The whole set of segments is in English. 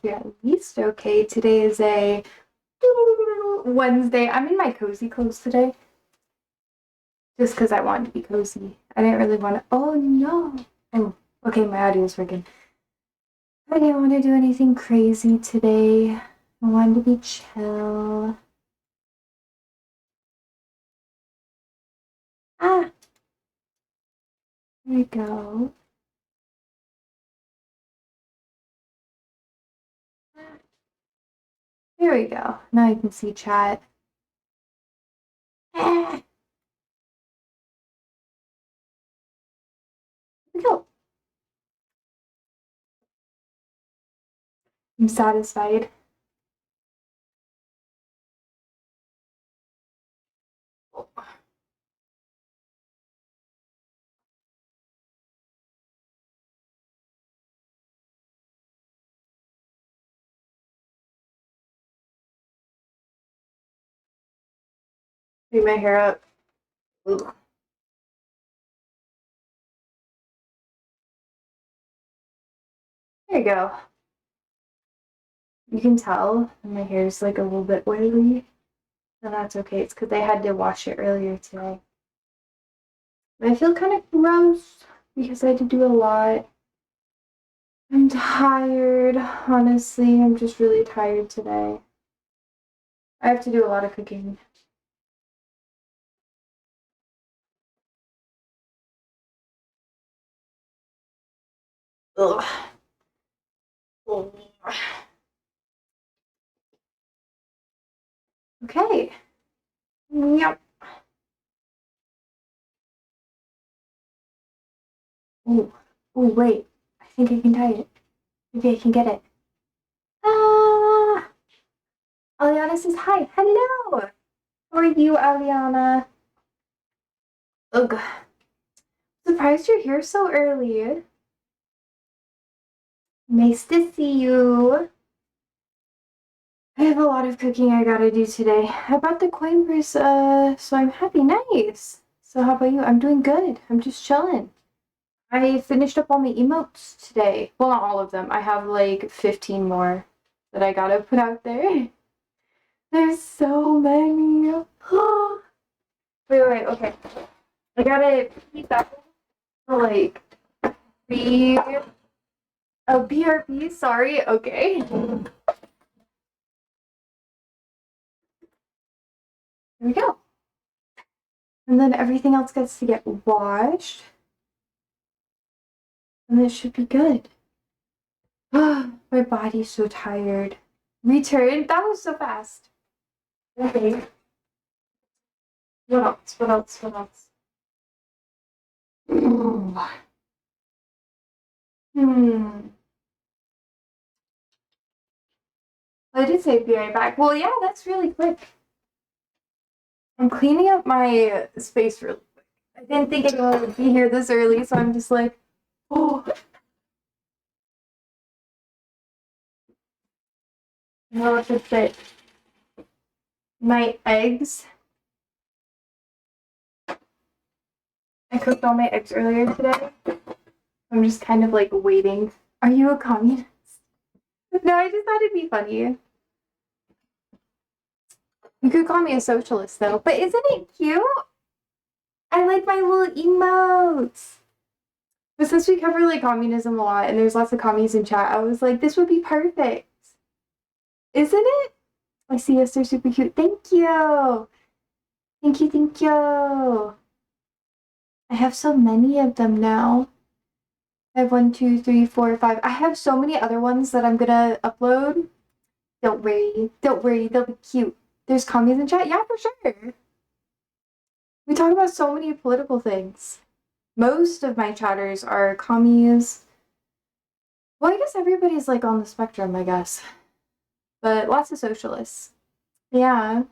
you're at least okay. Today is a Wednesday. I'm in my cozy clothes today. Just because I wanted to be cozy. I didn't really want to. Oh no. Oh, okay, my audio's working. I didn't want to do anything crazy today. I wanted to be chill. Ah, there we go. There we go. Now you can see chat. Ah, there we go. I'm satisfied. Do my hair up. Ooh. There you go. You can tell my hair's like a little bit oily. And that's okay. It's because I had to wash it earlier today. I feel kind of gross because I had to do a lot. I'm tired, honestly. I'm just really tired today. I have to do a lot of cooking. Ugh. Okay. Yep. Oh, wait. I think I can tie it. Maybe I can get it. Ah! Aliana says hi. Hello! How are you, Aliana? Ugh. Surprised you're here so early. Nice to see you. I have a lot of cooking I gotta do today. I bought the coin purse, so I'm happy. Nice. So how about you? I'm doing good. I'm just chilling. I finished up all my emotes today. Well, not all of them. I have like 15 more that I gotta put out there. There's so many. Wait, okay. I gotta keep that for like B. Oh, BRB, sorry. Okay. Here we go. And then everything else gets to get washed. And this should be good. My body's so tired. Return? That was so fast. Okay. What else? What else? What else? Hmm. I did say be right back. Well, yeah, that's really quick. I'm cleaning up my space really quick. I didn't think anyone would be here this early, so I'm just like, oh. Now let's just fit my eggs. I cooked all my eggs earlier today. I'm just kind of like waiting. Are you a communist? No, I just thought it'd be funny. You could call me a socialist though, but isn't it cute? I like my little emotes. But since we cover like communism a lot and there's lots of commies in chat, I was like, this would be perfect. Isn't it? I see us, they're super cute. Thank you. Thank you, thank you. I have so many of them now. I have 1, 2, 3, 4, 5. I have so many other ones that I'm gonna upload. Don't worry. Don't worry, they'll be cute. There's commies in chat? Yeah, for sure. We talk about so many political things. Most of my chatters are commies. Well, I guess everybody's like on the spectrum, I guess. But lots of socialists. Yeah.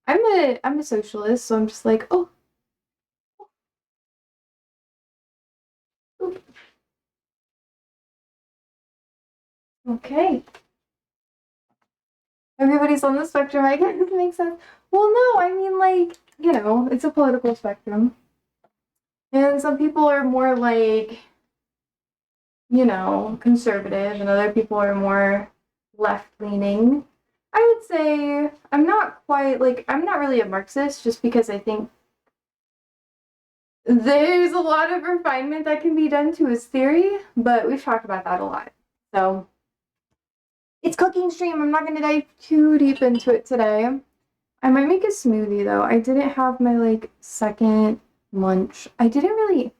I'm a socialist, so I'm just like, oh. Okay. Everybody's on the spectrum, I guess it makes sense. Well, no, I mean like, you know, it's a political spectrum. And some people are more like, you know, conservative, and other people are more left-leaning. I would say I'm not quite, like, I'm not really a Marxist just because I think there's a lot of refinement that can be done to his theory, but we've talked about that a lot. So, it's cooking stream. I'm not going to dive too deep into it today. I might make a smoothie, though. I didn't have my, like, second lunch. Did I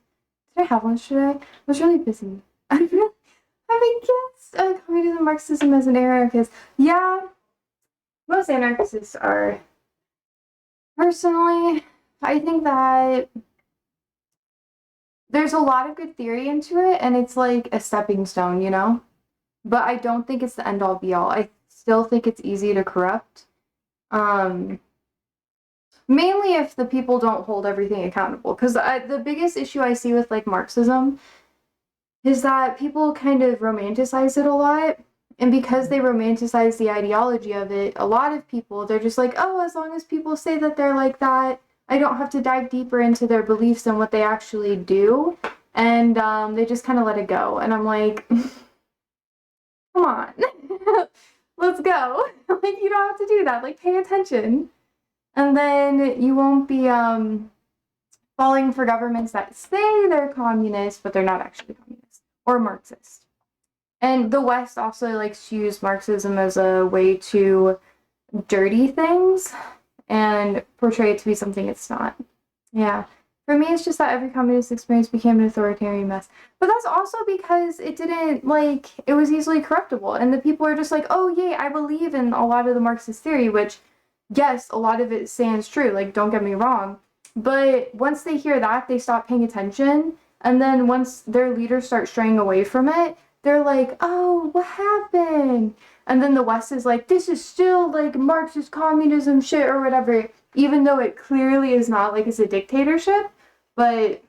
have lunch today? I was really busy. I'm against communism, Marxism as an anarchist. Yeah, most anarchists are. Personally, I think that there's a lot of good theory into it, and it's like a stepping stone, you know? But I don't think it's the end-all be-all. I still think it's easy to corrupt. Mainly if the people don't hold everything accountable. Because the biggest issue I see with, like, Marxism is that people kind of romanticize it a lot. And because they romanticize the ideology of it, a lot of people, they're just like, oh, as long as people say that they're like that, I don't have to dive deeper into their beliefs and what they actually do. And they just kind of let it go. And I'm like, come on, let's go. Like, you don't have to do that. Like, pay attention. And then you won't be falling for governments that say they're communist, but they're not actually communist or Marxist. And the West also likes to use Marxism as a way to dirty things and portray it to be something it's not. Yeah. For me, it's just that every communist experience became an authoritarian mess. But that's also because it didn't, like, it was easily corruptible. And the people are just like, oh, yay, I believe in a lot of the Marxist theory, which, yes, a lot of it stands true. Like, don't get me wrong. But once they hear that, they stop paying attention. And then once their leaders start straying away from it, they're like, oh, what happened? And then the West is like, this is still, like, Marxist communism shit or whatever, even though it clearly is not, like, it's a dictatorship. But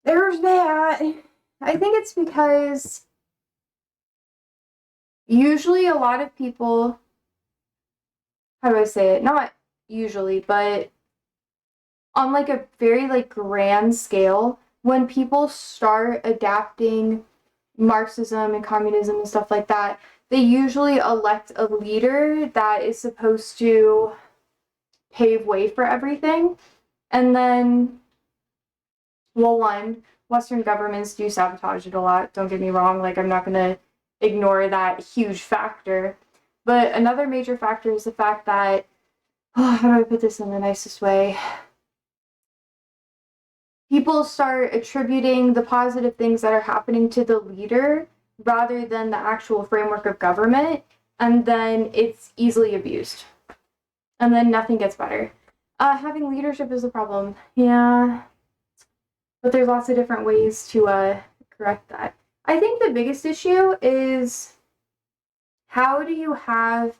there's that. I think it's because usually a lot of people, how do I say it? Not usually, but on, like, a very, like, grand scale, when people start adapting Marxism and communism and stuff like that, they usually elect a leader that is supposed to pave way for everything. And then, well, one, Western governments do sabotage it a lot. Don't get me wrong. Like, I'm not going to ignore that huge factor. But another major factor is the fact that, how do I put this in the nicest way? People start attributing the positive things that are happening to the leader rather than the actual framework of government, and then it's easily abused. And then nothing gets better. Having leadership is a problem. Yeah. But there's lots of different ways to correct that. I think the biggest issue is, how do you have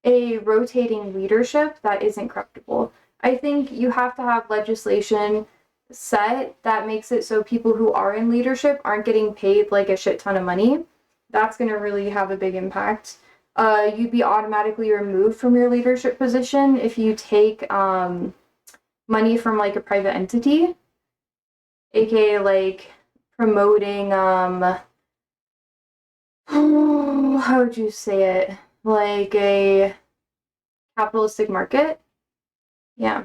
a rotating leadership that isn't corruptible? I think you have to have legislation set that makes it so people who are in leadership aren't getting paid, like, a shit ton of money. That's going to really have a big impact. You'd be automatically removed from your leadership position if you take money from, like, a private entity, aka, like, promoting how would you say it, like a capitalistic market. Yeah,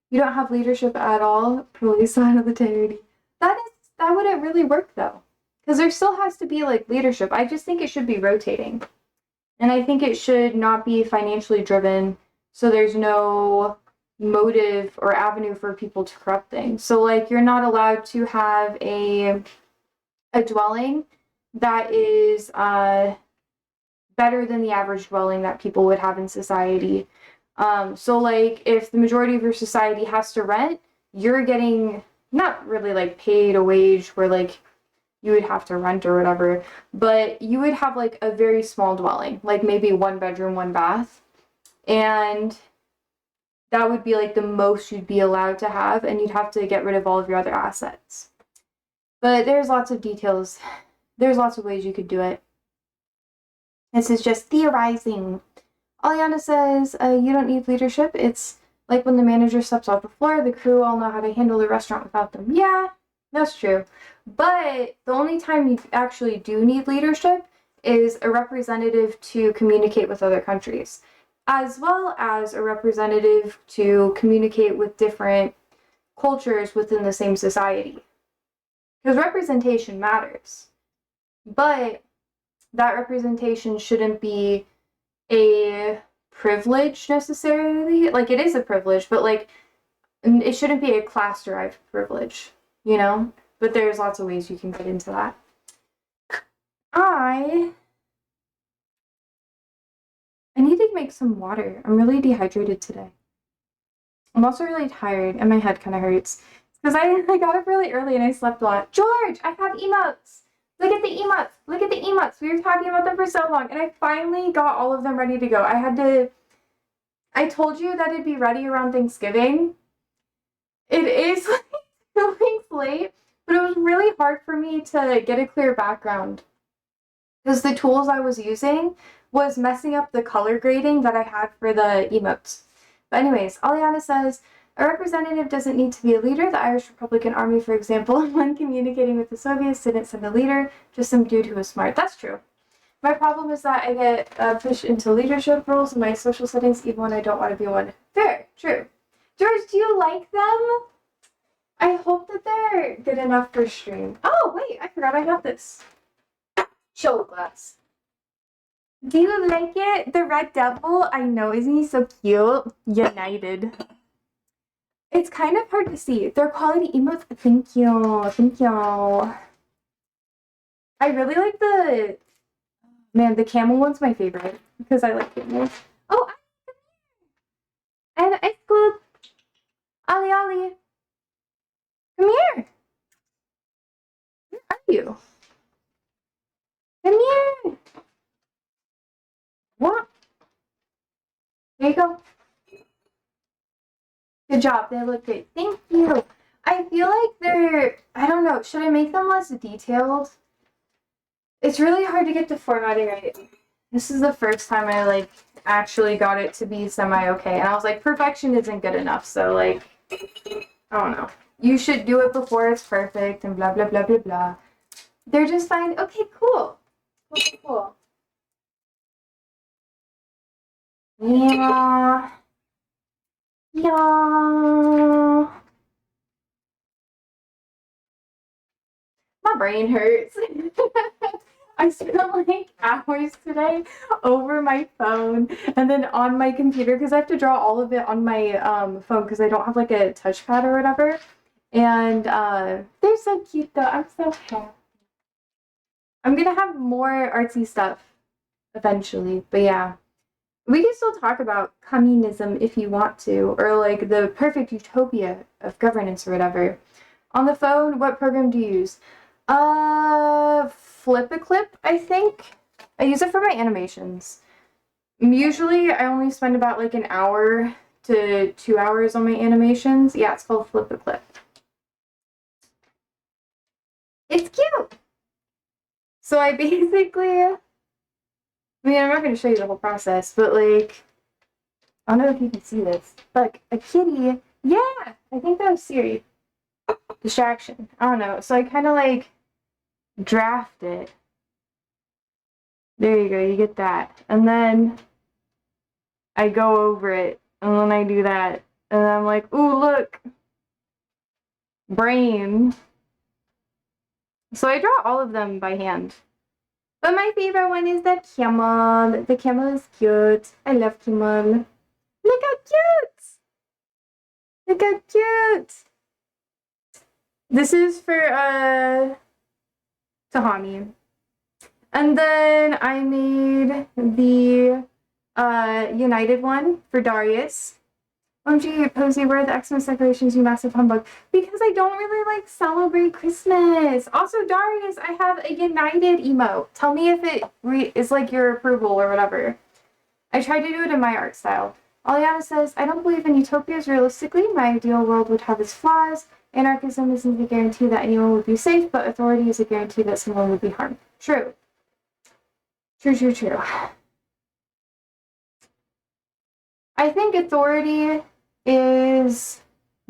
you don't have leadership at all, police solidarity. That wouldn't really work, though, because there still has to be, like, leadership. I just think it should be rotating. And I think it should not be financially driven, so there's no motive or avenue for people to corrupt things. So, like, you're not allowed to have a dwelling that is better than the average dwelling that people would have in society. So, like, if the majority of your society has to rent, you're getting not really, like, paid a wage where, like, you would have to rent or whatever, but you would have, like, a very small dwelling, like maybe 1 bedroom, 1 bath, and that would be, like, the most you'd be allowed to have, and you'd have to get rid of all of your other assets. But there's lots of details. There's lots of ways you could do it. This is just theorizing. Aliana says, you don't need leadership. It's like when the manager steps off the floor, the crew all know how to handle the restaurant without them. Yeah, that's true. But the only time you actually do need leadership is a representative to communicate with other countries, as well as a representative to communicate with different cultures within the same society. Because representation matters. But that representation shouldn't be a privilege necessarily. Like, it is a privilege, but like, it shouldn't be a class-derived privilege, you know? But there's lots of ways you can get into that. I need to make some water. I'm really dehydrated today. I'm also really tired and my head kind of hurts. Because I got up really early and I slept a lot. George, I have emotes. Look at the emotes. Look at the emotes. We were talking about them for so long and I finally got all of them ready to go. I told you that it'd be ready around Thanksgiving. It is like 2 weeks late, but it was really hard for me to get a clear background. Because the tools I was using was messing up the color grading that I had for the emotes. But anyways, Aliana says, a representative doesn't need to be a leader. The Irish Republican Army, for example, when communicating with the Soviets, didn't send a leader, just some dude who was smart. That's true. My problem is that I get pushed into leadership roles in my social settings, even when I don't want to be one. Fair, true. George, do you like them? I hope that they're good enough for stream. Oh, wait, I forgot I have this. Show glass. Do you like it? The Red Devil? I know, isn't he so cute? United. It's kind of hard to see. They're quality emotes. Thank you. Thank you. I really like the camel one's my favorite because I like camels. Oh, and ice club. Ali Ali. Come here. Where are you? Come here. What? There you go. Good job. They look great. Thank you. I feel like I don't know, should I make them less detailed? It's really hard to get the formatting right. This is the first time I like actually got it to be semi-okay. And I was like, perfection isn't good enough. So like, I don't know. You should do it before it's perfect and blah, blah, blah, blah, blah. They're just fine. Okay, cool. Cool. Yeah. Yeah. My brain hurts. I spent like hours today over my phone and then on my computer because I have to draw all of it on my phone because I don't have like a touchpad or whatever. And they're so cute though. I'm so happy. I'm gonna have more artsy stuff eventually, but yeah. We can still talk about communism if you want to, or like the perfect utopia of governance or whatever. On the phone, what program do you use? Flip a Clip, I think. I use it for my animations. Usually, I only spend about like an hour to 2 hours on my animations. Yeah, it's called Flip a Clip. It's cute! So I basically... I mean, I'm not going to show you the whole process, but like... I don't know if you can see this. Like, a kitty... Yeah! I think that was Siri. Distraction. I don't know. So I kind of like... draft it. There you go, you get that. And then I go over it, and then I do that, and I'm like, ooh, look, brain. So I draw all of them by hand. But my favorite one is the camel. The camel is cute. I love camel. Look how cute! Look how cute! This is for, Tahani. And then I made the United one for Darius. OMG, Posey, where are the Xmas decorations, you massive humbug? Because I don't really like celebrate Christmas. Also, Darius, I have a United emote. Tell me if it is like your approval or whatever. I tried to do it in my art style. Aliana says, I don't believe in utopias realistically. My ideal world would have its flaws. Anarchism isn't a guarantee that anyone would be safe, but authority is a guarantee that someone would be harmed. True. True. I think authority is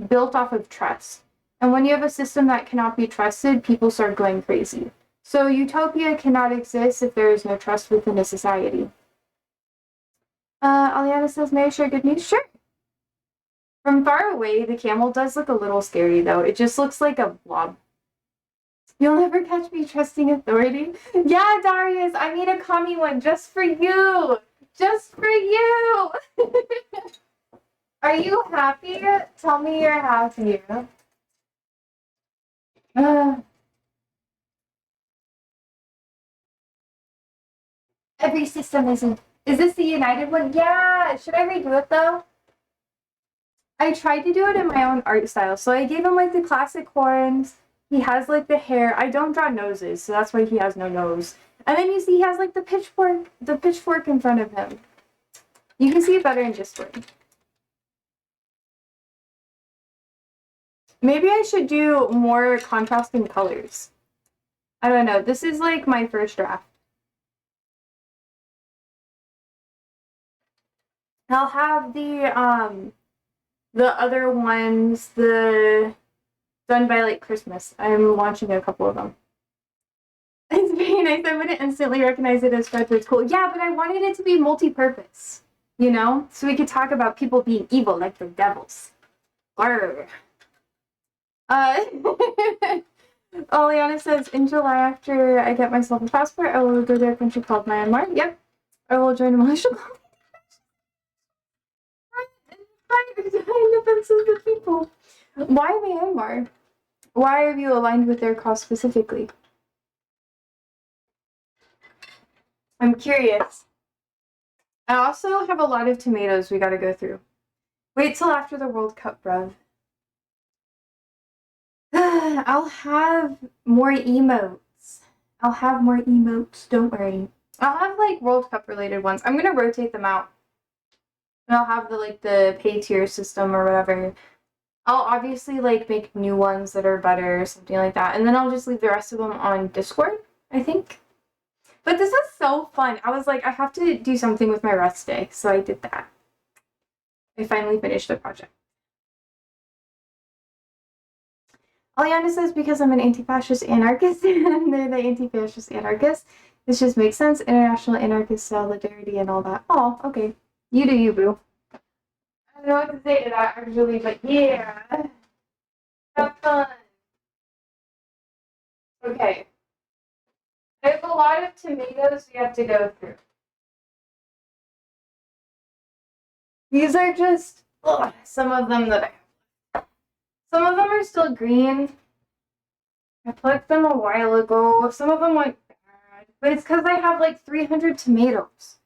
built off of trust. And when you have a system that cannot be trusted, people start going crazy. So utopia cannot exist if there is no trust within a society. Aliana says, may I share good news? Sure. From far away, the camel does look a little scary, though. It just looks like a blob. You'll never catch me trusting authority. Yeah, Darius, I made a commie one just for you. Just for you. Are you happy? Tell me you're happy. Every system isn't. Is this the United one? Yeah. Should I redo it though? I tried to do it in my own art style. So I gave him like the classic horns. He has like the hair. I don't draw noses, so that's why he has no nose. And then you see he has like the pitchfork in front of him. You can see it better in Discord. Maybe I should do more contrasting colors. I don't know. This is like my first draft. I'll have the other ones done by like Christmas. I'm launching a couple of them. It's very nice. I wouldn't instantly recognize it as Fred, but it's cool. Yeah, but I wanted it to be multi-purpose, you know? So we could talk about people being evil like the devils. Arr. Oleana says, in July after I get myself a passport, I will go to a country called Myanmar. Yep. I will join a militia in defense of the people. Why Myanmar? Why are you aligned with their cause specifically? I'm curious. I also have a lot of tomatoes we gotta go through. Wait till after the World Cup, bruv. I'll have more emotes. Don't worry. I'll have like World Cup related ones. I'm gonna rotate them out. And I'll have the pay tier system or whatever. I'll obviously like make new ones that are better or something like that. And then I'll just leave the rest of them on Discord, I think. But this is so fun. I was like, I have to do something with my rest day. So I did that. I finally finished the project. Aliana says, because I'm an anti-fascist anarchist and they're the anti-fascist anarchists. This just makes sense. International anarchist solidarity and all that. Oh, okay. You do you, boo. I don't know what to say to that, actually, but yeah. Have fun. Okay. There's a lot of tomatoes we have to go through. These are just some of them that I have. Some of them are still green. I plucked them a while ago. Some of them went bad. But it's because I have like 300 tomatoes.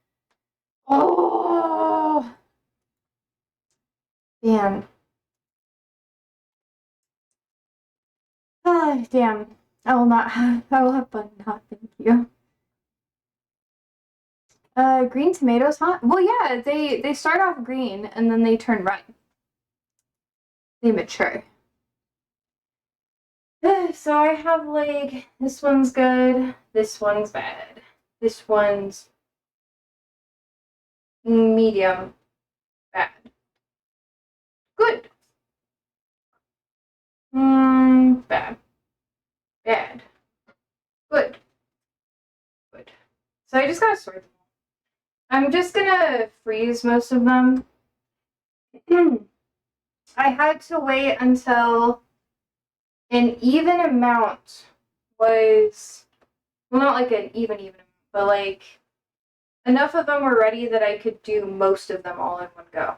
Oh! Damn. Oh, damn. I will have fun not, thank you. Green tomatoes, huh? Well, yeah, they start off green and then they turn red. They mature. So I have like, this one's good, this one's bad, this one's medium bad. Good. Bad. Bad. Good. Good. So I just gotta sort them. I'm just gonna freeze most of them. I had to wait until an even amount was, well, not like an even amount, but like enough of them were ready that I could do most of them all in one go.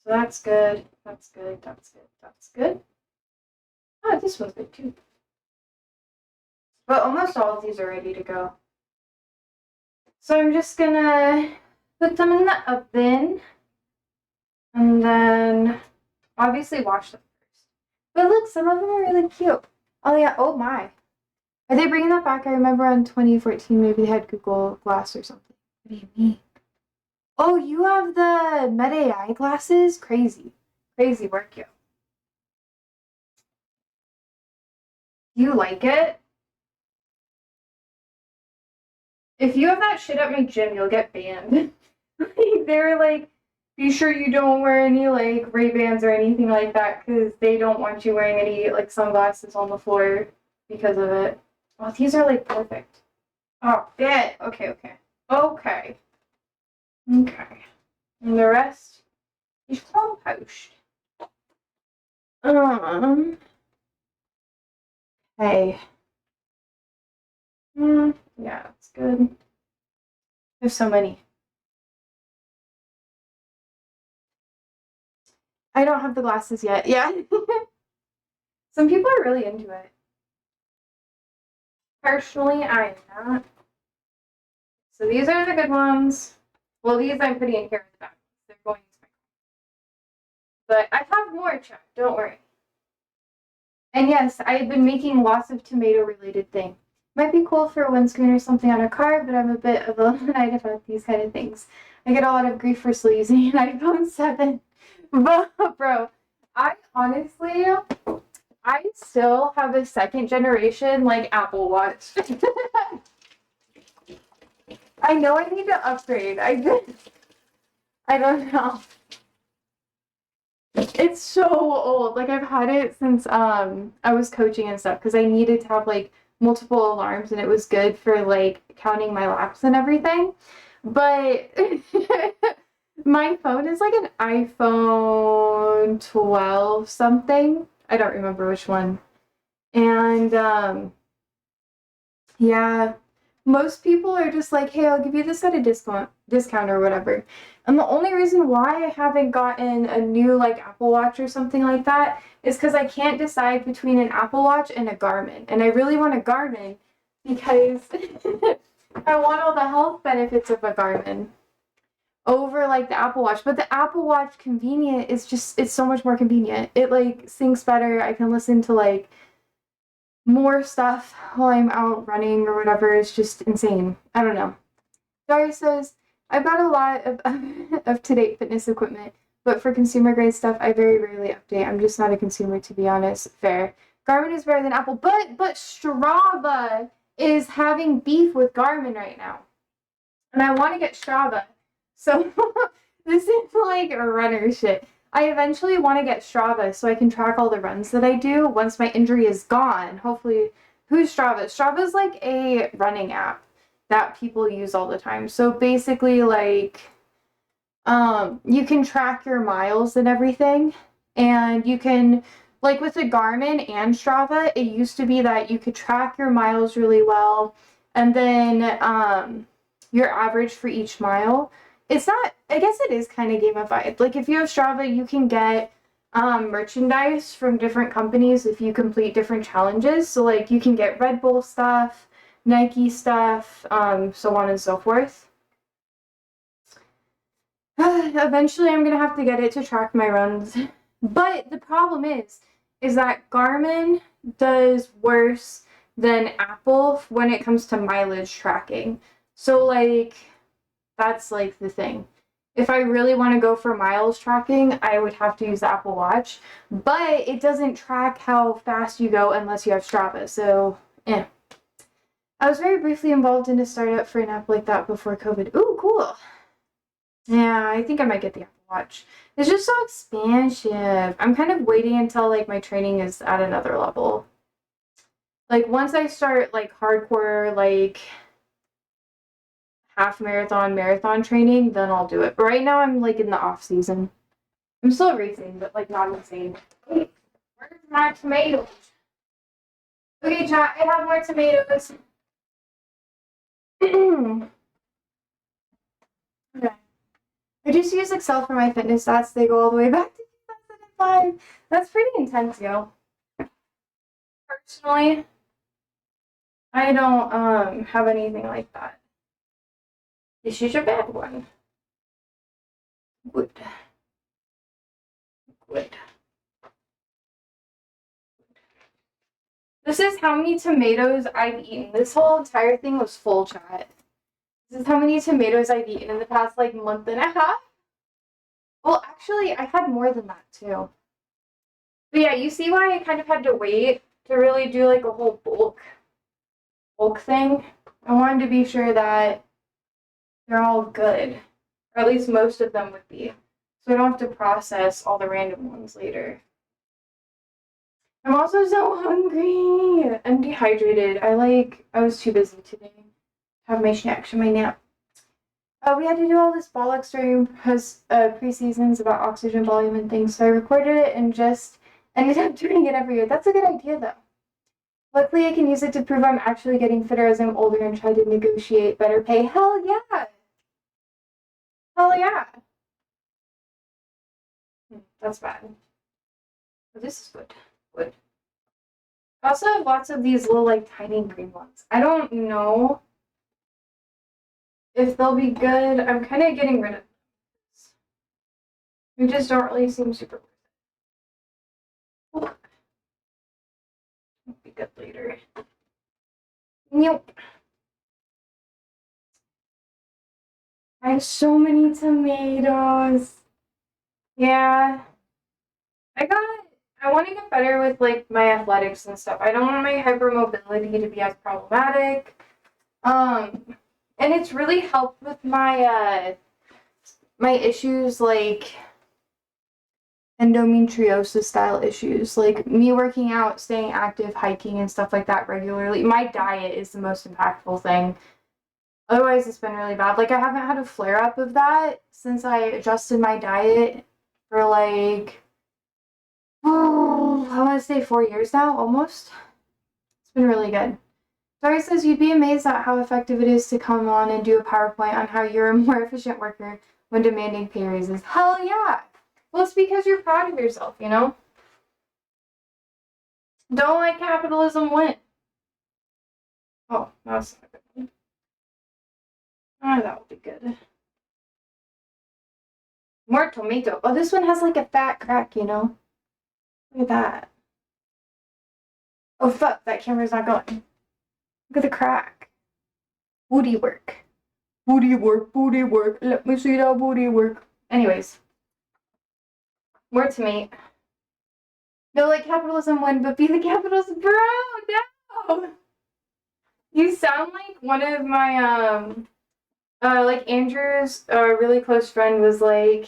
So that's good. That's good. That's good. That's good. Oh, this one's good too. But almost all of these are ready to go. So I'm just gonna put them in the oven and then obviously wash them first. But look, some of them are really cute. Oh yeah, oh my. Are they bringing that back? I remember on 2014 maybe they had Google Glass or something. What do you mean? Oh, you have the Meta AI glasses? Crazy. Crazy work, yo. Do you like it? If you have that shit at my gym, you'll get banned. They're like, be sure you don't wear any like Ray-Bans or anything like that because they don't want you wearing any like sunglasses on the floor because of it. Oh, these are like perfect. Oh, yeah. Okay, okay. Okay. Okay. And the rest is compost. Okay. Yeah, it's good. There's so many. I don't have the glasses yet. Yeah. Some people are really into it. Personally, I am not. So these are the good ones. Well, these I'm putting in here in the back. They're going into my. But I have more, Chuck. Don't worry. And yes, I've been making lots of tomato-related things. Might be cool for a windscreen or something on a car, but I'm a bit of a Luddite about these kind of things. I get a lot of grief for still using an iPhone 7. But, bro, I honestly, I still have a second generation, like, Apple Watch. I know I need to upgrade. I don't know. It's so old. Like I've had it since I was coaching and stuff because I needed to have like multiple alarms and it was good for like counting my laps and everything. But my phone is like an iPhone 12 something. I don't remember which one. And yeah, most people are just like, "Hey, I'll give you this at a discount or whatever." And the only reason why I haven't gotten a new like Apple Watch or something like that is because I can't decide between an Apple Watch and a Garmin. And I really want a Garmin because I want all the health benefits of a Garmin over like the Apple Watch. But the Apple Watch convenient is just it's so much more convenient. It like syncs better. I can listen to like more stuff while I'm out running or whatever. It's just insane. I don't know. Daria says, I've got a lot of of to-date fitness equipment, but for consumer grade stuff, I very rarely update. I'm just not a consumer, to be honest. Fair. Garmin is better than Apple, but Strava is having beef with Garmin right now, and I want to get Strava. So this is like a runner shit. I eventually want to get Strava so I can track all the runs that I do once my injury is gone. Hopefully, who's Strava? Strava is like a running app that people use all the time. So basically, like, you can track your miles and everything, and you can, like, with the Garmin and Strava, it used to be that you could track your miles really well, and then your average for each mile. It's not, I guess it is kind of gamified. Like, if you have Strava, you can get merchandise from different companies if you complete different challenges. So, like, you can get Red Bull stuff, Nike stuff, so on and so forth. Eventually, I'm gonna have to get it to track my runs. But the problem is that Garmin does worse than Apple when it comes to mileage tracking. So, like, that's like the thing. If I really want to go for miles tracking, I would have to use the Apple Watch. But it doesn't track how fast you go unless you have Strava. So, eh. I was very briefly involved in a startup for an app like that before COVID. Ooh, cool. Yeah, I think I might get the Apple Watch. It's just so expansive. I'm kind of waiting until like my training is at another level. Like once I start like hardcore like half marathon training, then I'll do it. But right now I'm like in the off season. I'm still racing, but like not insane. Wait, where's my tomatoes? Okay, chat, I have more tomatoes. Okay. I just use Excel for my fitness stats. They go all the way back to 2005. That's pretty intense, yo. Personally, I don't have anything like that. This is a bad one. Good. Good. This is how many tomatoes I've eaten. This whole entire thing was full, chat. This is how many tomatoes I've eaten in the past like month and a half. Well, actually, I had more than that too. But yeah, you see why I kind of had to wait to really do like a whole bulk thing. I wanted to be sure that they're all good, or at least most of them would be, so I don't have to process all the random ones later. I'm also so hungry. I'm dehydrated. I was too busy today to have my snacks and my nap. We had to do all this bollocks during pre-seasons about oxygen volume and things, so I recorded it and just ended up doing it every year. That's a good idea, though. Luckily, I can use it to prove I'm actually getting fitter as I'm older and try to negotiate better pay. Hell yeah! Hell yeah! That's bad. But this is good. Good. I also have lots of these little, like, tiny green ones. I don't know if they'll be good. I'm kind of getting rid of this. They just don't really seem super worth it. It'll be good later. Nope. I have so many tomatoes. Yeah. I want to get better with like my athletics and stuff. I don't want my hypermobility to be as problematic. And it's really helped with my issues like endometriosis style issues. Like me working out, staying active, hiking and stuff like that regularly. My diet is the most impactful thing. Otherwise, it's been really bad. Like, I haven't had a flare up of that since I adjusted my diet for like, oh, I want to say 4 years now, almost. It's been really good. Dory says you'd be amazed at how effective it is to come on and do a PowerPoint on how you're a more efficient worker when demanding pay raises. Hell yeah! Well, it's because you're proud of yourself, you know? Don't let capitalism win. Oh, that's not a good one. Oh, that would be good. More tomato. Oh, this one has like a fat crack, you know? Look at that. Oh, fuck, that camera's not going. Look at the crack. Booty work. Booty work, booty work. Let me see that booty work. Anyways. More tomato. No, like capitalism win, but be the capitalist. Bro, no! You sound like one of my, like Andrew's really close friend was like,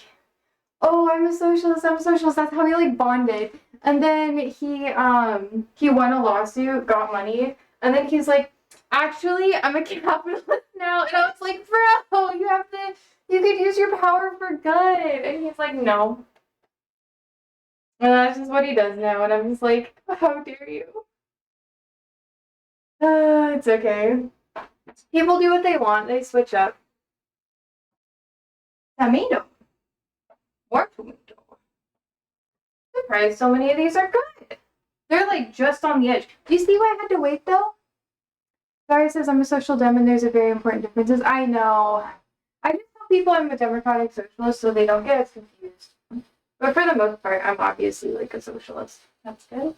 oh, I'm a socialist, I'm a socialist. That's how we like bonded. And then he won a lawsuit, got money, and then he's like, actually, I'm a capitalist now. And I was like, bro, you could use your power for good. And he's like, no. And that's just what he does now. And I'm just like, how dare you? It's okay. People do what they want. They switch up. Tomato. More tomato. Surprised so many of these are good. They're like just on the edge. Do you see why I had to wait though? Sorry says I'm a social dem and there's a very important differences. I know. I just tell people I'm a democratic socialist so they don't get confused. But for the most part, I'm obviously like a socialist. That's good.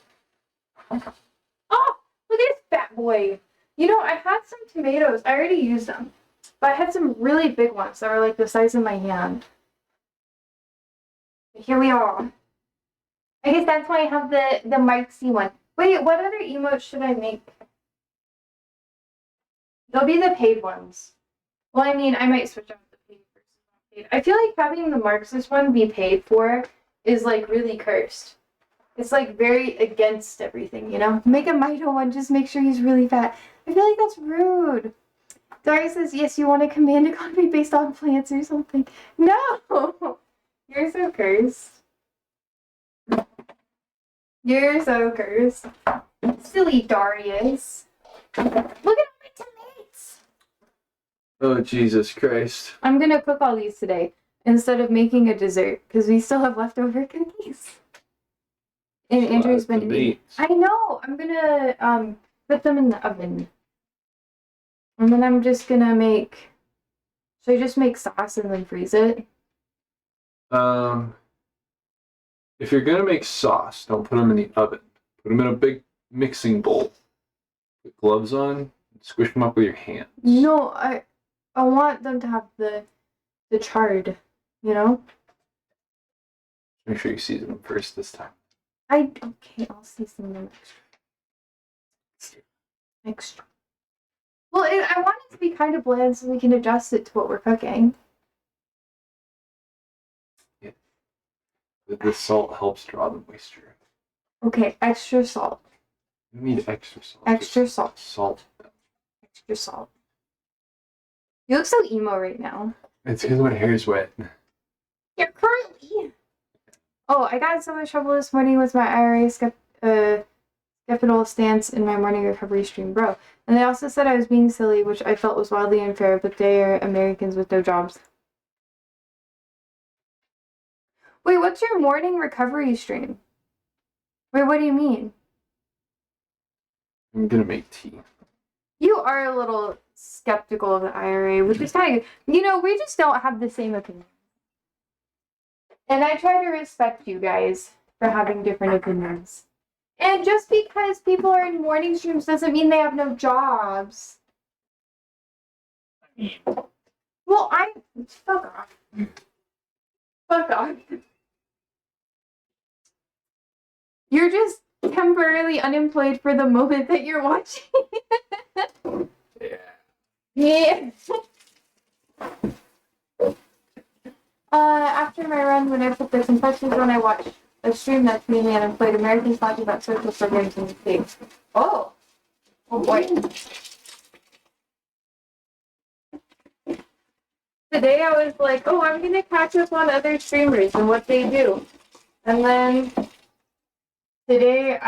Oh, look at this fat boy. You know, I had some tomatoes. I already used them. But I had some really big ones that were like the size of my hand. But here we are. I guess that's why I have the Marksy one. Wait, what other emotes should I make? They'll be the paid ones. Well, I mean, I might switch out the paid versus not paid. I feel like having the Marxist one be paid for is like really cursed. It's like very against everything, you know? Make a Mito one, just make sure he's really fat. I feel like that's rude. Dari says, yes, you want a command economy based on plants or something. No! You're so cursed. You're so cursed. Silly Darius. Look at all my tomatoes! Oh, Jesus Christ. I'm gonna cook all these today instead of making a dessert because we still have leftover cookies. And Andrew's been eating. I know! I'm gonna put them in the oven. And then I'm just gonna make. Should I just make sauce and then freeze it? If you're gonna make sauce, don't put them in the oven. Put them in a big mixing bowl. Put gloves on, and squish them up with your hands. No, I want them to have the chard, you know? Make sure you season them first this time. Okay, I'll season them extra. Well, I want it to be kind of bland so we can adjust it to what we're cooking. Yeah. The salt helps draw the moisture. Okay, extra salt. You need extra salt. Extra Just salt. Salt. Extra salt. You look so emo right now. It's because my hair's wet. You're curly. Oh, I got in so much trouble this morning with my IRA skeptical stance in my morning recovery stream, bro. And they also said I was being silly, which I felt was wildly unfair, but they are Americans with no jobs. Wait, what's your morning recovery stream? Wait, what do you mean? I'm gonna make tea. You are a little skeptical of the IRA, which is kind of, we just don't have the same opinion. And I try to respect you guys for having different opinions. And just because people are in morning streams doesn't mean they have no jobs. Well, fuck off. Fuck off. You're just temporarily unemployed for the moment that you're watching. Yeah. Yeah. After my run, when I put the confessions when I watch a stream that's mainly unemployed Americans talking about social programs in the States. Oh. Oh boy. Today I was like, oh, I'm gonna catch up on other streamers and what they do. And then today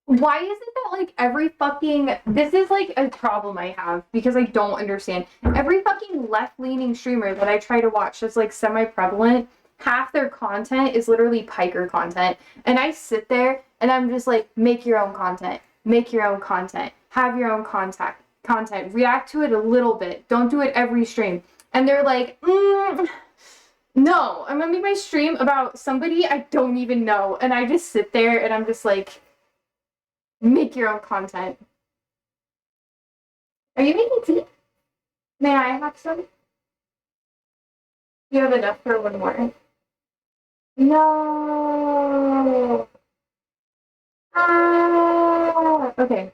why is it that like every fucking, this is like a problem I have because I don't understand. Every fucking left-leaning streamer that I try to watch that's like semi-prevalent, half their content is literally piker content. And I sit there and I'm just like, make your own content. Make your own content. Have your own content. React to it a little bit. Don't do it every stream. And they're like, no, I'm gonna make my stream about somebody I don't even know. And I just sit there and I'm just like, make your own content. Are you making tea? May I have some? Do you have enough for one more? No. Ah. Okay.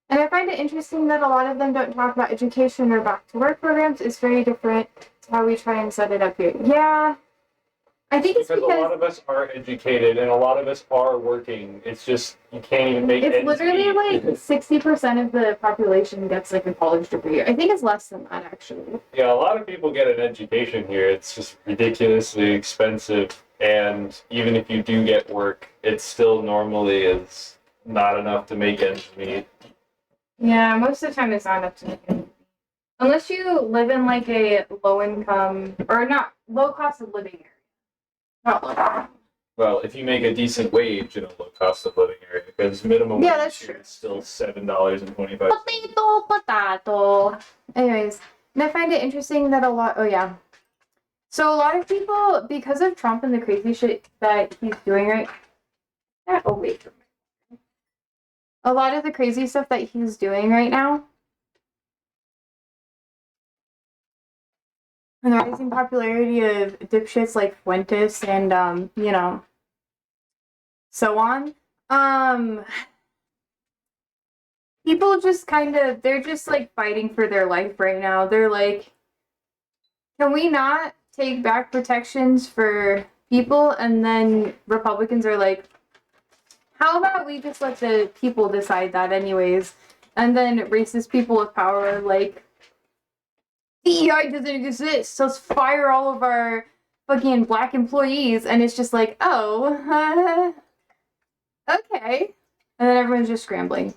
And I find it interesting that a lot of them don't talk about education or back to work programs. It's very different to how we try and set it up here. Yeah. I think it's because because a lot of us are educated and a lot of us are working. It's just you can't even make it's ends literally meet. like 60% of the population gets like a college degree. I think it's less than that actually. Yeah, a lot of people get an education here. It's just ridiculously expensive, and even if you do get work, it still normally is not enough to make ends meet. Yeah, most of the time it's not up to me. Unless you live in like a low income or not low cost of living area. Not low income. Well, if you make a decent wage in a low cost of living area, because minimum Yeah, wage that's here true. is still $7.25. Potato. Anyways, and I find it interesting that So a lot of people, because of Trump and the crazy shit that he's doing a lot of the crazy stuff that he's doing right now, and the rising popularity of dipshits like Fuentes and so on. People just they're just like fighting for their life right now. They're like, can we not take back protections for people? And then Republicans are like, how about we just let the people decide that anyways? And then racist people with power are like, DEI doesn't exist, so let's fire all of our fucking black employees. And it's just like, oh, okay. And then everyone's just scrambling.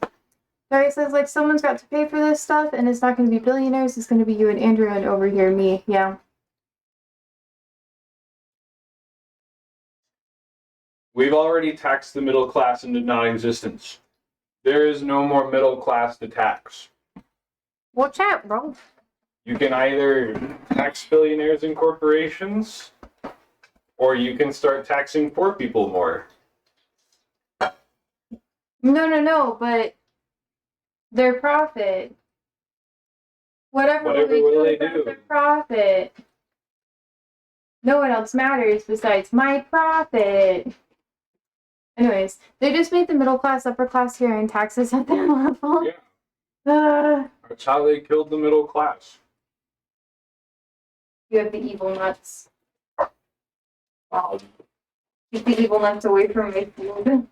Barry says, like, someone's got to pay for this stuff, and it's not going to be billionaires. It's going to be you and Andrew, and over here, me. Yeah. We've already taxed the middle class into non-existence. There is no more middle class to tax. Watch out, bro. You can either tax billionaires and corporations, or you can start taxing poor people more. No, but their profit. Whatever will they do with their profit? No one else matters besides my profit. Anyways, they just made the middle class, upper class here and taxes at that level. Yeah. That's how they killed the middle class. You have the evil nuts. Wow. Keep the evil nuts away from my food.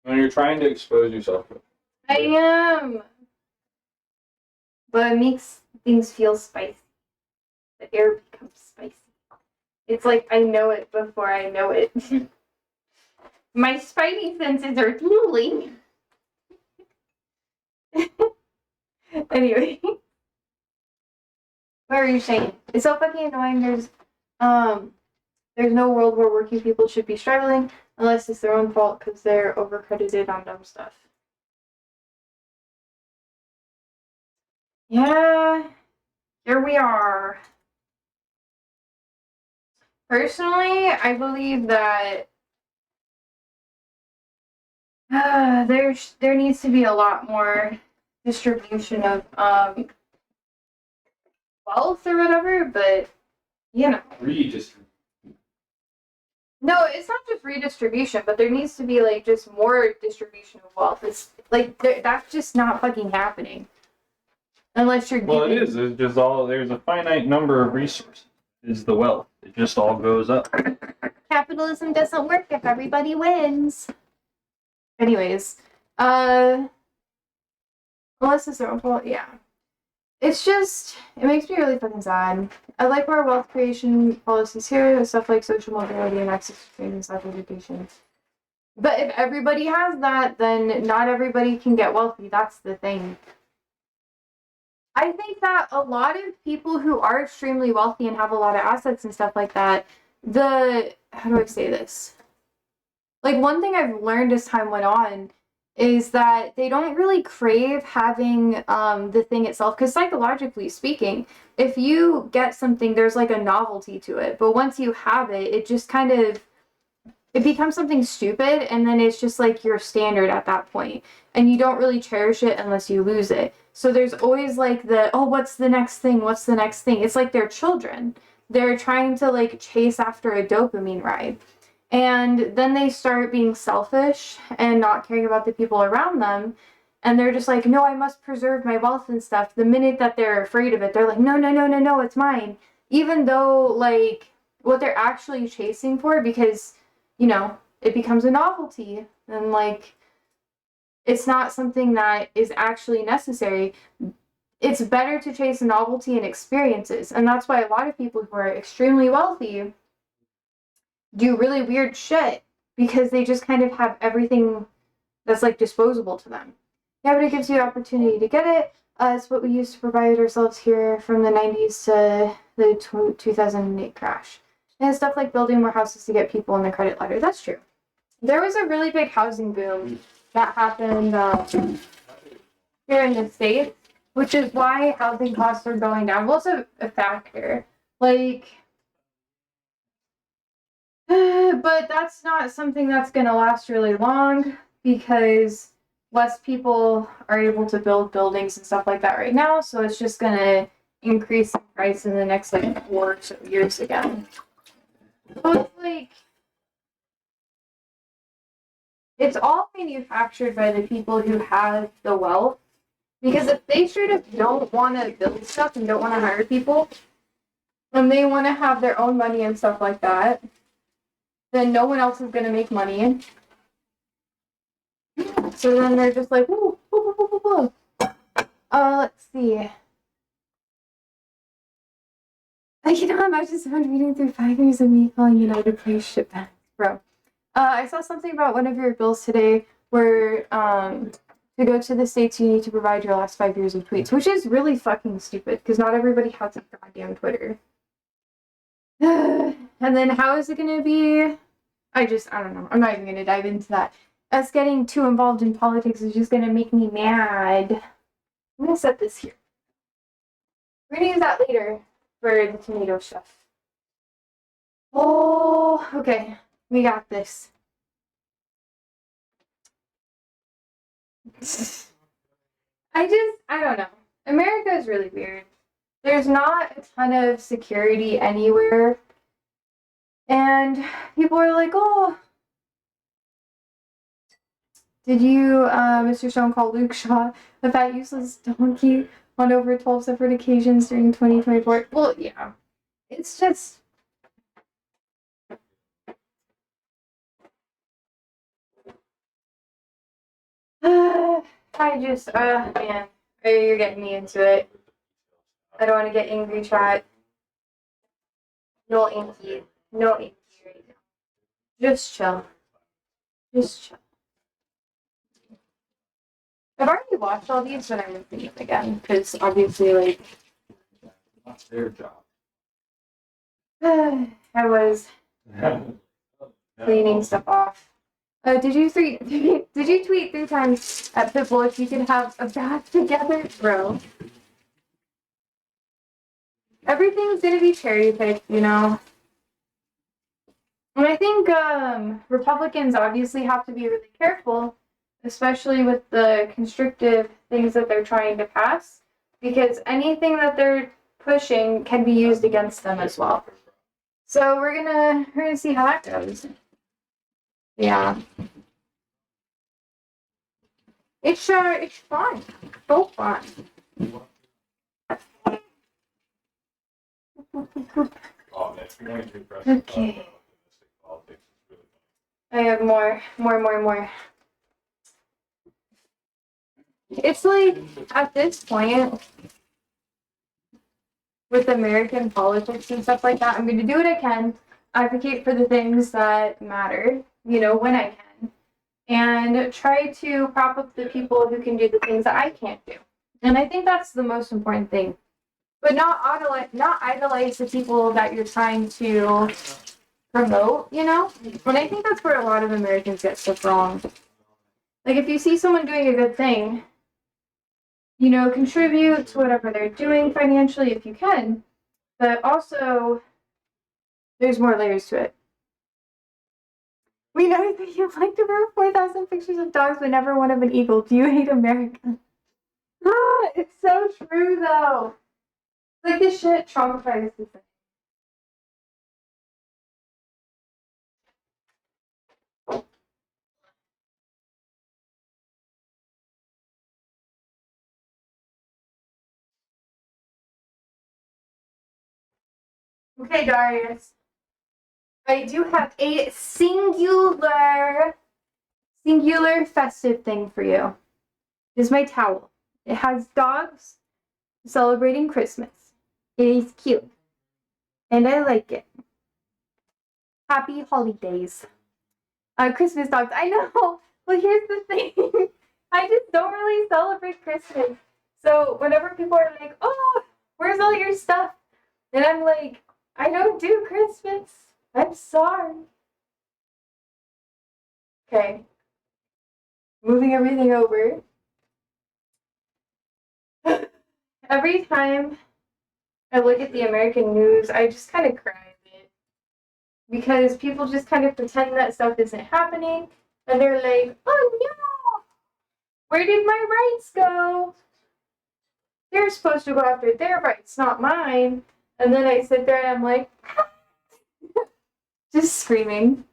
When you're trying to expose yourself. I am. But it makes things feel spicy. The air becomes spicy. It's like I know it before I know it. My spidey senses are tingling. Anyway. What are you saying? It's so fucking annoying. There's no world where working people should be struggling unless it's their own fault because they're overcredited on dumb stuff. Yeah, here we are. Personally, I believe that there needs to be a lot more distribution of wealth or whatever, but you know. No, it's not just redistribution, but there needs to be like just more distribution of wealth. It's like that's just not fucking happening. Unless you're Well, it giving... is. It's just there's a finite number of resources. Is the wealth. It just all goes up. Capitalism doesn't work if everybody wins. Anyways, unless it's their own fault, yeah. It's just, it makes me really fucking sad. I like more wealth creation policies here, stuff like social mobility and access to training and self-education. But if everybody has that, then not everybody can get wealthy. That's the thing. I think that a lot of people who are extremely wealthy and have a lot of assets and stuff like that, how do I say this? Like, one thing I've learned as time went on is that they don't really crave having the thing itself, because psychologically speaking, if you get something, there's like a novelty to it. But once you have it, it just kind of, it becomes something stupid, and then it's just like your standard at that point. And you don't really cherish it unless you lose it. So there's always like what's the next thing? What's the next thing? It's like they're children. They're trying to like chase after a dopamine ride. And then they start being selfish and not caring about the people around them. And they're just like, no, I must preserve my wealth and stuff. The minute that they're afraid of it, they're like, no, it's mine. Even though like what they're actually chasing for, because, you know, it becomes a novelty. And like, it's not something that is actually necessary. It's better to chase novelty and experiences. And that's why a lot of people who are extremely wealthy do really weird shit, because they just kind of have everything that's like disposable to them. Yeah, but it gives you the opportunity to get it. It's what we used to provide ourselves here from the 90s to the 2008 crash. And stuff like building more houses to get people on the credit ladder. That's true. There was a really big housing boom that happened here in the States, which is why housing costs are going down. Well, it's a factor. Like, but that's not something that's going to last really long, because less people are able to build buildings and stuff like that right now. So it's just going to increase in price in the next like 4 or so years again. So it's like, it's all manufactured by the people who have the wealth. Because if they straight up don't want to build stuff and don't want to hire people, and they want to have their own money and stuff like that, then no one else is going to make money. So then they're just like, woo, woo, woo, woo, woo, woo. Let's see. I cannot imagine someone reading through 5 years of me calling United Place shit back, bro. I saw something about one of your bills today where, to go to the States, you need to provide your last 5 years of tweets, which is really fucking stupid, because not everybody has a goddamn Twitter. And then how is it going to be? I don't know. I'm not even going to dive into that. Us getting too involved in politics is just going to make me mad. I'm going to set this here. We're going to use that later for the tomato stuff. Oh, okay. We got this. I don't know. America is really weird. There's not a ton of security anywhere. And people are like, oh, did you, Mr. Stone, call Luke Shaw a fat useless donkey on over 12 separate occasions during 2024? Well, yeah. It's just, I just, man, you're getting me into it. I don't want to get angry, chat. No inky. No inky right now. Just chill. Just chill. I've already watched all these, but I'm repeating them again, because obviously, like, That's their job. I was cleaning stuff off. Did you tweet 3 times at Pitbull if you could have a bath together? Bro. Everything's gonna be cherry picked, you know? And I think Republicans obviously have to be really careful, especially with the constrictive things that they're trying to pass, because anything that they're pushing can be used against them as well. So we're gonna see how that goes. Yeah. It's fun. So fun. Okay. I have more. It's like, at this point, with American politics and stuff like that, I'm going to do what I can, advocate for the things that matter, you know, when I can, and try to prop up the people who can do the things that I can't do. And I think that's the most important thing. But not idolize the people that you're trying to promote, you know? And I think that's where a lot of Americans get stuff wrong. Like, if you see someone doing a good thing, you know, contribute to whatever they're doing financially if you can. But also, there's more layers to it. We know that you like to wear 4,000 pictures of dogs, but never one of an eagle. Do you hate America? Ah, it's so true, though. Like, this shit traumatizes me. Okay, Darius. I do have a singular festive thing for you. This is my towel. It has dogs celebrating Christmas. It is cute. And I like it. Happy holidays. Christmas dogs. I know. Well, here's the thing. I just don't really celebrate Christmas. So whenever people are like, oh, where's all your stuff? And I'm like, I don't do Christmas. I'm sorry. Okay. Moving everything over. Every time I look at the American news, I just kind of cry a bit. Because people just kind of pretend that stuff isn't happening. And they're like, oh no! Where did my rights go? They're supposed to go after their rights, not mine. And then I sit there and I'm like, just screaming.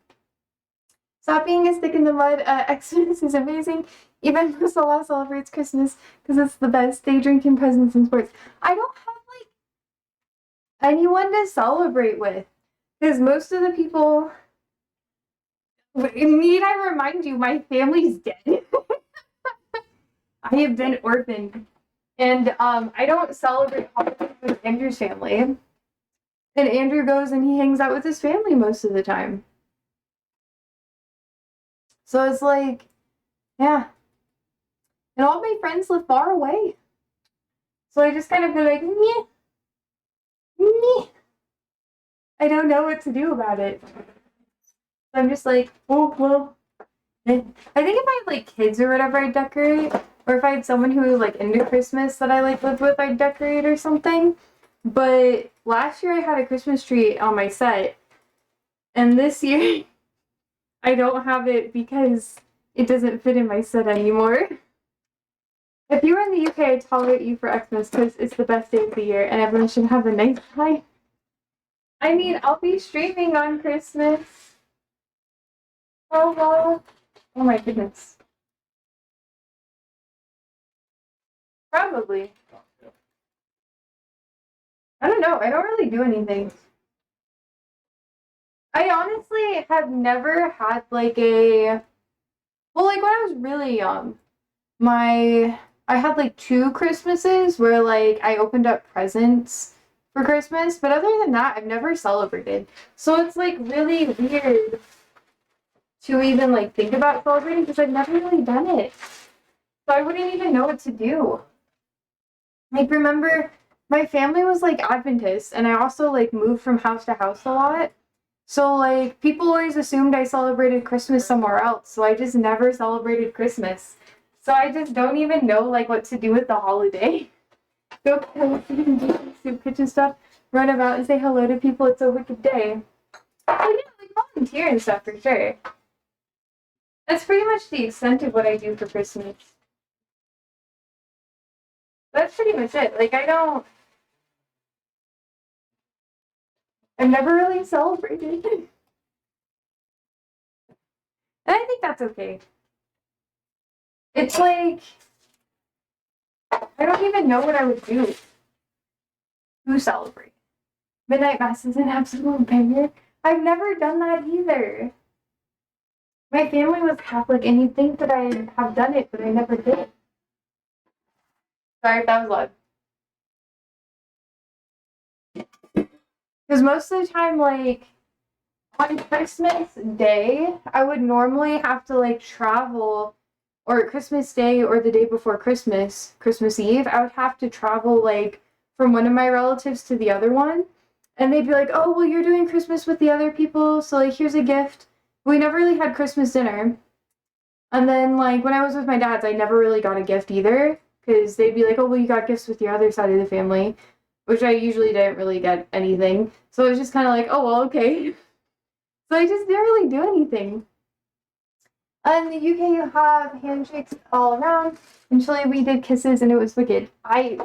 Stop being a stick in the mud. Xmas is amazing. Even Salah celebrates Christmas because it's the best. Day drinking, presents, and sports. I don't have like anyone to celebrate with because most of the people. Need I remind you, my family's dead. I have been orphaned, and I don't celebrate holidays with Andrew's family. And Andrew goes and he hangs out with his family most of the time. So it's like, yeah. And all my friends live far away. So I just kind of go like, meh. Meh. I don't know what to do about it. So I'm just like, oh, well. I think if I had like kids or whatever, I'd decorate. Or if I had someone who was like into Christmas that I like lived with, I'd decorate or something. But last year I had a Christmas tree on my set. And this year I don't have it because it doesn't fit in my set anymore. If you were in the UK, I'd tolerate you for Xmas because it's the best day of the year and everyone should have a nice time. I mean, I'll be streaming on Christmas. Oh my goodness. Probably. I don't know. I don't really do anything. I honestly have never had like a... Well, like when I was really young, I had like 2 Christmases where like I opened up presents for Christmas, but other than that, I've never celebrated. So it's like really weird to even like think about celebrating because I've never really done it. So I wouldn't even know what to do. Like remember my family was like Adventist and I also like moved from house to house a lot. So like people always assumed I celebrated Christmas somewhere else, so I just never celebrated Christmas. So I just don't even know like what to do with the holiday. Go do soup kitchen stuff, run about and say hello to people. It's a wicked day. Oh yeah, like volunteer and stuff for sure. That's pretty much the extent of what I do for Christmas. That's pretty much it. Like I've never really celebrated. And I think that's okay. It's like I don't even know what I would do to celebrate. Midnight Mass is an absolute banger. I've never done that either. My family was Catholic, and you'd think that I have done it, but I never did. Sorry if that was loud. Because most of the time, like, on Christmas Day, I would normally have to, like, travel, or Christmas Day or the day before Christmas, Christmas Eve, I would have to travel, like, from one of my relatives to the other one. And they'd be like, oh, well, you're doing Christmas with the other people, so, like, here's a gift. We never really had Christmas dinner. And then, like, when I was with my dad's, I never really got a gift either. Because they'd be like, oh, well, you got gifts with your other side of the family. Which I usually didn't really get anything. So it was just kind of like, oh, well, okay. So I just didn't really do anything. In the UK, you have handshakes all around. In Chile, we did kisses, and it was wicked. I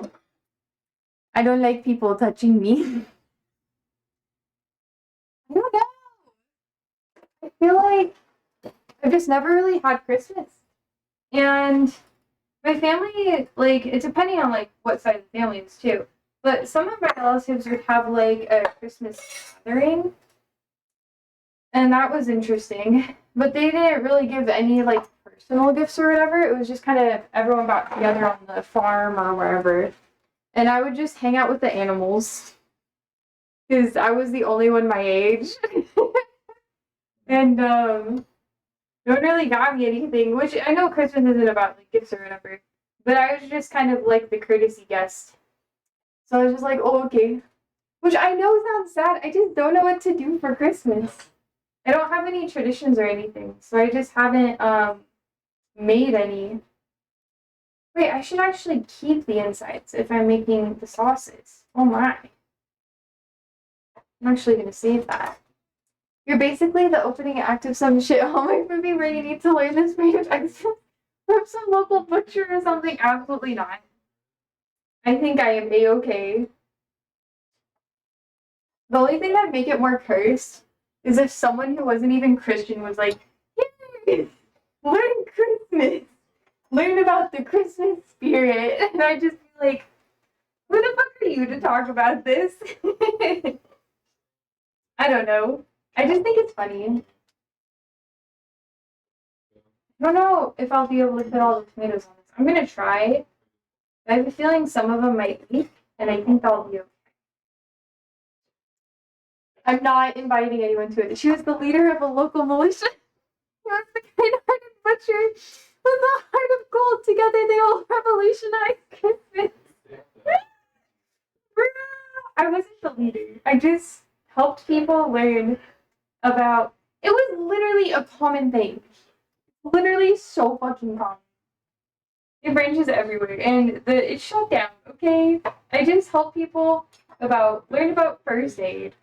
don't like people touching me. I don't know. I feel like I've just never really had Christmas. And my family, like, it's depending on, like, what side of the family is, too. But some of my relatives would have, like, a Christmas gathering. And that was interesting. But they didn't really give any, like, personal gifts or whatever. It was just kind of everyone got together on the farm or wherever. And I would just hang out with the animals. Because I was the only one my age. And, no one really got me anything, which I know Christmas isn't about, like, gifts or whatever. But I was just kind of, like, the courtesy guest. So I was just like, oh, okay. Which I know sounds sad. I just don't know what to do for Christmas. I don't have any traditions or anything. So I just haven't, made any. Wait, I should actually keep the insides if I'm making the sauces. Oh my. I'm actually going to save that. You're basically the opening act of some shit Hallmark movie where you need to learn this brand of accent from some local butcher or something. Absolutely not. I think I am A-okay. The only thing that'd make it more cursed is if someone who wasn't even Christian was like, "Here, learn Christmas. Learn about the Christmas spirit." And I'd just be like, who the fuck are you to talk about this? I don't know. I just think it's funny. I don't know if I'll be able to put all the tomatoes on this. I'm gonna try. I have a feeling some of them might leak, and I think I'll be okay. I'm not inviting anyone to it. She was the leader of a local militia. He was the kind-hearted butcher with a heart of gold. Together they all revolutionized Christmas. I wasn't the leader. I just helped people learn about. It was literally a common thing. Literally so fucking common. It branches everywhere, and it's shut down. Okay, I just help people learn about first aid.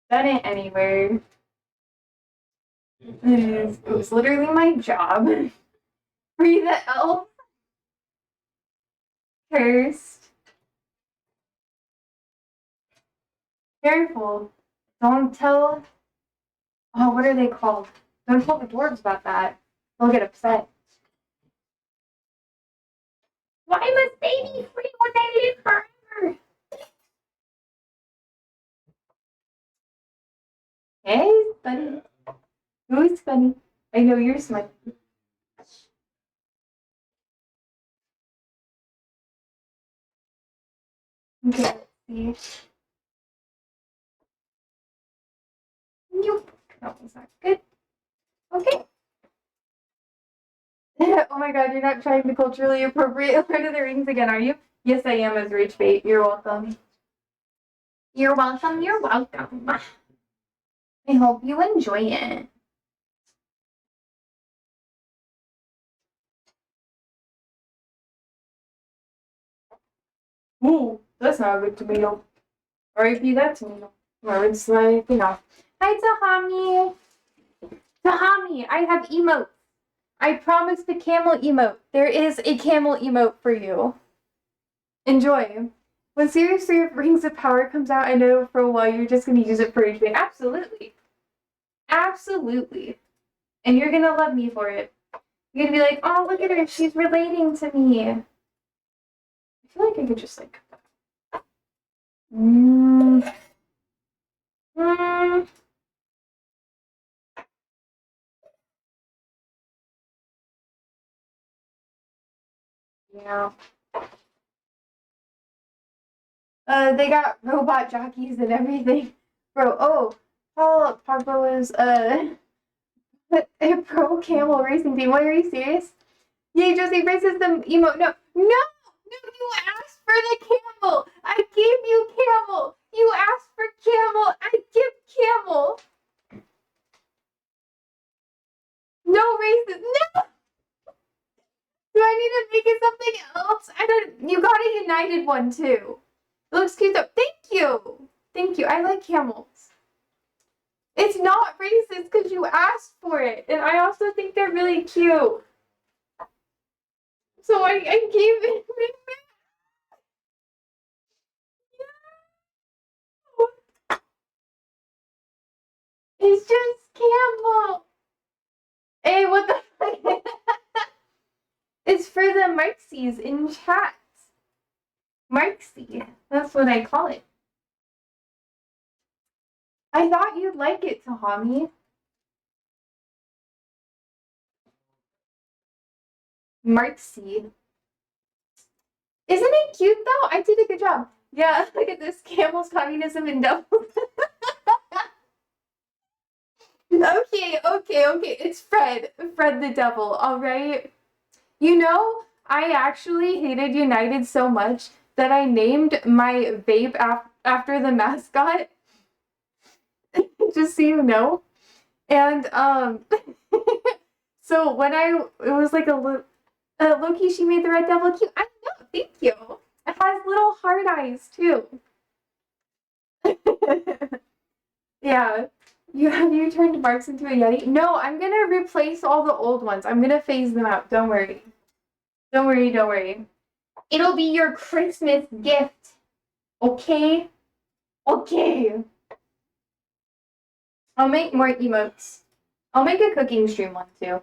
That ain't anywhere. It was literally my job. Free the elf. Cursed. Careful. Don't tell. Oh, what are they called? Don't tell the dwarves about that. They'll get upset. Why must they be free when they live forever? Hey, buddy. Who's funny? I know you're smiling. Okay, let's see. Nope. That was not good. Okay. Oh my god, you're not trying to culturally appropriate Lord of the Rings again, are you? Yes, I am, as Rage Bait. You're welcome. You're welcome, you're welcome. I hope you enjoy it. Ooh, that's not a good tomato. R.I.P. that tomato. Or it's like, you know. Hi, Tahami. Tahami, I have emotes. I promised a camel emote. There is a camel emote for you. Enjoy. When Series 3 of Rings of Power comes out, I know for a while you're just going to use it for HP. Absolutely. Absolutely. And you're going to love me for it. You're going to be like, oh, look at her. She's relating to me. I feel like I could just like... Yeah. They got robot jockeys and everything. Bro, oh, Paul Pogba was, a pro camel racing team. What, are you serious? Yay, Josie versus the emote. No, you asked for the camel. I gave you camel. You asked for camel. I give camel. No racist. No. Do I need to make it something else? You got a united one too. It looks cute though. Thank you. Thank you. I like camels. It's not racist because you asked for it. And I also think they're really cute. So I gave it. It's just camel. Hey, what the fuck? It's for the Marxies in chat. Marxie. That's what I call it. I thought you'd like it, Tahami. Marxie. Isn't it cute though? I did a good job. Yeah, look at this. Camel's communism and devil. Okay. It's Fred. Fred the devil, alright? You know, I actually hated United so much that I named my vape after the mascot. Just so you know. And, so when it was like Loki, she made the red devil cute. I know, thank you. It has little hard eyes, too. Yeah. You turned Marks into a Yeti? No, I'm gonna replace all the old ones. I'm gonna phase them out. Don't worry. Don't worry. It'll be your Christmas gift. Okay? Okay. I'll make more emotes. I'll make a cooking stream one, too.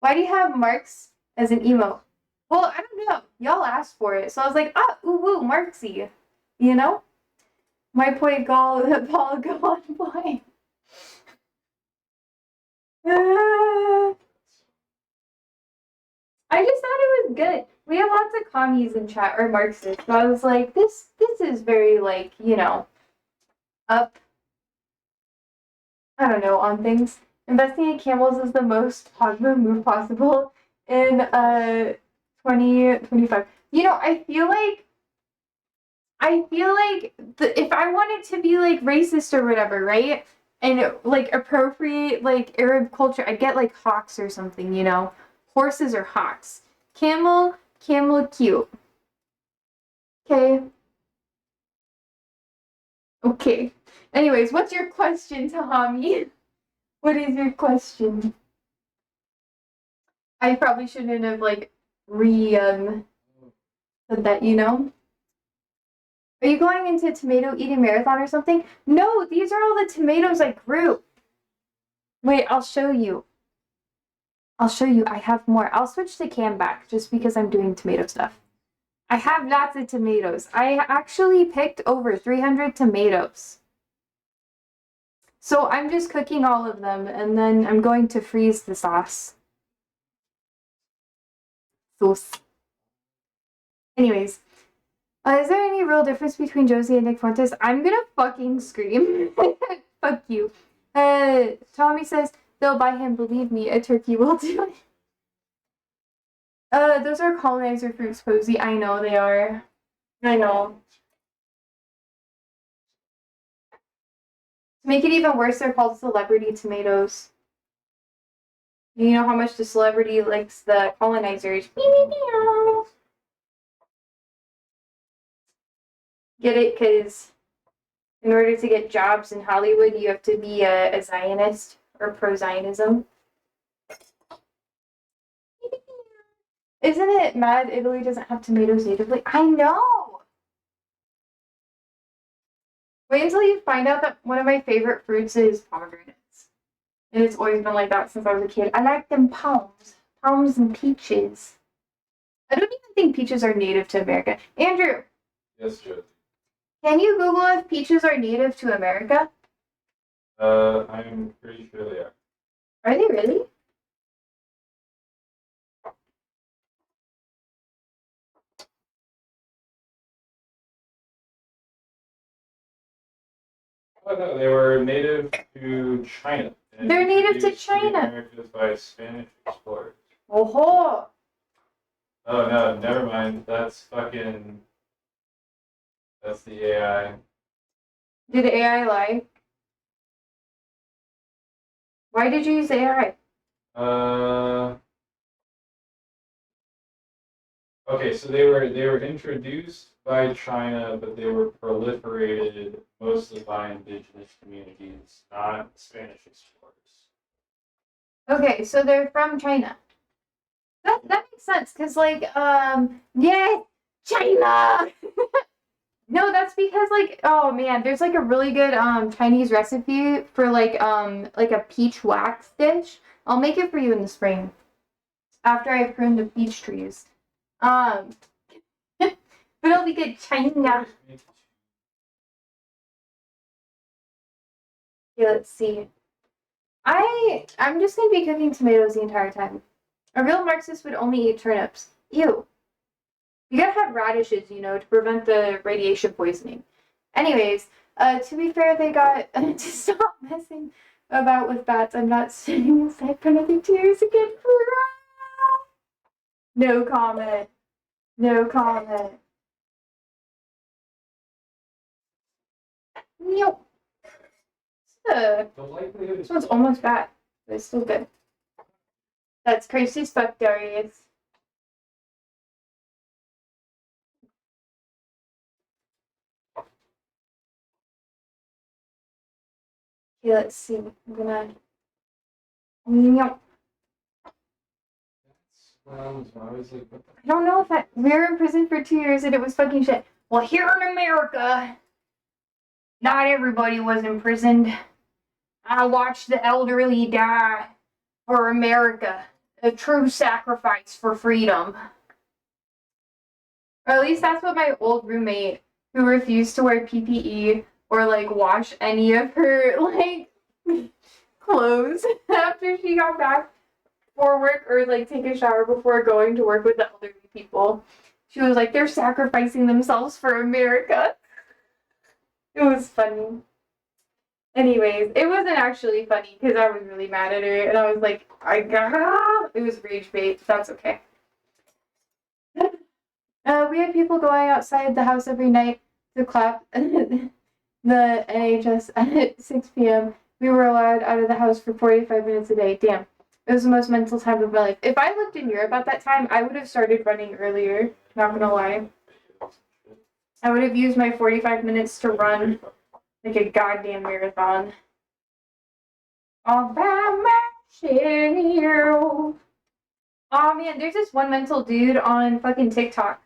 Why do you have Marks as an emote? Well, I don't know. Y'all asked for it. So I was like, ooh, Marksy. You know? My point Paul Gone boy. I just thought it was good. We have lots of commies in chat, or Marxists. So I was like, this is very, like, you know, up, I don't know, on things. Investing in camels is the most positive move possible in 2025. You know, I feel like if I wanted to be like racist or whatever, right? And like appropriate like Arab culture, I'd get like hawks or something, you know? Horses or hawks. Camel cute. Okay. Anyways, what's your question, Tahami? What is your question? I probably shouldn't have like said that, you know? Are you going into tomato eating marathon or something? No, these are all the tomatoes I grew. Wait, I'll show you. I have more. I'll switch the cam back just because I'm doing tomato stuff. I have lots of tomatoes. I actually picked over 300 tomatoes. So I'm just cooking all of them and then I'm going to freeze the sauce. Anyways, Is there any real difference between Josie and Nick Fuentes? I'm gonna fucking scream. Fuck you. Tommy says they'll buy him, believe me, a turkey will do it. Those are colonizer fruits, Posey. I know they are. I know. To make it even worse, they're called celebrity tomatoes. You know how much the celebrity likes the colonizers. Get it? Because in order to get jobs in Hollywood, you have to be a Zionist or pro-Zionism. Isn't it mad Italy doesn't have tomatoes natively? I know! Wait until you find out that one of my favorite fruits is pomegranates. And it's always been like that since I was a kid. I like them palms. Palms and peaches. I don't even think peaches are native to America. Andrew! Yes, Joe. Can you Google if peaches are native to America? I'm pretty sure they are. Are they really? Oh no, they were native to China. They're native to Introduced the China. Americas by Spanish explorers. Oh, Oh no, never mind. That's the AI. did AI lie? Why did you use AI? Okay, so they were introduced by China, but they were proliferated mostly by indigenous communities, not Spanish explorers. Okay, so they're from China. That makes sense, cause like yeah, China. No, that's because like oh man, there's like a really good Chinese recipe for like a peach wax dish. I'll make it for you in the spring after I've pruned the peach trees. But it'll be good China. Okay, let's see. I'm just gonna be cooking tomatoes the entire time. A real Marxist would only eat turnips. Ew. You gotta have radishes, to prevent the radiation poisoning. Anyways, to be fair, they got to stop messing about with bats. I'm not sitting inside for another 2 years again. No comment. No comment. Nope. This one's almost bad, but it's still good. That's crazy as fuck, Darius. Okay, let's see. I'm gonna. Nope. I was like, what the I don't know if we were in prison for 2 years and it was fucking shit. Well, here in America, not everybody was imprisoned. I watched the elderly die for America. A true sacrifice for freedom. Or at least that's what my old roommate, who refused to wear PPE or like wash any of her like clothes after she got back for work or like take a shower before going to work with the elderly people. She was like, they're sacrificing themselves for America. It was funny. Anyways, it wasn't actually funny because I was really mad at her and I was like, it was rage bait. That's okay. We had people going outside the house every night to clap the NHS at 6 p.m. We were allowed out of the house for 45 minutes a day. Damn. It was the most mental time of my life. If I lived in Europe at that time, I would have started running earlier. Not gonna lie. I would have used my 45 minutes to run like a goddamn marathon. All by myself. Oh man, there's this one mental dude on fucking TikTok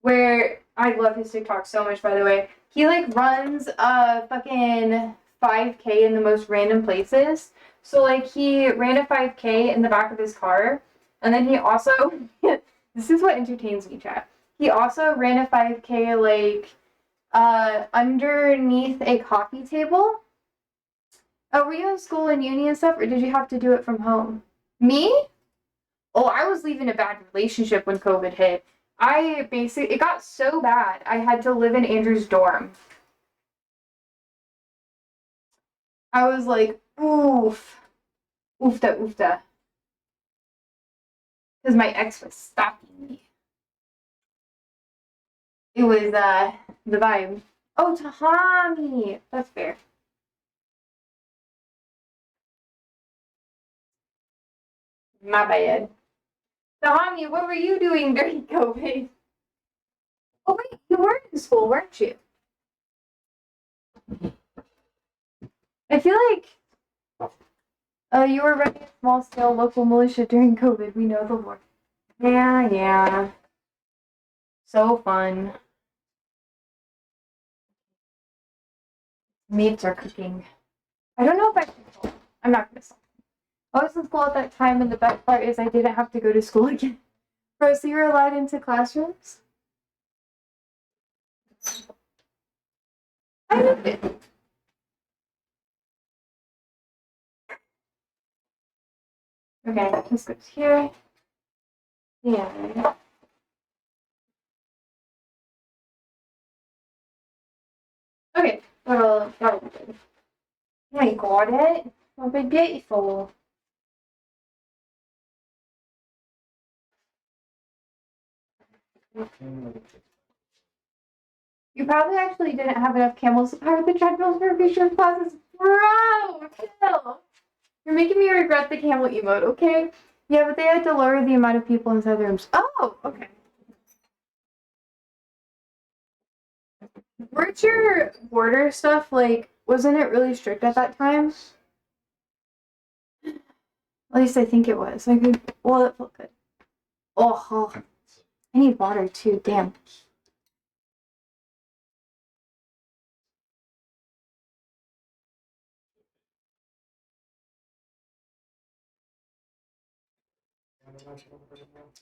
where I love his TikTok so much, by the way. He like runs a fucking 5K in the most random places. So like he ran a 5K in the back of his car, and then he also this is what entertains me, chat. He also ran a 5K like underneath a coffee table. Oh, were you in school and uni and stuff, or did you have to do it from home? Me? Oh, I was leaving a bad relationship when COVID hit. it got so bad, I had to live in Andrew's dorm. I was like, oof. Oofta, oofta. Because my ex was stalking me. It was, the vibe. Oh, Tahami! That's fair. My bad. Tahami, what were you doing during COVID? Oh, wait, you were in school, weren't you? I feel like you were running a small scale local militia during COVID. We know the Lord. Yeah, yeah. So fun. Meats are cooking. I don't know if I can. I'm not gonna stop. I was in school at that time, and the best part is I didn't have to go to school again. Bro, so you're allowed into classrooms? I love it. Okay, this goes here. Yeah. Okay, that'll be good. Oh my god, it will be beautiful. You probably actually didn't have enough camels to power the treadmills for future classes. Bro, chill. You're making me regret the camel emote, okay? Yeah, but they had to lower the amount of people inside the rooms. Oh, okay. Weren't your border stuff, like, wasn't it really strict at that time? At least I think it was. Like, well, it felt good. Oh, I need water too, damn.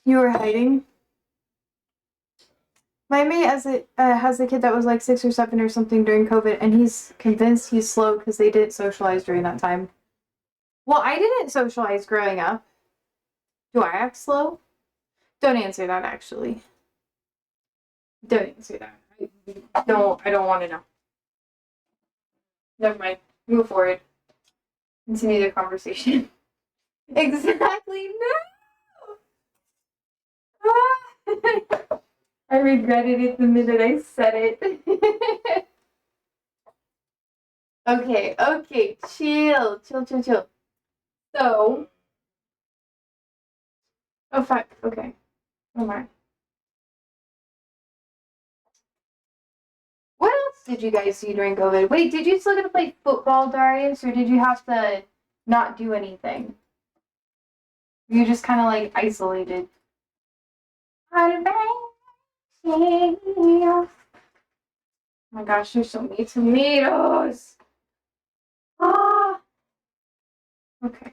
You were hiding? My mate has a kid that was like 6 or 7 or something during COVID, and he's convinced he's slow because they didn't socialize during that time. Well, I didn't socialize growing up. Do I act slow? Don't answer that, actually. Don't answer that. I don't want to know. Never mind. Move forward. Continue the conversation. Exactly. No! Ah! I regretted it the minute I said it. Okay. Chill. So, oh fuck. Okay. Oh my. What else did you guys do during COVID? Wait, did you still get to play football, Darius, or did you have to not do anything? You just kind of like isolated. Oh my gosh, there's so many tomatoes. Ah. Okay.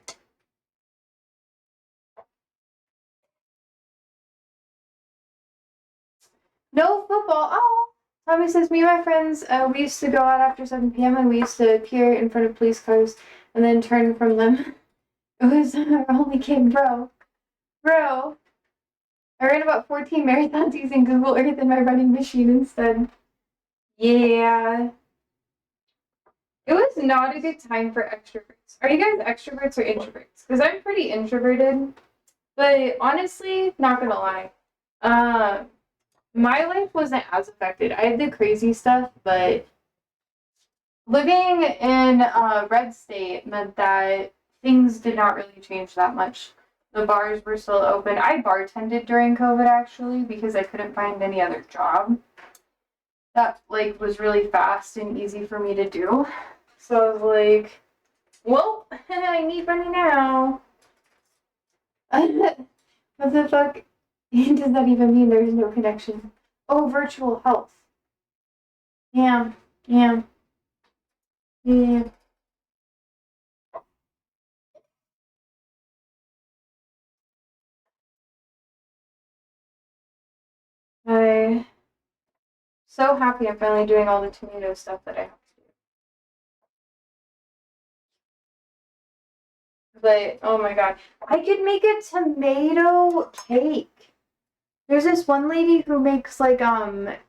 No football. Oh. Tommy says, me and my friends, we used to go out after 7 p.m. and we used to appear in front of police cars and then turn from them. It was our only game, bro. Bro. I ran about 14 marathons using Google Earth in my running machine instead. Yeah. It was not a good time for extroverts. Are you guys extroverts or introverts? Because I'm pretty introverted. But honestly, not gonna lie. My life wasn't as affected. I had the crazy stuff, but living in a red state meant that things did not really change that much. The bars were still open. I bartended during COVID actually because I couldn't find any other job that like was really fast and easy for me to do. So I was like, well, I need money now. What the fuck does that even mean? There's no connection. Oh, virtual health. Yeah. I'm so happy I'm finally doing all the tomato stuff that I have to do. But oh my god, I could make a tomato cake. There's this one lady who makes like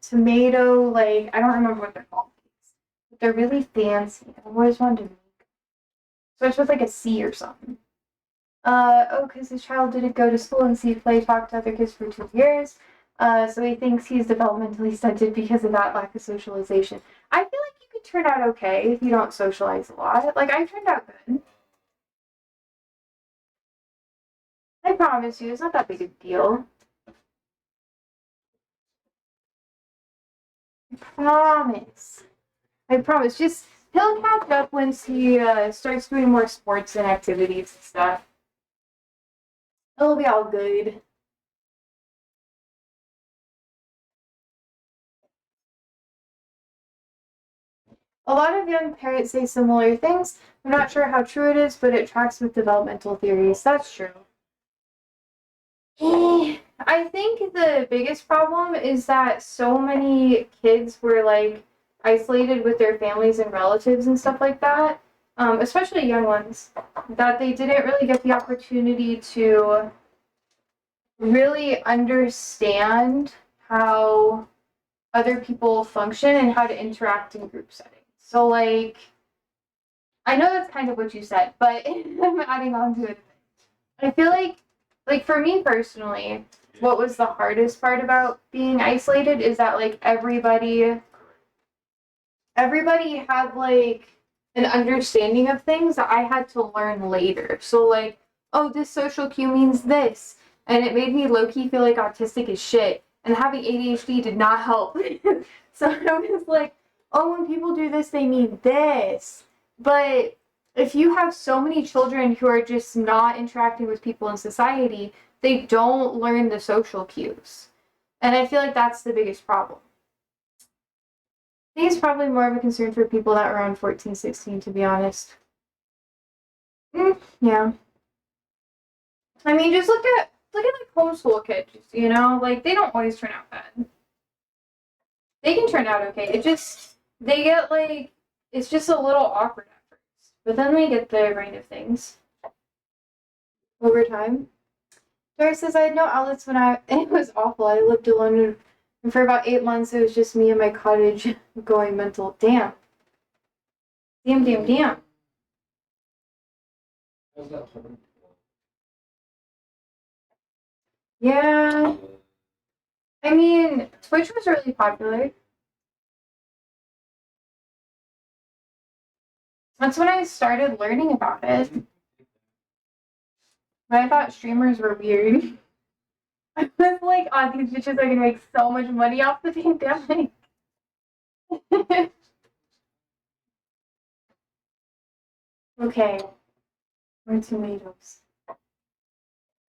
tomato, like I don't remember what they're called. But they're really fancy. I always wanted to make. Starts with like a C or something. Because his child didn't go to school and see play talk to other kids for 2 years. So he thinks he's developmentally stunted because of that lack of socialization. I feel like you could turn out okay if you don't socialize a lot. Like I turned out good. I promise you, it's not that big a deal. I promise. I promise. Just he'll catch up once he starts doing more sports and activities and stuff. It'll be all good. A lot of young parents say similar things. I'm not sure how true it is, but it tracks with developmental theories. That's true. I think the biggest problem is that so many kids were like isolated with their families and relatives and stuff like that, especially young ones, that they didn't really get the opportunity to really understand how other people function and how to interact in group settings. So, like, I know that's kind of what you said, but I'm adding on to it. I feel like for me personally, what was the hardest part about being isolated is that like everybody had like an understanding of things that I had to learn later. So like, oh, this social cue means this, and it made me low key feel like autistic as shit. And having ADHD did not help. So I was like, oh, when people do this, they mean this. But if you have so many children who are just not interacting with people in society, they don't learn the social cues. And I feel like that's the biggest problem. I think it's probably more of a concern for people that are around 14, 16, to be honest. Yeah. I mean, just look at like homeschool kids, you know? Like they don't always turn out bad. They can turn out okay. It just they get like it's just a little awkward at first. But then they get the brain of things over time. Doris says I had no outlets when it was awful. I lived alone and for about 8 months it was just me in my cottage going mental. Damn. Damn. Yeah. I mean, Twitch was really popular. That's when I started learning about it. But I thought streamers were weird. I was like, oh, these bitches are gonna make so much money off the pandemic. Okay, more tomatoes.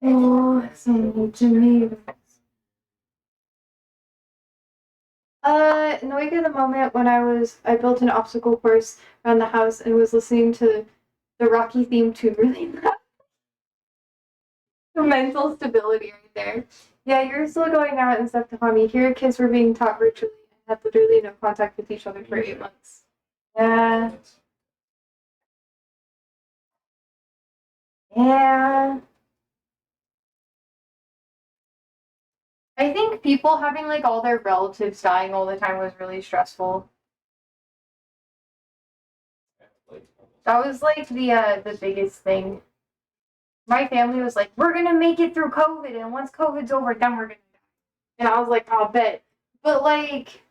Oh, some tomatoes. In the wake of the moment when I built an obstacle course around the house and was listening to the Rocky theme tune really loud. The mental stability right there. Yeah, you're still going out and stuff to mommy. Here, kids were being taught virtually and had literally no contact with each other for 8 months. Yeah. Yeah. I think people having like all their relatives dying all the time was really stressful. That was like the biggest thing. My family was like, "We're gonna make it through COVID, and once COVID's over, then we're gonna die." And I was like, "I'll bet." But like,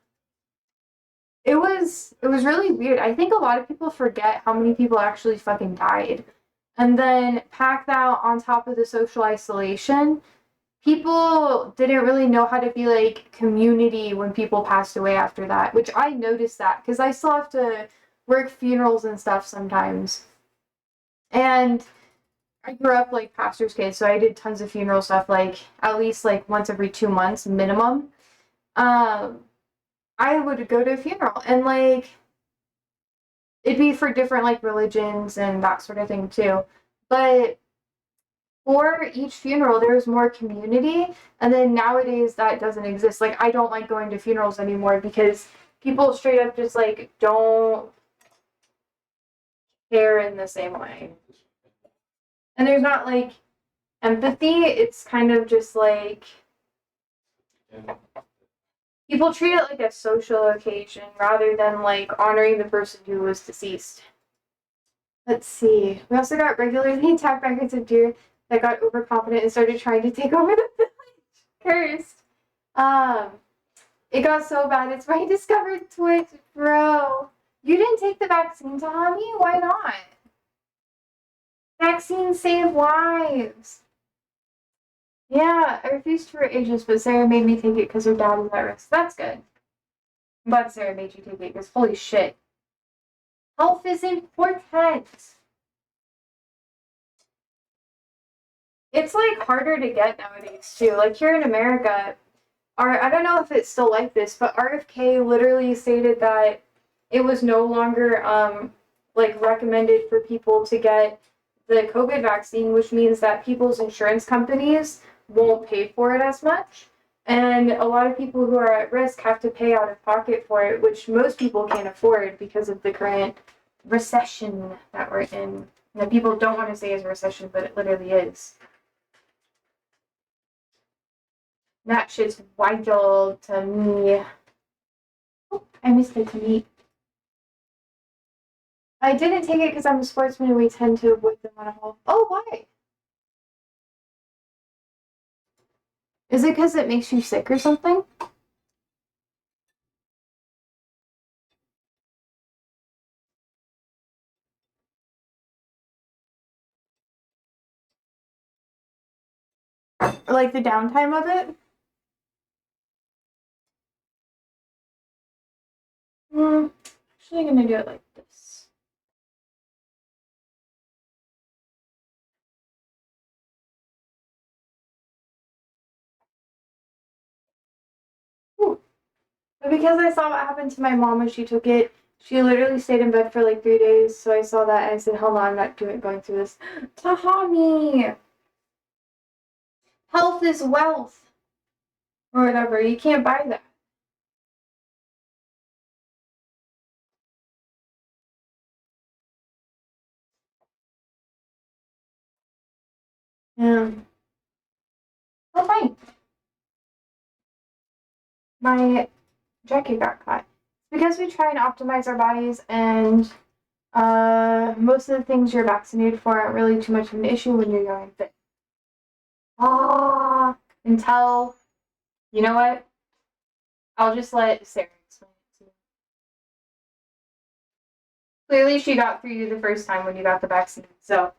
it was really weird. I think a lot of people forget how many people actually fucking died, and then pack that on top of the social isolation. People didn't really know how to be like community when people passed away after that, which I noticed that because I still have to work funerals and stuff sometimes. And I grew up like pastor's kid, so I did tons of funeral stuff, like at least like once every 2 months minimum. Um, I would go to a funeral and like it'd be for different like religions and that sort of thing too. But for each funeral, there was more community, and then nowadays that doesn't exist. Like I don't like going to funerals anymore because people straight up just like don't care in the same way. And there's not like empathy, it's kind of just like People treat it like a social occasion rather than like honoring the person who was deceased. Let's see. We also got regularly attacked records of deer that got overconfident and started trying to take over the village. Cursed. It got so bad. It's why I discovered Twitch, bro. You didn't take the vaccine, Tommy? Why not? Vaccines save lives. Yeah, I refused for ages, but Sarah made me take it because her dad was at risk. That's good. I'm glad Sarah made you take it because holy shit. Health is important. It's like harder to get nowadays too. Like here in America, I don't know if it's still like this, but RFK literally stated that it was no longer like recommended for people to get the COVID vaccine, which means that people's insurance companies won't pay for it as much. And a lot of people who are at risk have to pay out of pocket for it, which most people can't afford because of the current recession that we're in. That people don't want to say is a recession, but it literally is. That shit's vital to me. Oh, I missed it to me. I didn't take it because I'm a sportsman and we tend to avoid them on a whole. Oh, why? Is it because it makes you sick or something? Or like the downtime of it? Actually, I'm gonna do it like this. Ooh. But because I saw what happened to my mom when she took it, she literally stayed in bed for like 3 days. So I saw that and I said, "Hold on, I'm not going through this." Tahami! Health is wealth, or whatever. You can't buy that. Yeah. Oh, fine. My jacket got caught. Because we try and optimize our bodies, and most of the things you're vaccinated for aren't really too much of an issue when you're young and fit. Until, you know what? I'll just let Sarah explain it to you. Clearly, she got through you the first time when you got the vaccine, so.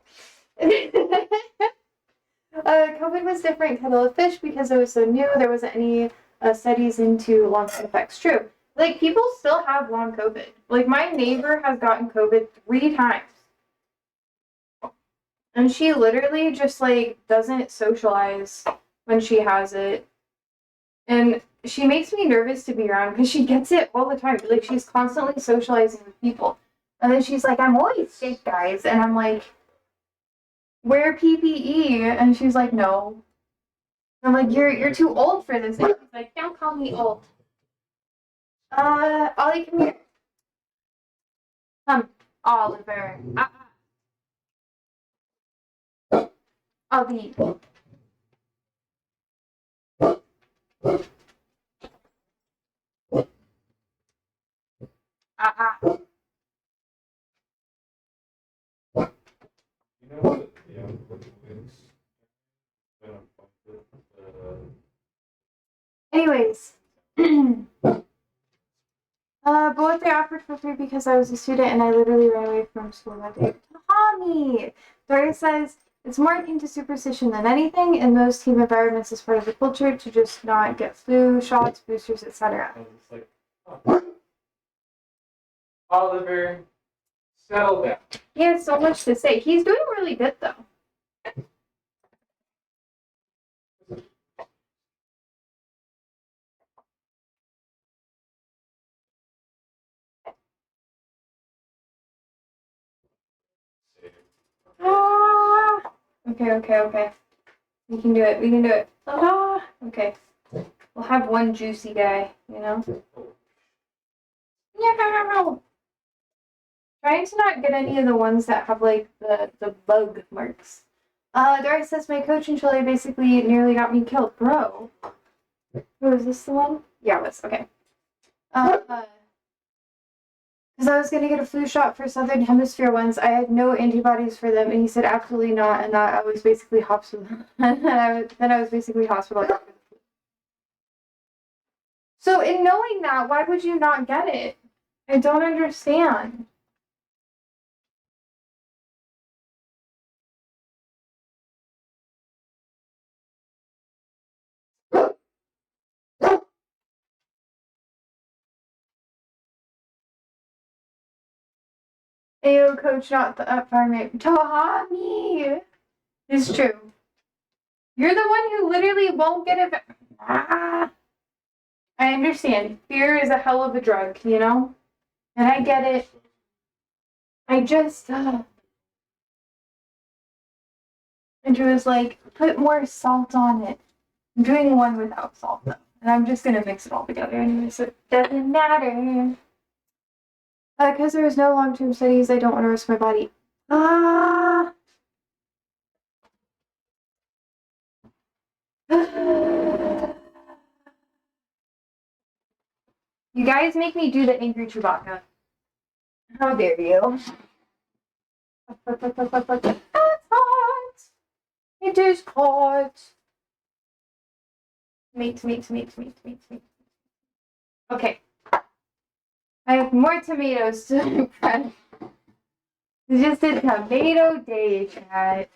COVID was different kettle of fish because it was so new. There wasn't any studies into long-term effects. True. Like, people still have long COVID. Like, my neighbor has gotten COVID 3 times. And she literally just, like, doesn't socialize when she has it. And she makes me nervous to be around because she gets it all the time. Like, she's constantly socializing with people. And then she's like, "I'm always sick, guys." And I'm like, "Wear PPE." And she's like, "No." I'm like, you're too old for this. And she's like, "Don't call me old." Ollie, come here. Come, Oliver. Ollie. You know what? Yeah, it's Anyways. But what they offered for free because I was a student and I literally ran away from school that day. Tommy! Dory says, "It's more akin to superstition than anything. In most team environments, it's part of the culture to just not get flu shots, boosters, etc." I was just like, oh. Oliver, settle down. He has so much to say. He's doing really good, though. Ah! Okay. We can do it. Ah! Okay. We'll have one juicy guy, you know? Yeah! Trying to not get any of the ones that have, like, the bug marks. Dory says, "My coach in Chile basically nearly got me killed." Bro. Oh, is this the one? Yeah, it was. Okay. Because I was going to get a flu shot for Southern Hemisphere ones. I had no antibodies for them, and he said absolutely not, and that I was basically hospital. then I was basically hospitalized. So, in knowing that, why would you not get it? I don't understand. Ayo, coach, not the primary. Tahani! It's true. You're the one who literally won't get it. Ah, I understand. Fear is a hell of a drug, you know? And I get it. I just, Andrew was like, put more salt on it. I'm doing one without salt, though. And I'm just gonna mix it all together anyway, so it doesn't matter. Because there is no long-term studies, I don't want to risk my body. Ah! You guys make me do the angry Chewbacca. How dare you? It's hot! It is hot! Meat. Okay. I have more tomatoes to prep. It's just a tomato day, chat.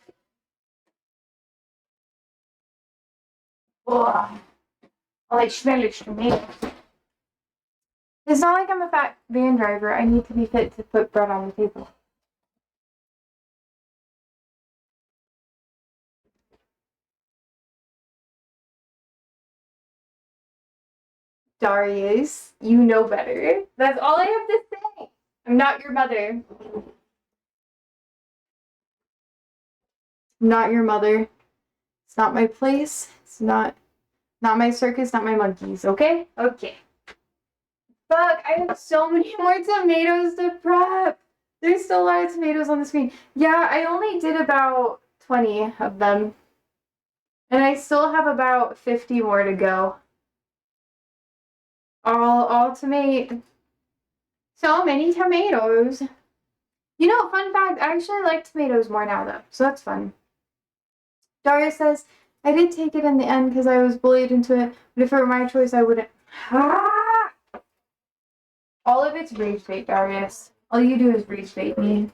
Ugh. Oh, I smell it, tomatoes. It's not like I'm a fat van driver. I need to be fit to put bread on the table. Darius, you know better. That's all I have to say. I'm not your mother. I'm not your mother. It's not my place. It's not my circus, not my monkeys, okay? Okay. Fuck, I have so many more tomatoes to prep. There's still a lot of tomatoes on the screen. Yeah, I only did about 20 of them. And I still have about 50 more to go. All tomato. So many tomatoes. You know, fun fact, I actually like tomatoes more now though, so that's fun. Daria says, I did take it in the end because I was bullied into it, but if it were my choice, I wouldn't. Ah! All of it's rage bait, Darius. All you do is rage bait me.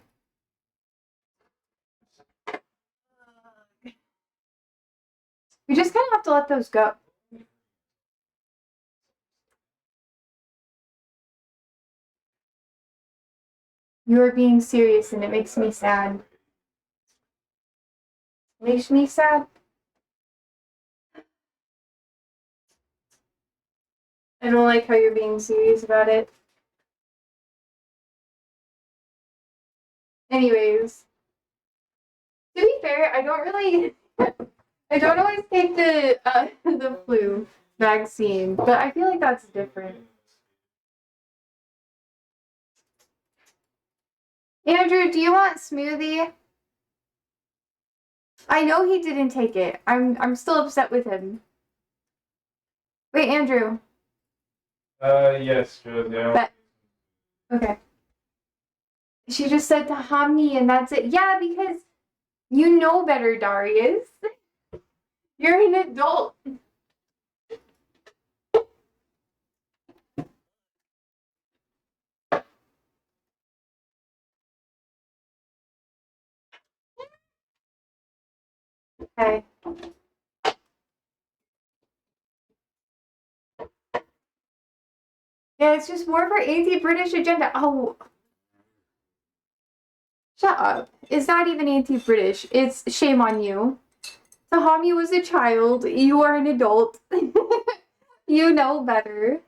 We just kind of have to let those go. You are being serious and it makes me sad. Makes me sad. I don't like how you're being serious about it. Anyways, to be fair, I don't always take the flu vaccine, but I feel like that's different. Andrew, do you want smoothie? I know he didn't take it. I'm still upset with him. Wait, Andrew. Yes, Joe. Okay. She just said to Hamni and that's it. Yeah, because you know better, Darius. You're an adult. Okay. Yeah, it's just more for anti-British agenda. Oh. Shut up. It's not even anti-British. It's shame on you. Tahami was a child. You are an adult. You know better.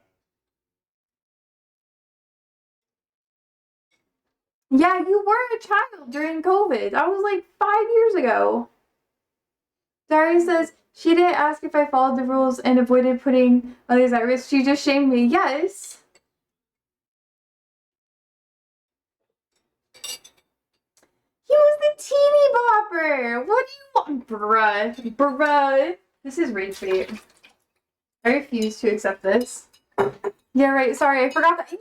Yeah, you were a child during COVID. That was like 5 years ago. Daria says she didn't ask if I followed the rules and avoided putting others at risk. She just shamed me. Yes. He was the teeny bopper. What do you want, bruh? Bruh. This is rage bait. I refuse to accept this. Yeah, right. Sorry, I forgot that.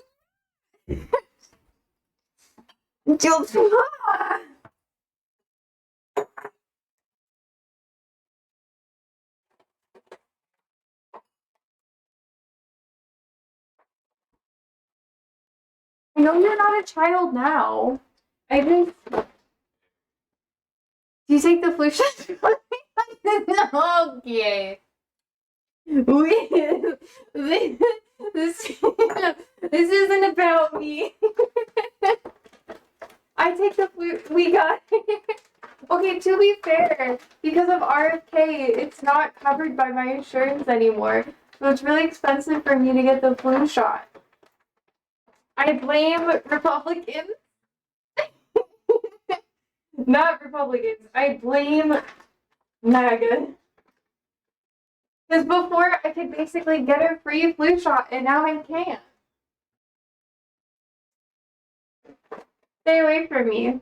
I know you're not a child now. I just. Do you take the flu shot? Okay. This isn't about me. I take the flu. We got. Okay, to be fair, because of RFK, it's not covered by my insurance anymore. So it's really expensive for me to get the flu shot. I blame Republicans. Not Republicans. I blame MAGA. Because before I could basically get a free flu shot, and now I can't. Stay away from me.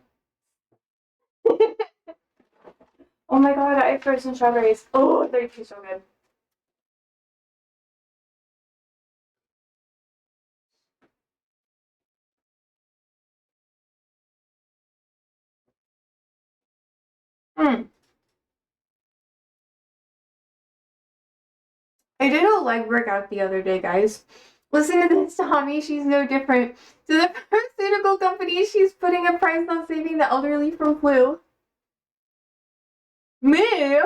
Oh my god, I have frozen strawberries. Oh, they taste so good. I did a leg workout the other day, guys. Listen to this, Tommy. She's no different. To the pharmaceutical company, she's putting a price on saving the elderly from flu. Me?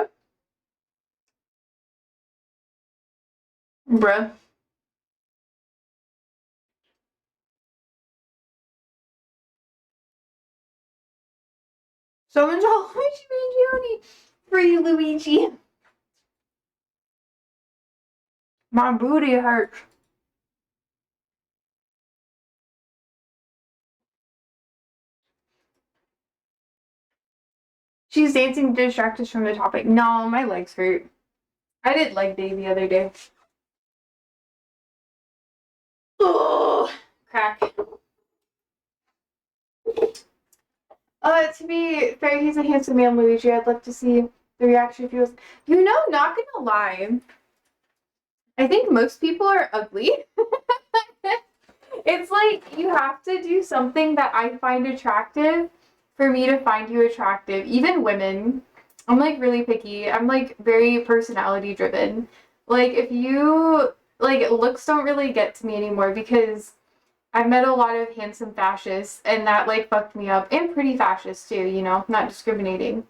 Bruh. Someone's all Luigi Mangione. Free Luigi. My booty hurts. She's dancing to distract us from the topic. No, my legs hurt. I did leg day the other day. Oh, crack. To be fair, he's a handsome man, Luigi. I'd love to see the reaction if he was. You know, not gonna lie. I think most people are ugly. It's like you have to do something that I find attractive for me to find you attractive. Even women. I'm like really picky. I'm like very personality driven. Like if you like looks don't really get to me anymore because I've met a lot of handsome fascists and that like fucked me up. And pretty fascists too, you know, not discriminating.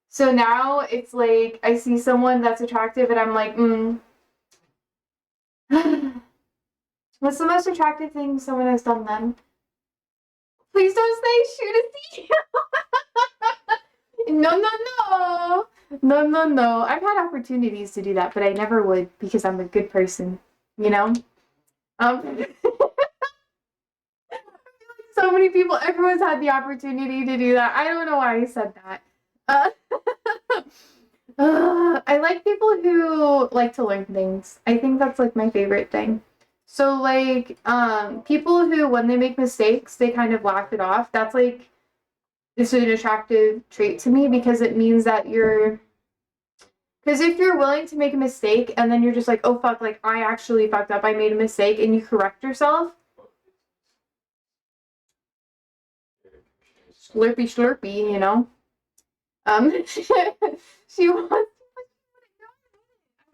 So now it's like I see someone that's attractive and I'm like, what's the most attractive thing someone has done then? Please don't say shoot a seat. No. No. I've had opportunities to do that, but I never would because I'm a good person, you know? So many people, everyone's had the opportunity to do that. I don't know why I said that. I like people who like to learn things. I think that's like my favorite thing. So like people who when they make mistakes, they kind of laugh it off. That's like it's an attractive trait to me because it means that because if you're willing to make a mistake and then you're just like, oh fuck, like I actually fucked up, I made a mistake, and you correct yourself. Slurpy, you know. She wants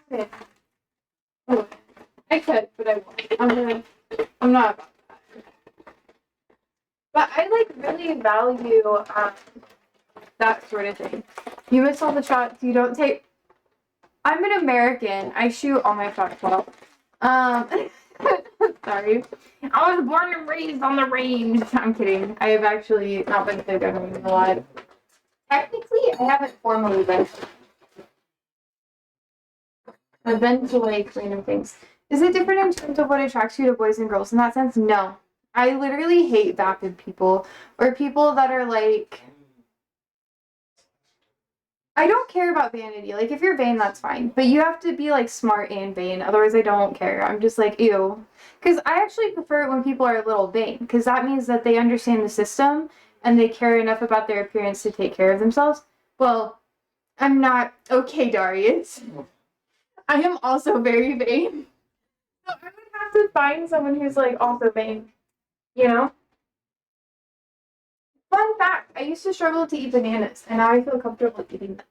to. I could, but I won't. I'm not about that. But I like really value that sort of thing. You miss all the shots. You don't take. I'm an American. I shoot all my shots well. Sorry. I was born and raised on the range. I'm kidding. I have actually not been to a gun range a lot. Technically, I haven't formally been. I've been to like random things. Is it different in terms of what attracts you to boys and girls in that sense? No. I literally hate vapid people or people that are like. I don't care about vanity. Like, if you're vain, that's fine. But you have to be, like, smart and vain. Otherwise, I don't care. I'm just like, ew. Because I actually prefer it when people are a little vain. Because that means that they understand the system and they care enough about their appearance to take care of themselves. Well, I'm not. Okay, Darius. I am also very vain. So I would have to find someone who's like also vain. You know? Fun fact, I used to struggle to eat bananas, and now I feel comfortable eating them.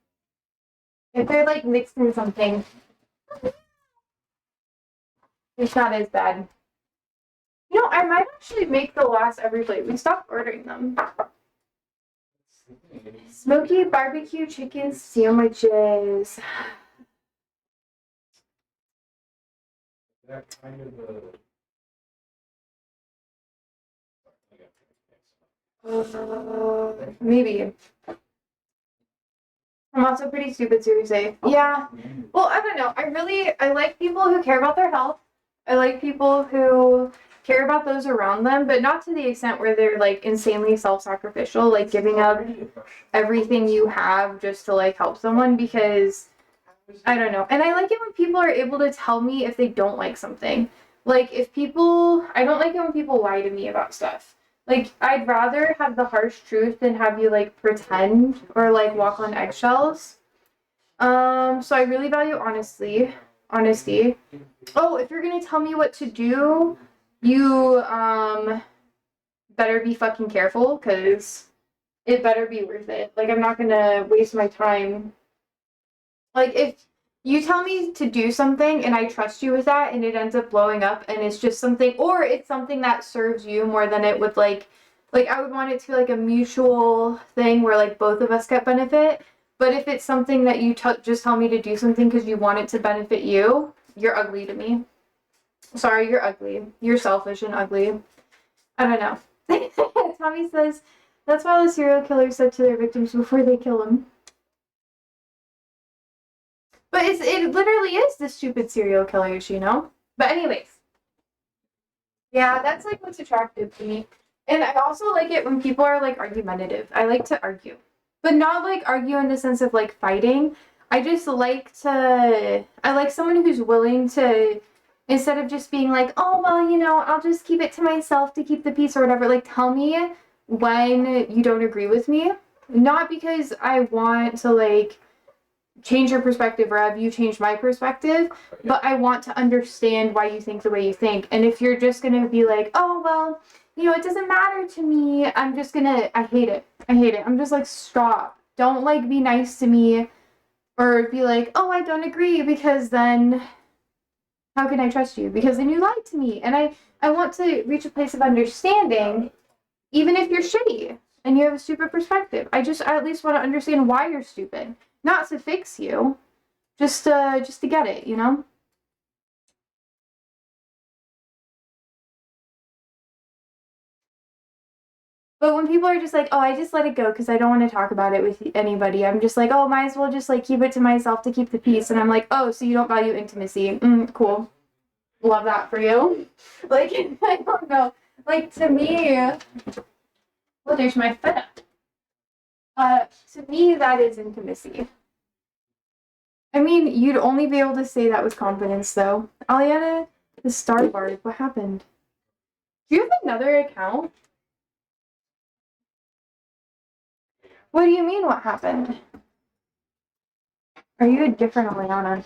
If they're like mixed in something, it's not as bad. You know, I might actually make the last every plate. We stopped ordering them. Smoky barbecue chicken sandwiches. That kind of Maybe. I'm also pretty stupid, seriously. Yeah. Well, I don't know. I like people who care about their health. I like people who care about those around them, but not to the extent where they're like insanely self-sacrificial, like giving up everything you have just to like help someone, because I don't know. And I like it when people are able to tell me if they don't like something. Like I don't like it when people lie to me about stuff. Like, I'd rather have the harsh truth than have you like pretend or like walk on eggshells. So I really value honesty. Oh, if you're gonna tell me what to do, you better be fucking careful, because it better be worth it. Like, I'm not gonna waste my time. Like, if you tell me to do something and I trust you with that and it ends up blowing up and it's just something, or it's something that serves you more than it would like I would want it to be like a mutual thing where like both of us get benefit. But if it's something that you just tell me to do something because you want it to benefit you, you're ugly to me. Sorry, you're ugly. You're selfish and ugly. I don't know. Tommy says, that's why the serial killers said to their victims before they kill them. But it literally is the stupid serial killers, you know? But anyways. Yeah, that's like what's attractive to me. And I also like it when people are like argumentative. I like to argue. But not like argue in the sense of like fighting. I like someone who's willing to, instead of just being like, oh, well, you know, I'll just keep it to myself to keep the peace or whatever. Like, tell me when you don't agree with me. Not because I want to like change your perspective or have you change my perspective, but I want to understand why you think the way you think. And if you're just gonna be like, oh, well, you know, it doesn't matter to me, I hate it. I'm just like, stop. Don't like be nice to me or be like, oh, I don't agree, because then how can I trust you? Because then you lied to me. And I want to reach a place of understanding, even if you're shitty and you have a stupid perspective. I at least want to understand why you're stupid. Not to fix you, just to get it, you know? But when people are just like, oh, I just let it go because I don't want to talk about it with anybody, I'm just like, oh, might as well just like keep it to myself to keep the peace. And I'm like, oh, so you don't value intimacy. Cool. Love that for you. Like, I don't know. Like, to me, well, there's my feta. To me, that is intimacy. I mean, you'd only be able to say that with confidence, though. Aliana, the star bard, what happened? Do you have another account? What do you mean, what happened? Are you a different Aliana?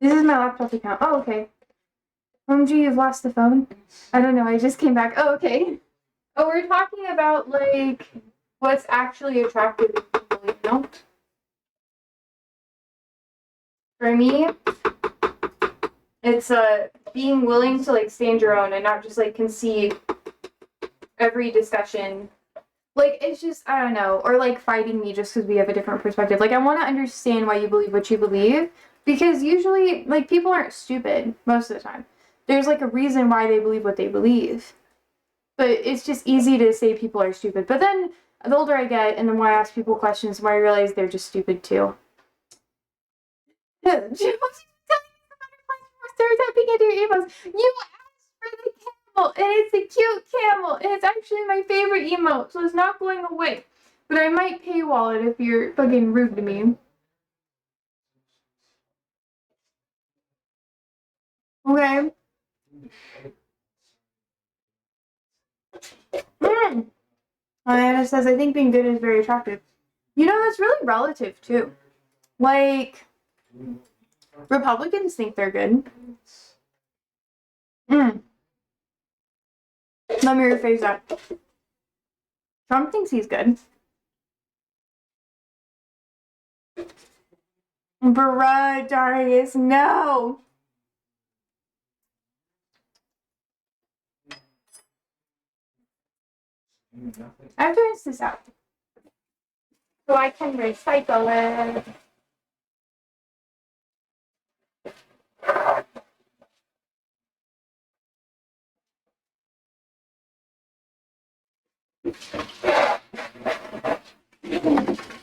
This is my laptop account. Oh, okay. OMG, you've lost the phone? I don't know, I just came back. Oh, okay. Oh, we're talking about, like, what's actually attractive to people, you know? For me, it's being willing to like stand your own and not just like concede every discussion. Like, it's just, I don't know, or like fighting me just because we have a different perspective. Like, I want to understand why you believe what you believe, because usually like people aren't stupid most of the time. There's like a reason why they believe what they believe. But it's just easy to say people are stupid. But then the older I get and the more I ask people questions, the more I realize they're just stupid too. Stereotyping into your emos. You asked for the camel, and it's a cute camel, and it's actually my favorite emote, so it's not going away. But I might paywall it if you're fucking rude to me. Okay. Diana says, I think being good is very attractive. You know, that's really relative, too. Like, Republicans think they're good. Let me rephrase that. Trump thinks he's good. Bruh, Darius, no! I have to rinse this out. So I can recycle it.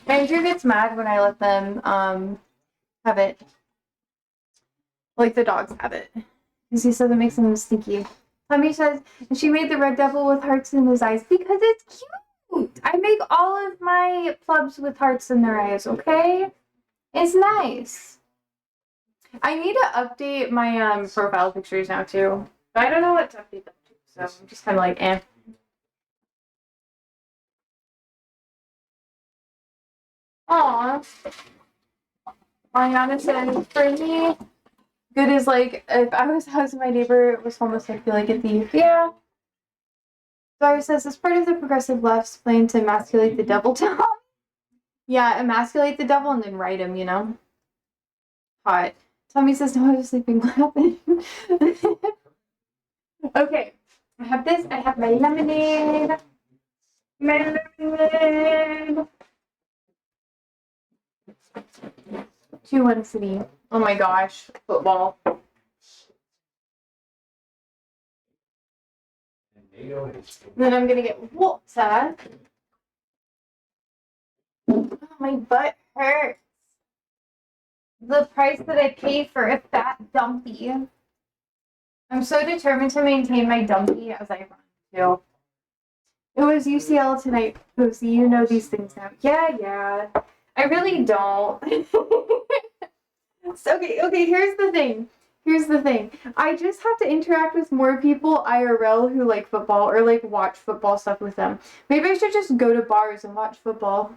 Andrew gets mad when I let them have it. Like the dogs have it. Because he says it makes them stinky. Tommy says, and she made the red devil with hearts in his eyes because it's cute. I make all of my plubs with hearts in their eyes, okay? It's nice. I need to update my profile pictures now too. But I don't know what to update them to, so I'm just kind of like, eh. Aw. Mariana said, for me, good is like, if I was housing my neighbor was homeless, I'd feel like a thief. Yeah. Dara says, as part of the progressive left's plan to emasculate the devil, Tom. Yeah, emasculate the devil and then write him, you know? Hot. Tommy says, no, I was sleeping. What happened? Okay. I have this. I have my lemonade. My lemonade. 2-1 City. Oh my gosh. Football. Then I'm gonna get water. Oh, my butt hurts. The price that I pay for a fat dumpy. I'm so determined to maintain my dumpy as I run too. It was UCL tonight, Posey. You know these things now. Yeah. I really don't. Okay, here's the thing. I just have to interact with more people IRL who like football or like watch football stuff with them. Maybe I should just go to bars and watch football.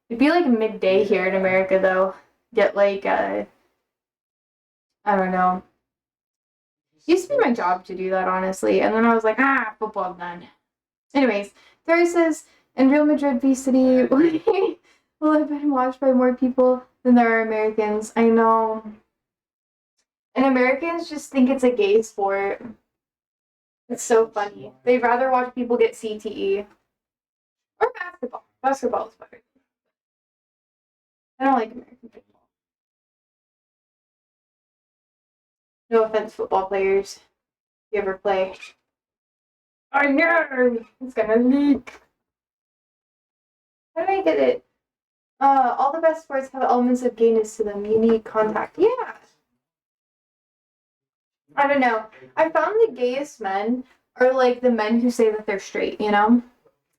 It'd be like midday here in America though. Get like I don't know. Used to be my job to do that honestly, and then I was like, football done. Anyways, Terry says, in Real Madrid v City will have been watched by more people than there are Americans. I know. And Americans just think it's a gay sport. It's so funny. They'd rather watch people get CTE. Or basketball. Basketball is better. I don't like American football. No offense, football players. If you ever play. I know! It's gonna leak. How do I get it? All the best sports have elements of gayness to them. You need contact. Yeah. I don't know. I found the gayest men are like the men who say that they're straight, you know?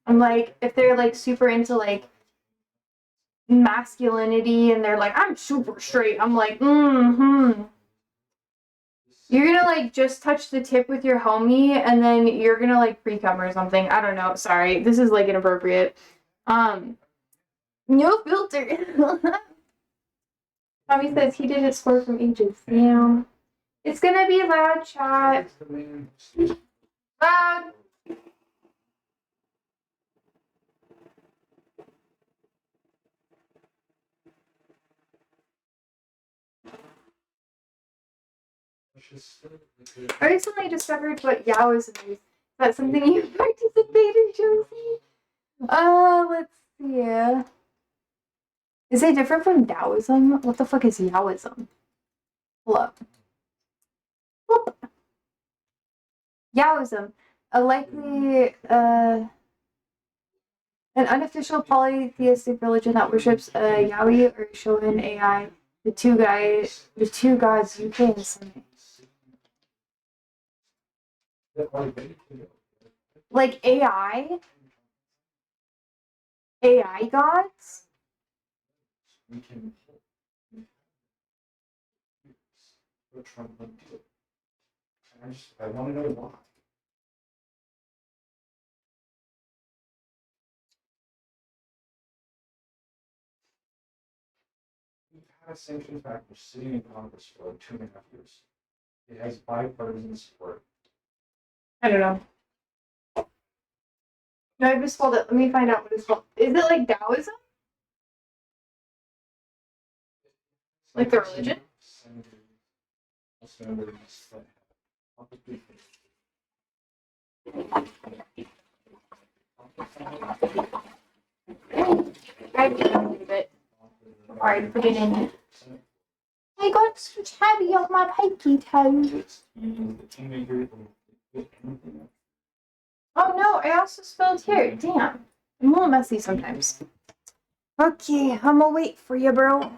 I'm like, if they're like super into like masculinity and they're like, I'm super straight, I'm like, You're gonna like just touch the tip with your homie and then you're gonna like pre-cum or something. I don't know. Sorry. This is like inappropriate. No filter. Tommy says he didn't score from ages. Yeah. It's gonna be loud, chat. Loud. I recently discovered what Yaoism is. Is that something you participate in, Josie? Let's see. Is it different from Taoism? What the fuck is Yaoism? Hello. Whoop. Yaoism, an unofficial polytheistic religion that worships Yaoi or Shoin AI, the two gods UK and Sunday. Like AI gods? I want to know why. had a sanctions package sitting in Congress for like 2.5 years. It has bipartisan support. I don't know. No, I just spelled it. Let me find out what it's called. Is it like Taoism? Like the religion? I did a little bit. Alright, put it in. I got some tabby on my pinky toe. Oh no, I also spelled here. Damn. I'm a little messy sometimes. Okay, I'm gonna wait for you, bro.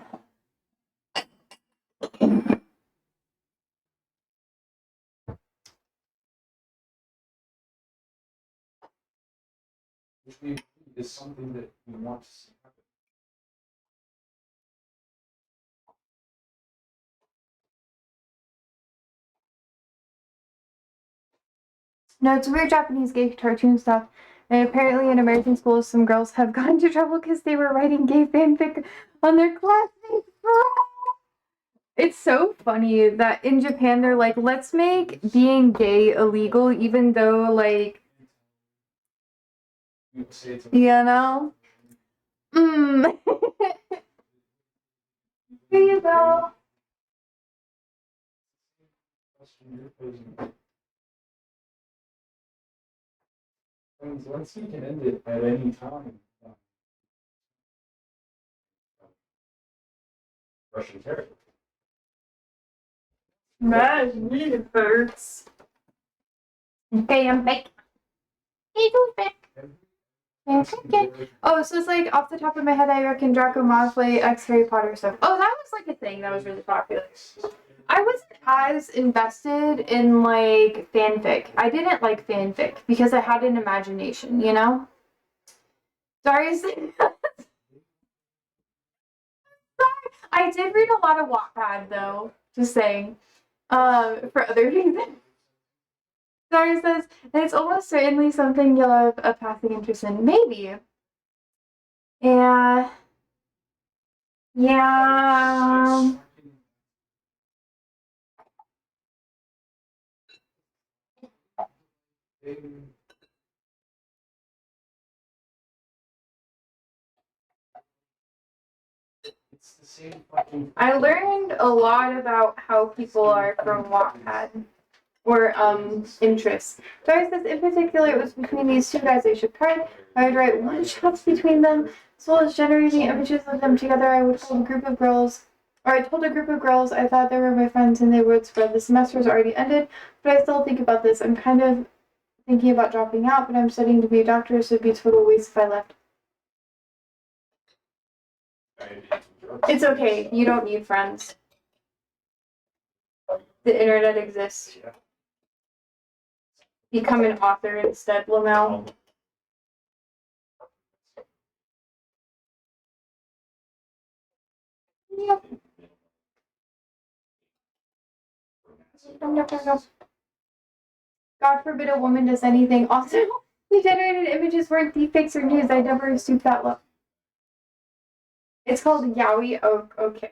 Is something that you want to see happen. No, it's weird Japanese gay cartoon stuff. And apparently in American schools, some girls have gotten into trouble because they were writing gay fanfic on their classmates. It's so funny that in Japan they're like, let's make being gay illegal, even though, like, You say it's you know? Mm. Here you go. question you're posing. Once you can end it at any time. Russian territory. My knee hurts. Okay, I'm back. Hey, go back. Okay. Oh, so it's like off the top of my head, I reckon Draco Malfoy X Harry Potter stuff. Oh, that was like a thing that was really popular. I wasn't as invested in like fanfic. I didn't like fanfic because I had an imagination, you know? Sorry. I did read a lot of Wattpad though, just saying. For other reasons. Sorry says, and it's almost certainly something you'll have a passing interest in. Maybe. Yeah. Yeah. It's the same fucking. I learned a lot about how people are from Wattpad. Or interests. Sorry says in particular it was between these two guys I should card. I would write one shots between them, as well as generating images of them together. I would hold a group of girls, or I told a group of girls I thought they were my friends and they would spread. The semester has already ended, but I still think about this. I'm kind of thinking about dropping out, but I'm studying to be a doctor, so it'd be a total waste if I left. It's okay. You don't need friends. The internet exists. Become an author instead, Lamel. Yep. God forbid a woman does anything. Also, the generated images weren't deepfakes or news. I never assumed that look. It's called Yaoi. Oh, okay.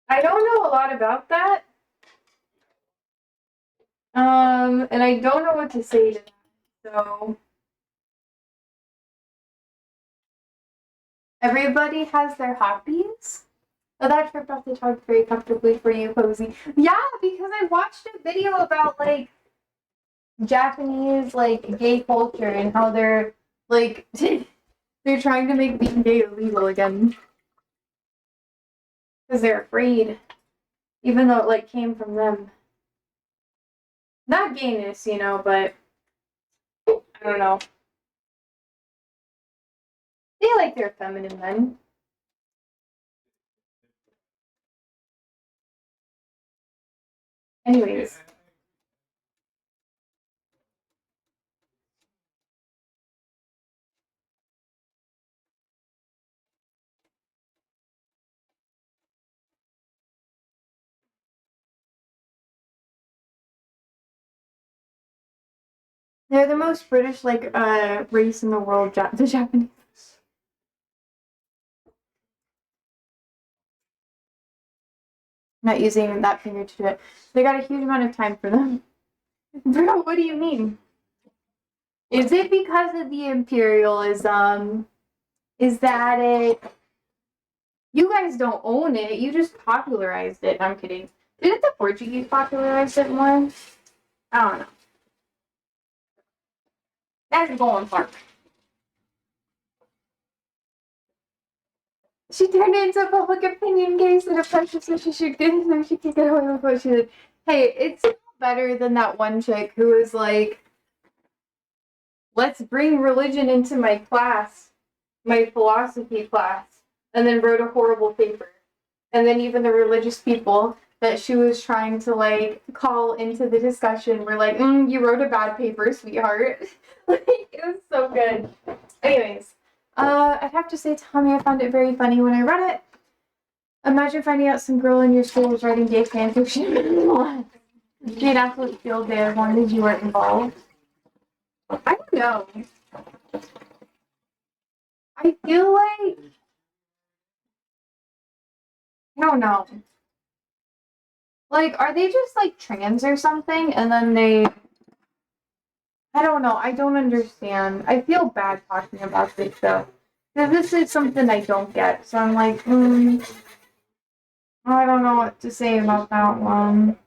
I don't know a lot about that. And I don't know what to say to that. So everybody has their hobbies. Oh, that tripped off the tongue very comfortably for you, Posey. Yeah, because I watched a video about like Japanese like gay culture and how they're like they're trying to make being gay illegal again because they're afraid, even though it like came from them. Not gayness, you know, but I don't know. They like their feminine men. Anyways. They're the most British like race in the world, the Japanese. Not using that finger to do it. They got a huge amount of time for them. Bro, what do you mean? Is it because of the imperialism? Is that it? You guys don't own it. You just popularized it. I'm kidding. Didn't the Portuguese popularize it more? I don't know. That's going far. She turned it into a public opinion case and a pressure so she should get so she could get away with what she did. Hey, it's better than that one chick who was like, let's bring religion into my class, my philosophy class, and then wrote a horrible paper. And then even the religious people that she was trying to like call into the discussion were like, you wrote a bad paper, sweetheart. Like, it was so good. Anyways, I'd have to say, Tommy, I found it very funny when I read it. Imagine finding out some girl in your school was writing gay fan fiction. You'd absolutely field day as long as you weren't involved. I don't know. I feel like I don't know. Like, are they just like trans or something? And then I don't know. I don't understand. I feel bad talking about this though. Because this is something I don't get. So I'm like, I don't know what to say about that one.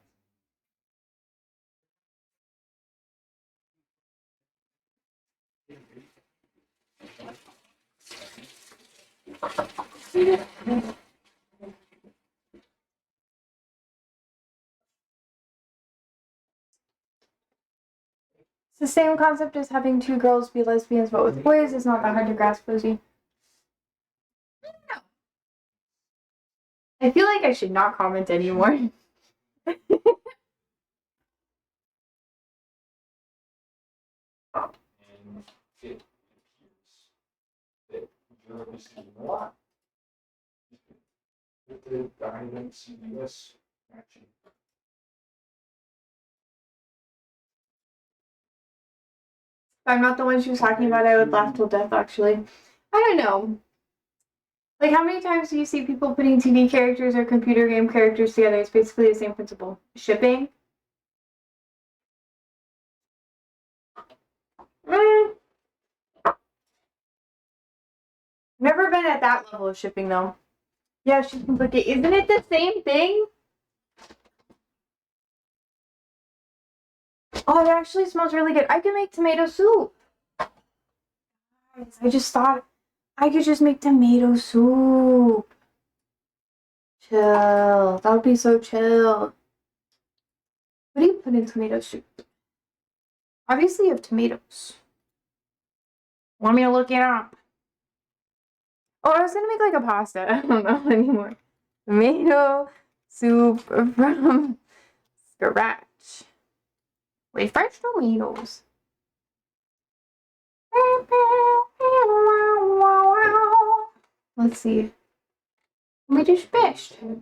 It's the same concept as having two girls be lesbians, but with boys. It's not that hard to grasp, Rosie. I feel like I should not comment anymore. And it appears that Europe is doing a lot with the guidance in US action. If I'm not the one she was talking about, I would laugh till death, actually. I don't know. Like, how many times do you see people putting TV characters or computer game characters together? It's basically the same principle. Shipping. Never been at that level of shipping, though. Yeah, she can book it. Isn't it the same thing? Oh, it actually smells really good. I can make tomato soup. I just thought I could just make tomato soup. Chill. That would be so chill. What do you put in tomato soup? Obviously, you have tomatoes. Want me to look it up? Oh, I was gonna make like a pasta. I don't know anymore. Tomato soup from scratch. With fresh tomatoes. Let's see. We just fished. 2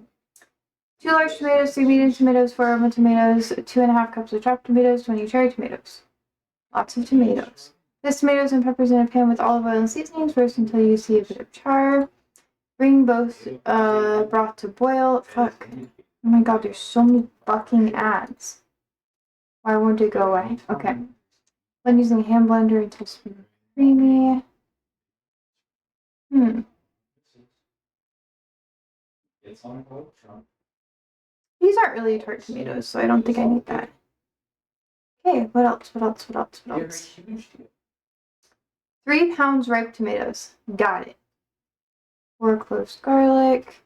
large tomatoes, 3 medium tomatoes, 4 aroma tomatoes, 2.5 cups of chopped tomatoes, 20 cherry tomatoes. Lots of tomatoes. Place tomatoes and peppers in a pan with olive oil and seasonings. Roast until you see a bit of char. Bring both broth to boil. Fuck. Oh my god, there's so many fucking ads. Why won't it go away? Okay. Blend using a hand blender until smooth and creamy. It's on boat, Trump. These aren't really tart tomatoes, so I don't think I need that. Okay, what else? What else? What else? What They're else? huge. 3 pounds ripe tomatoes. Got it. 4 cloves garlic.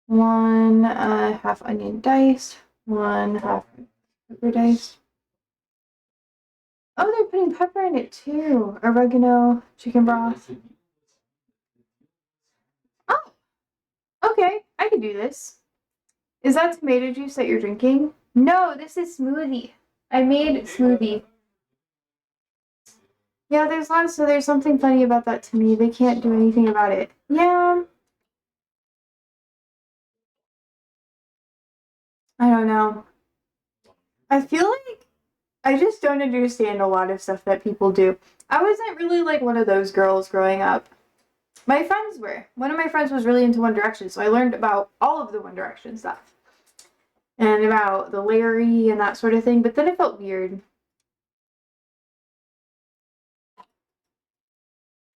1 half onion diced. 1 half pepper diced. Oh, they're putting pepper in it too. Oregano, chicken broth. Oh, okay. I can do this. Is that tomato juice that you're drinking? No, this is smoothie. I made smoothie. Yeah, there's lots, so there's something funny about that to me. They can't do anything about it. Yeah. I don't know. I feel like I just don't understand a lot of stuff that people do. I wasn't really like one of those girls growing up. My friends were. One of my friends was really into One Direction, so I learned about all of the One Direction stuff. And about the Larry and that sort of thing, but then it felt weird.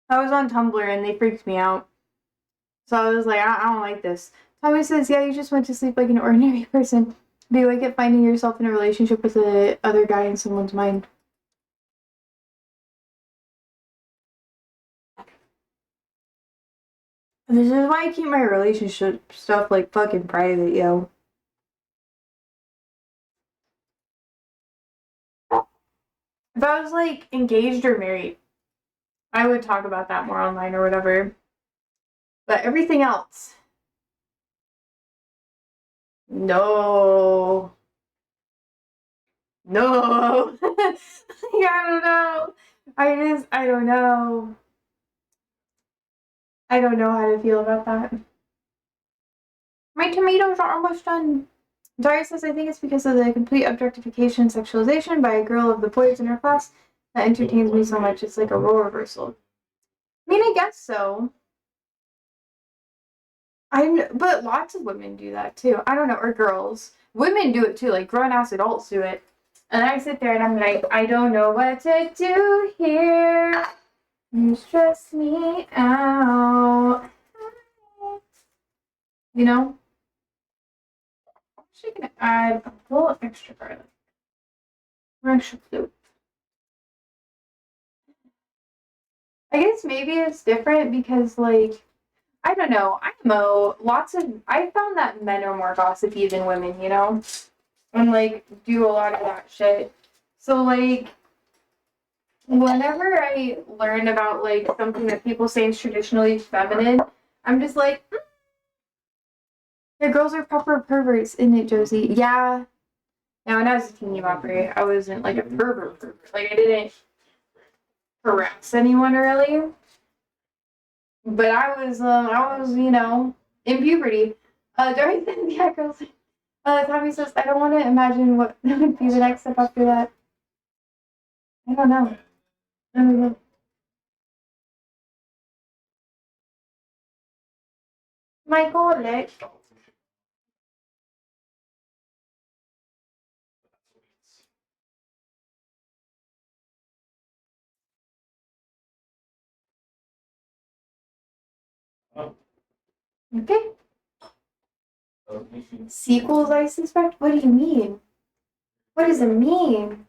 I was on Tumblr and they freaked me out. So I was like, I don't like this. Tommy says, yeah, you just went to sleep like an ordinary person. Be like at finding yourself in a relationship with the other guy in someone's mind. This is why I keep my relationship stuff like fucking private, yo. If I was like engaged or married, I would talk about that more online or whatever. But everything else, no. No. Yeah, I don't know. I don't know. I don't know how to feel about that. My tomatoes are almost done. Daria says, I think it's because of the complete objectification and sexualization by a girl of the boys in her class that entertains me so much. It's like a role reversal. I mean, I guess so. But lots of women do that too. I don't know, or girls. Women do it too, like grown-ass adults do it. And I sit there and I'm like, I don't know what to do here. You stress me out. You know? I'm actually gonna add a little extra garlic. Or extra blue. I guess maybe it's different because, like, I don't know. I found that men are more gossipy than women, you know? And, like, do a lot of that shit. So, like, whenever I learn about, like, something that people say is traditionally feminine, I'm just like, the girls are proper perverts, isn't it, Josie? Yeah. Now, when I was a teeny bopper, I wasn't, like, a pervert. Like, I didn't harass anyone, really. But I was, you know, in puberty. During the, yeah, girls. Tommy says, I don't want to imagine what would be the next step after that. I don't know. I don't know. Michael, Nick. Okay. Sequels, I suspect? What do you mean? What does it mean?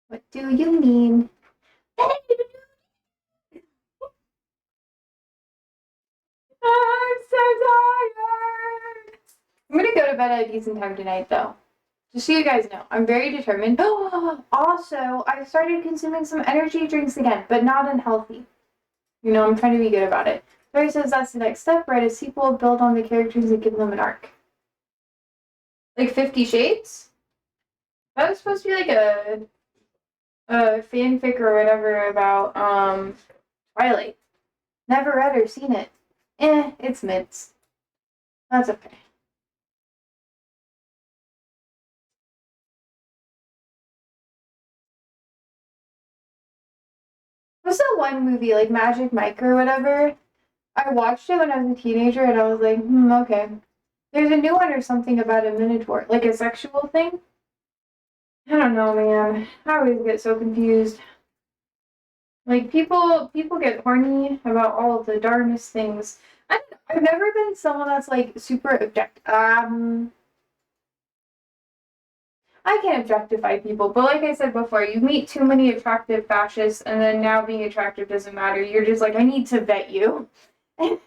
What do you mean? I'm so tired. I'm gonna go to bed at a decent time tonight, though. Just so you guys know, I'm very determined. Also, I started consuming some energy drinks again, but not unhealthy. You know, I'm trying to be good about it. Barry says that's the next step. Write a sequel, build on the characters, and give them an arc. Like 50 Shades? That was supposed to be like a fanfic or whatever about Twilight. Never read or seen it. It's mids. That's okay. What's that one movie, like Magic Mike or whatever? I watched it when I was a teenager and I was like, okay. There's a new one or something about a minotaur, like a sexual thing. I don't know, man. I always get so confused. Like people get horny about all of the darndest things. I've never been someone that's like super I can't objectify people, but like I said before, you meet too many attractive fascists, and then now being attractive doesn't matter. You're just like, I need to vet you. Tommy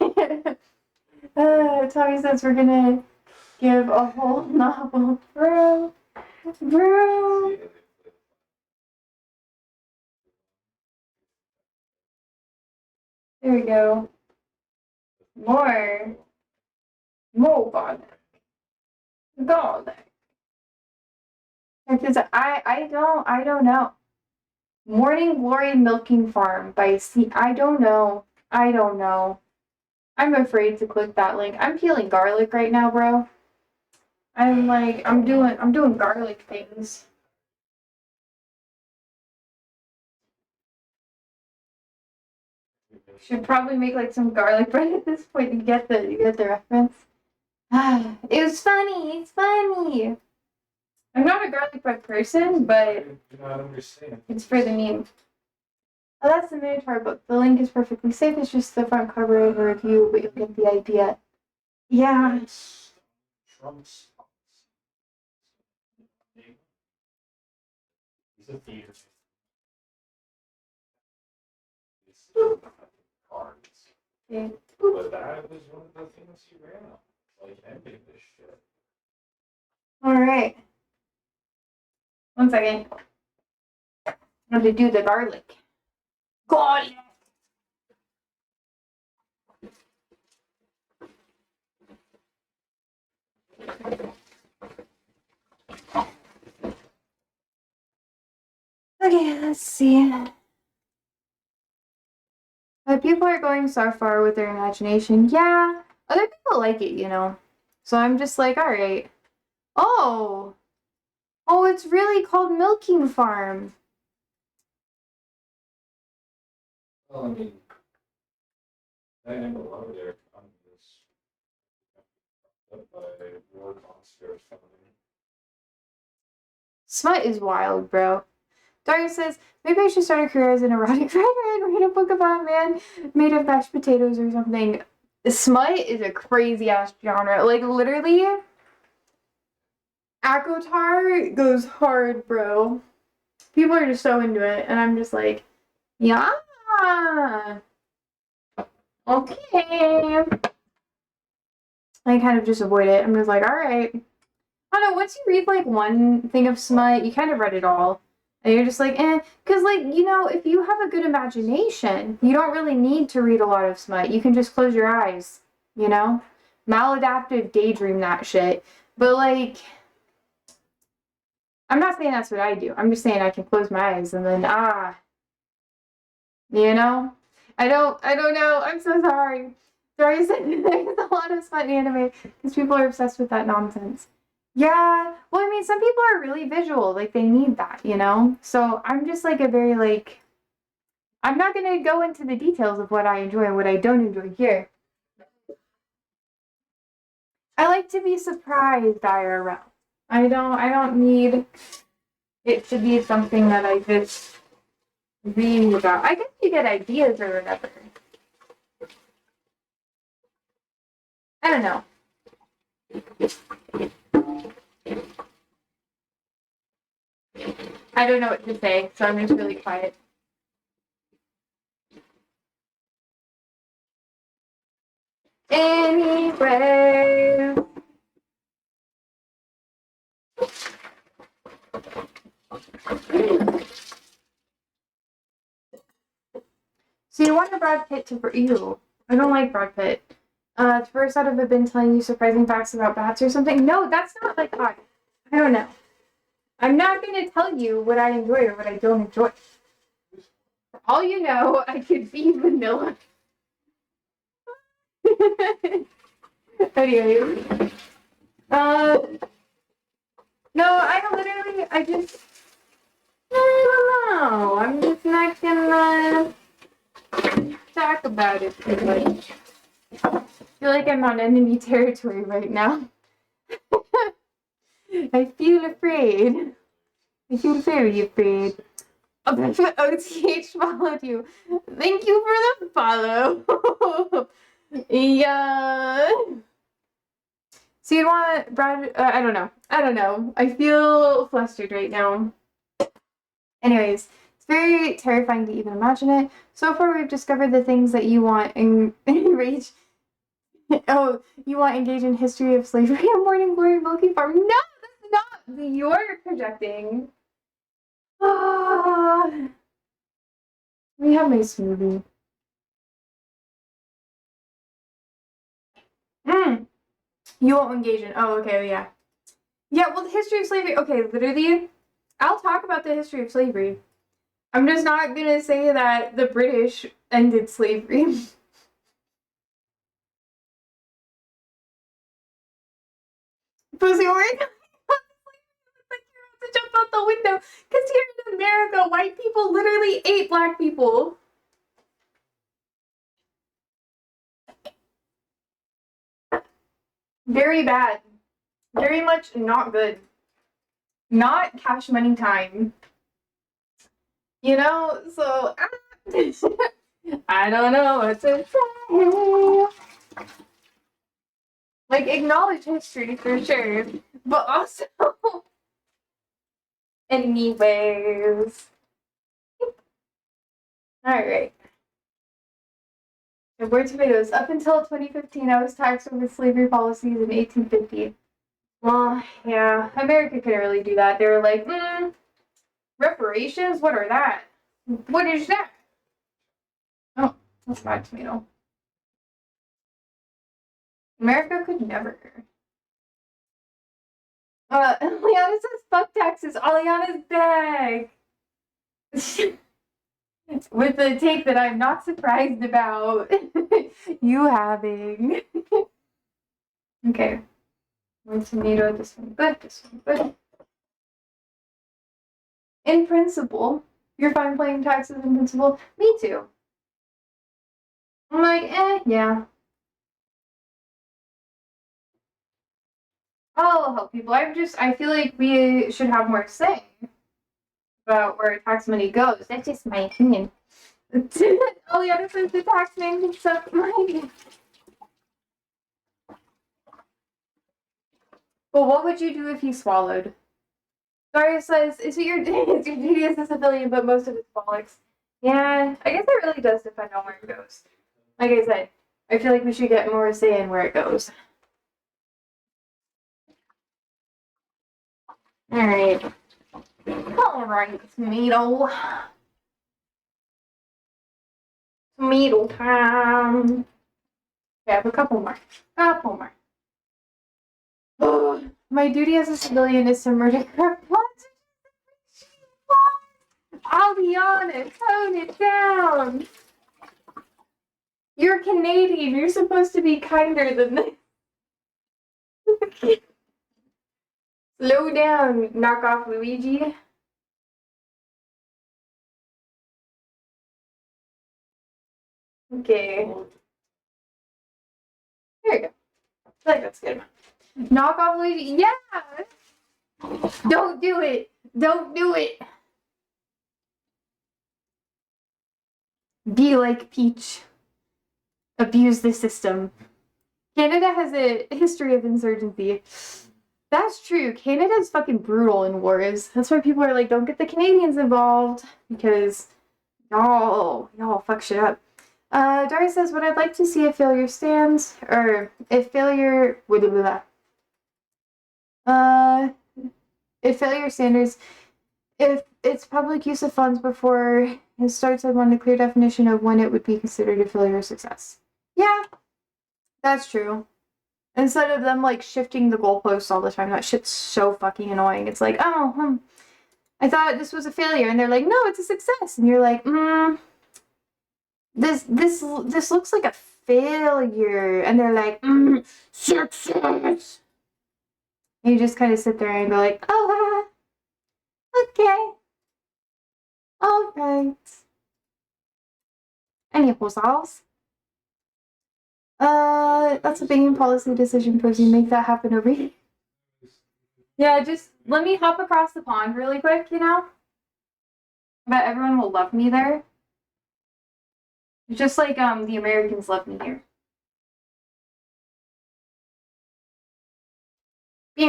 says we're gonna give a whole novel, bro. There we go. More garlic. Garlic. Because I don't know. Morning Glory Milking Farm by I don't know. I don't know. I'm afraid to click that link. I'm peeling garlic right now, bro. I'm doing garlic things. Should probably make like some garlic bread at this point to get the reference. It was funny. It's funny. I'm not a garlic bread person, but I do not understand. it's for the meme. Oh, that's the Minotaur book. The link is perfectly safe. It's just the front cover of a review, but you'll get the idea. Yeah. It's Trump's. He's a theater. It's cards. Yeah. But that was one of the things he ran on. Like ending this shit. All right. 1 second. I'm going to do the garlic. Garlic. Okay, let's see. People are going so far with their imagination. Yeah, other people like it, you know. So I'm just like, all right. Oh, it's really called Milking Farm. Well, I mean, I think a lot of their economy is up by war costs or something. Smut is wild, bro. Daria says, maybe I should start a career as an erotic writer and read a book about a man made of mashed potatoes or something. Smut is a crazy ass genre. Like, literally, Akotar goes hard, bro. People are just so into it, and I'm just like, yeah. Okay. I kind of just avoid it. I'm just like, all right. I don't know, once you read like one thing of smut, you kind of read it all. And you're just like, eh. Because, like, you know, if you have a good imagination, you don't really need to read a lot of smut. You can just close your eyes, you know? Maladaptive daydream that shit. But, like, I'm not saying that's what I do. I'm just saying I can close my eyes and then, you know? I don't know. I'm so sorry. Sorry, said there's a lot of smut in anime because people are obsessed with that nonsense. Yeah, well, I mean, some people are really visual, like they need that, you know? So I'm just like a very like, I'm not gonna go into the details of what I enjoy and what I don't enjoy here. I like to be surprised IRL. I don't need it to be something that I just read about. I guess you get ideas or whatever. I don't know. I don't know what to say, so I'm just really quiet. Anyway. So you want a Brad Pitt to you? I don't like Brad Pitt. First out of have been telling you surprising facts about bats or something. No, that's not like I don't know. I'm not gonna tell you what I enjoy or what I don't enjoy. For all you know, I could be vanilla. Anyway, no, I don't know. I'm just not gonna talk about it too much. I feel like I'm on enemy territory right now. I feel afraid. I feel very afraid. OTH followed you. Thank you for the follow. Yeah. So you want Brad? I don't know. I feel flustered right now. Anyways, it's very terrifying to even imagine it. So far, we've discovered the things that you want and enrage. Oh, you want engage in history of slavery and morning glory milking farm? No, that's not. You're projecting. Ah, we have my smoothie. You won't engage in. Oh, okay, yeah. Yeah, well, the history of slavery. Okay, literally, I'll talk about the history of slavery. I'm just not gonna say that the British ended slavery. Pussy orange. Like you're about to jump out the window. Because here in America, white people literally ate black people. Very bad. Very much not good. Not cash money time. You know, so I don't know what to say. Like, acknowledge history for sure, but also, anyways. Alright. So we're tomatoes. Up until 2015, I was taxed over slavery policies in 1850. Well, yeah, America couldn't really do that. They were like, reparations? What are that? What is that? Oh, that's my tomato. America could never. Liana says fuck taxes. Aliana's back. With the take that I'm not surprised about you having. Okay. One tomato, this one good, this one good. In principle, you're fine paying taxes in principle. Me too. I'm like, yeah. I'll help people. I feel like we should have more say about where tax money goes. That's just my opinion. All the other says the tax man can suck money. But what would you do if he swallowed? Daria says, it's your duty as a civilian, but most of it's bollocks. Yeah, I guess it really does depend on where it goes. Like I said, I feel like we should get more say in where it goes. Alright. Alright, tomato. Tomato time. Okay, I have a couple more. Couple more. Oh, my duty as a civilian is to murder her. What? I'll be honest. Tone it down. You're Canadian. You're supposed to be kinder than this. Slow down, knock off Luigi. Okay. There you go. I think that's good. Knock off Luigi. Yeah! Don't do it. Don't do it. Be like Peach. Abuse the system. Canada has a history of insurgency. That's true. Canada's fucking brutal in wars. That's why people are like, don't get the Canadians involved. Because y'all fuck shit up. Dari says, what I'd like to see if failure stands, or if failure, if failure standards, if it's public use of funds before it starts, I want a clear definition of when it would be considered a failure or success. Yeah, that's true. Instead of them, like, shifting the goalposts all the time, that shit's so fucking annoying. It's like, oh, I thought this was a failure, and they're like, no, it's a success, and you're like, this looks like a failure, and they're like, success. And you just kind of sit there and go like, oh, okay, all right. Any proposals? That's a big policy decision, Posey. Make that happen over here. Yeah, just let me hop across the pond really quick, you know? I bet everyone will love me there. Just like the Americans love me here. I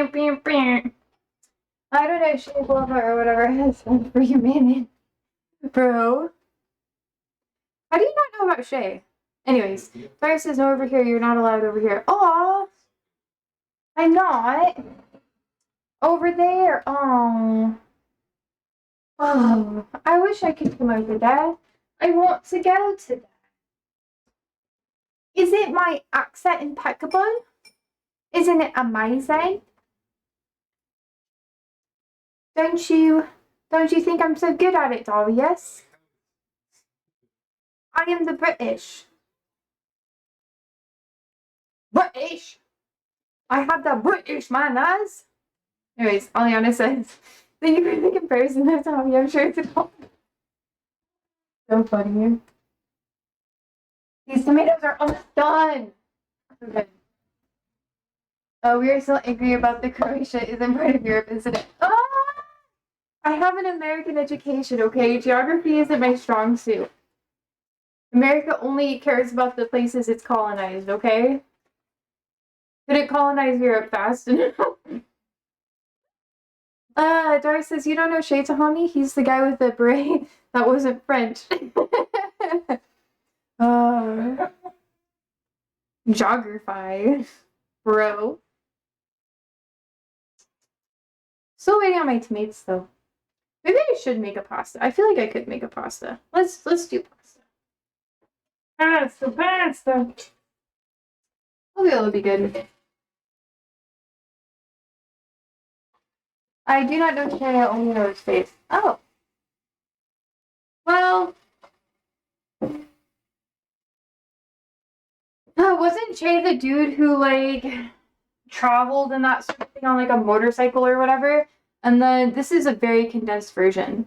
don't know, Shea Glover or whatever has for you, man. Bro. How do you not know about Shay? Anyways, Fire says no over here, you're not allowed over here. Aw! I'm not. Over there. Oh. Oh. I wish I could come over there. I want to go to that. Isn't my accent impeccable? Isn't it amazing? Don't you think I'm so good at it, Darius? I am the British. British? I have the British manners. Anyways, Aliana says, thank you for the comparison there, Tommy. I'm sure it's a compliment. So funny. These tomatoes are almost done. Okay. Oh, we are still angry about the Croatia isn't part of Europe incident. Ah! I have an American education, okay? Geography isn't my strong suit. America only cares about the places it's colonized, okay? Couldn't colonize Europe fast enough. Doris says, you don't know Shay Tahami? He's the guy with the beret that wasn't French. Geography. Bro. Still waiting on my tomates, though. Maybe I should make a pasta. I feel like I could make a pasta. Let's do pasta. Pasta. Hopefully it'll be good. I do not know Shay, I only know his face. Oh. Well. Wasn't Shay the dude who, like, traveled and that sort of thing on, like, a motorcycle or whatever? And then, this is a very condensed version.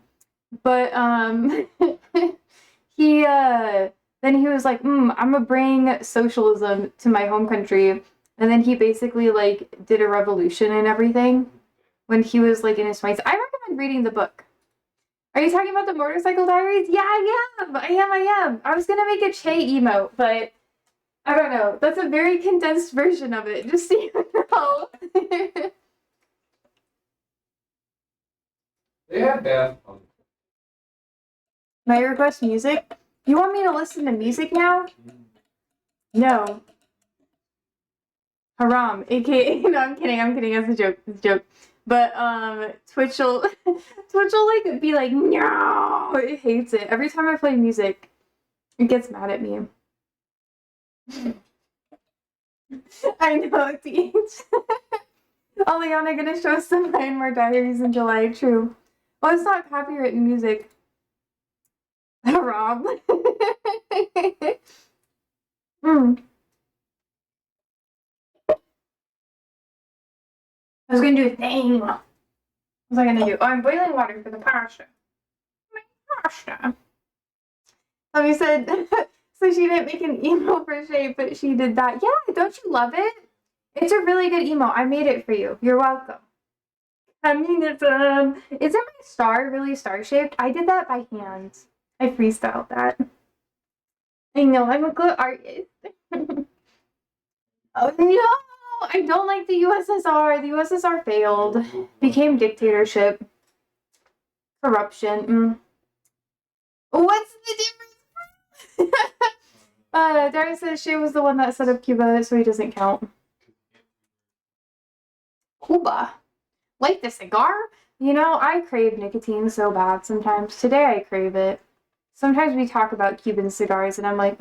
But, then he was like, I'm gonna bring socialism to my home country. And then he basically, like, did a revolution and everything when he was, like, in his 20s. I recommend reading the book. Are you talking about the Motorcycle Diaries? Yeah, I am. I was gonna make a Che emote, but I don't know. That's a very condensed version of it, just so you know. Yeah, man. May I request music? You want me to listen to music now? No. Haram, aka no, I'm kidding. That's a joke. But Twitch will like be like, no, it hates it. Every time I play music, it gets mad at me. I know, Teach. Aliana gonna show some Myanmar diaries in July, true. Well, it's not copywritten music. Haram. I was gonna do a thing. What was I gonna do? Oh, I'm boiling water for the pasta. Pasta. Tommy said, so she didn't make an email for Shay, but she did that. Yeah, don't you love it? It's a really good email. I made it for you. You're welcome. Isn't my star really star-shaped? I did that by hand. I freestyled that. I know, I'm a good artist. Oh no! I don't like the USSR. The USSR failed. Became dictatorship. Corruption. What's the difference? Darius says Shay was the one that set up Cuba, so he doesn't count. Cuba? Like the cigar? You know, I crave nicotine so bad sometimes. Today I crave it. Sometimes we talk about Cuban cigars and I'm like,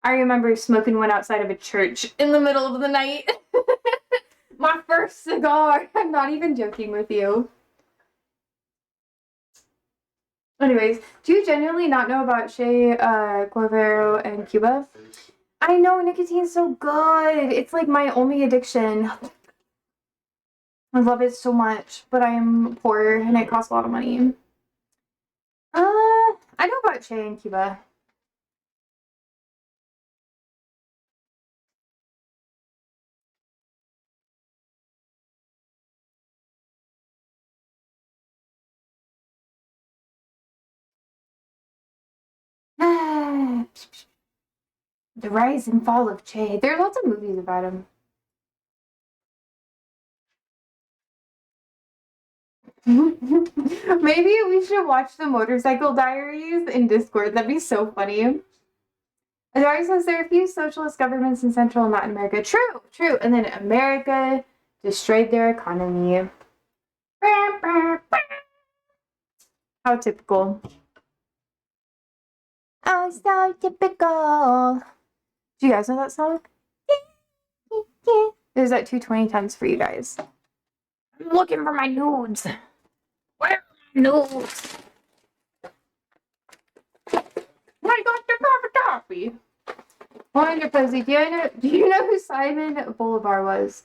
I remember smoking one outside of a church in the middle of the night. My first cigar. I'm not even joking with you. Anyways, do you genuinely not know about Che Guevara and Cuba? I know, nicotine's so good. It's like my only addiction. I love it so much, but I am poor and it costs a lot of money. I know about Che and Cuba. The Rise and Fall of Che. There are lots of movies about him. Maybe we should watch the Motorcycle Diaries in Discord. That'd be so funny. Adari says there are a few socialist governments in Central and Latin America. True. And then America destroyed their economy. How typical. Oh, so typical. Do you guys know that song? There's that 220 tons for you guys. I'm looking for my nudes. Where are my nudes? I got the coffee. Wonder Posey, do you know who Simon Bolivar was?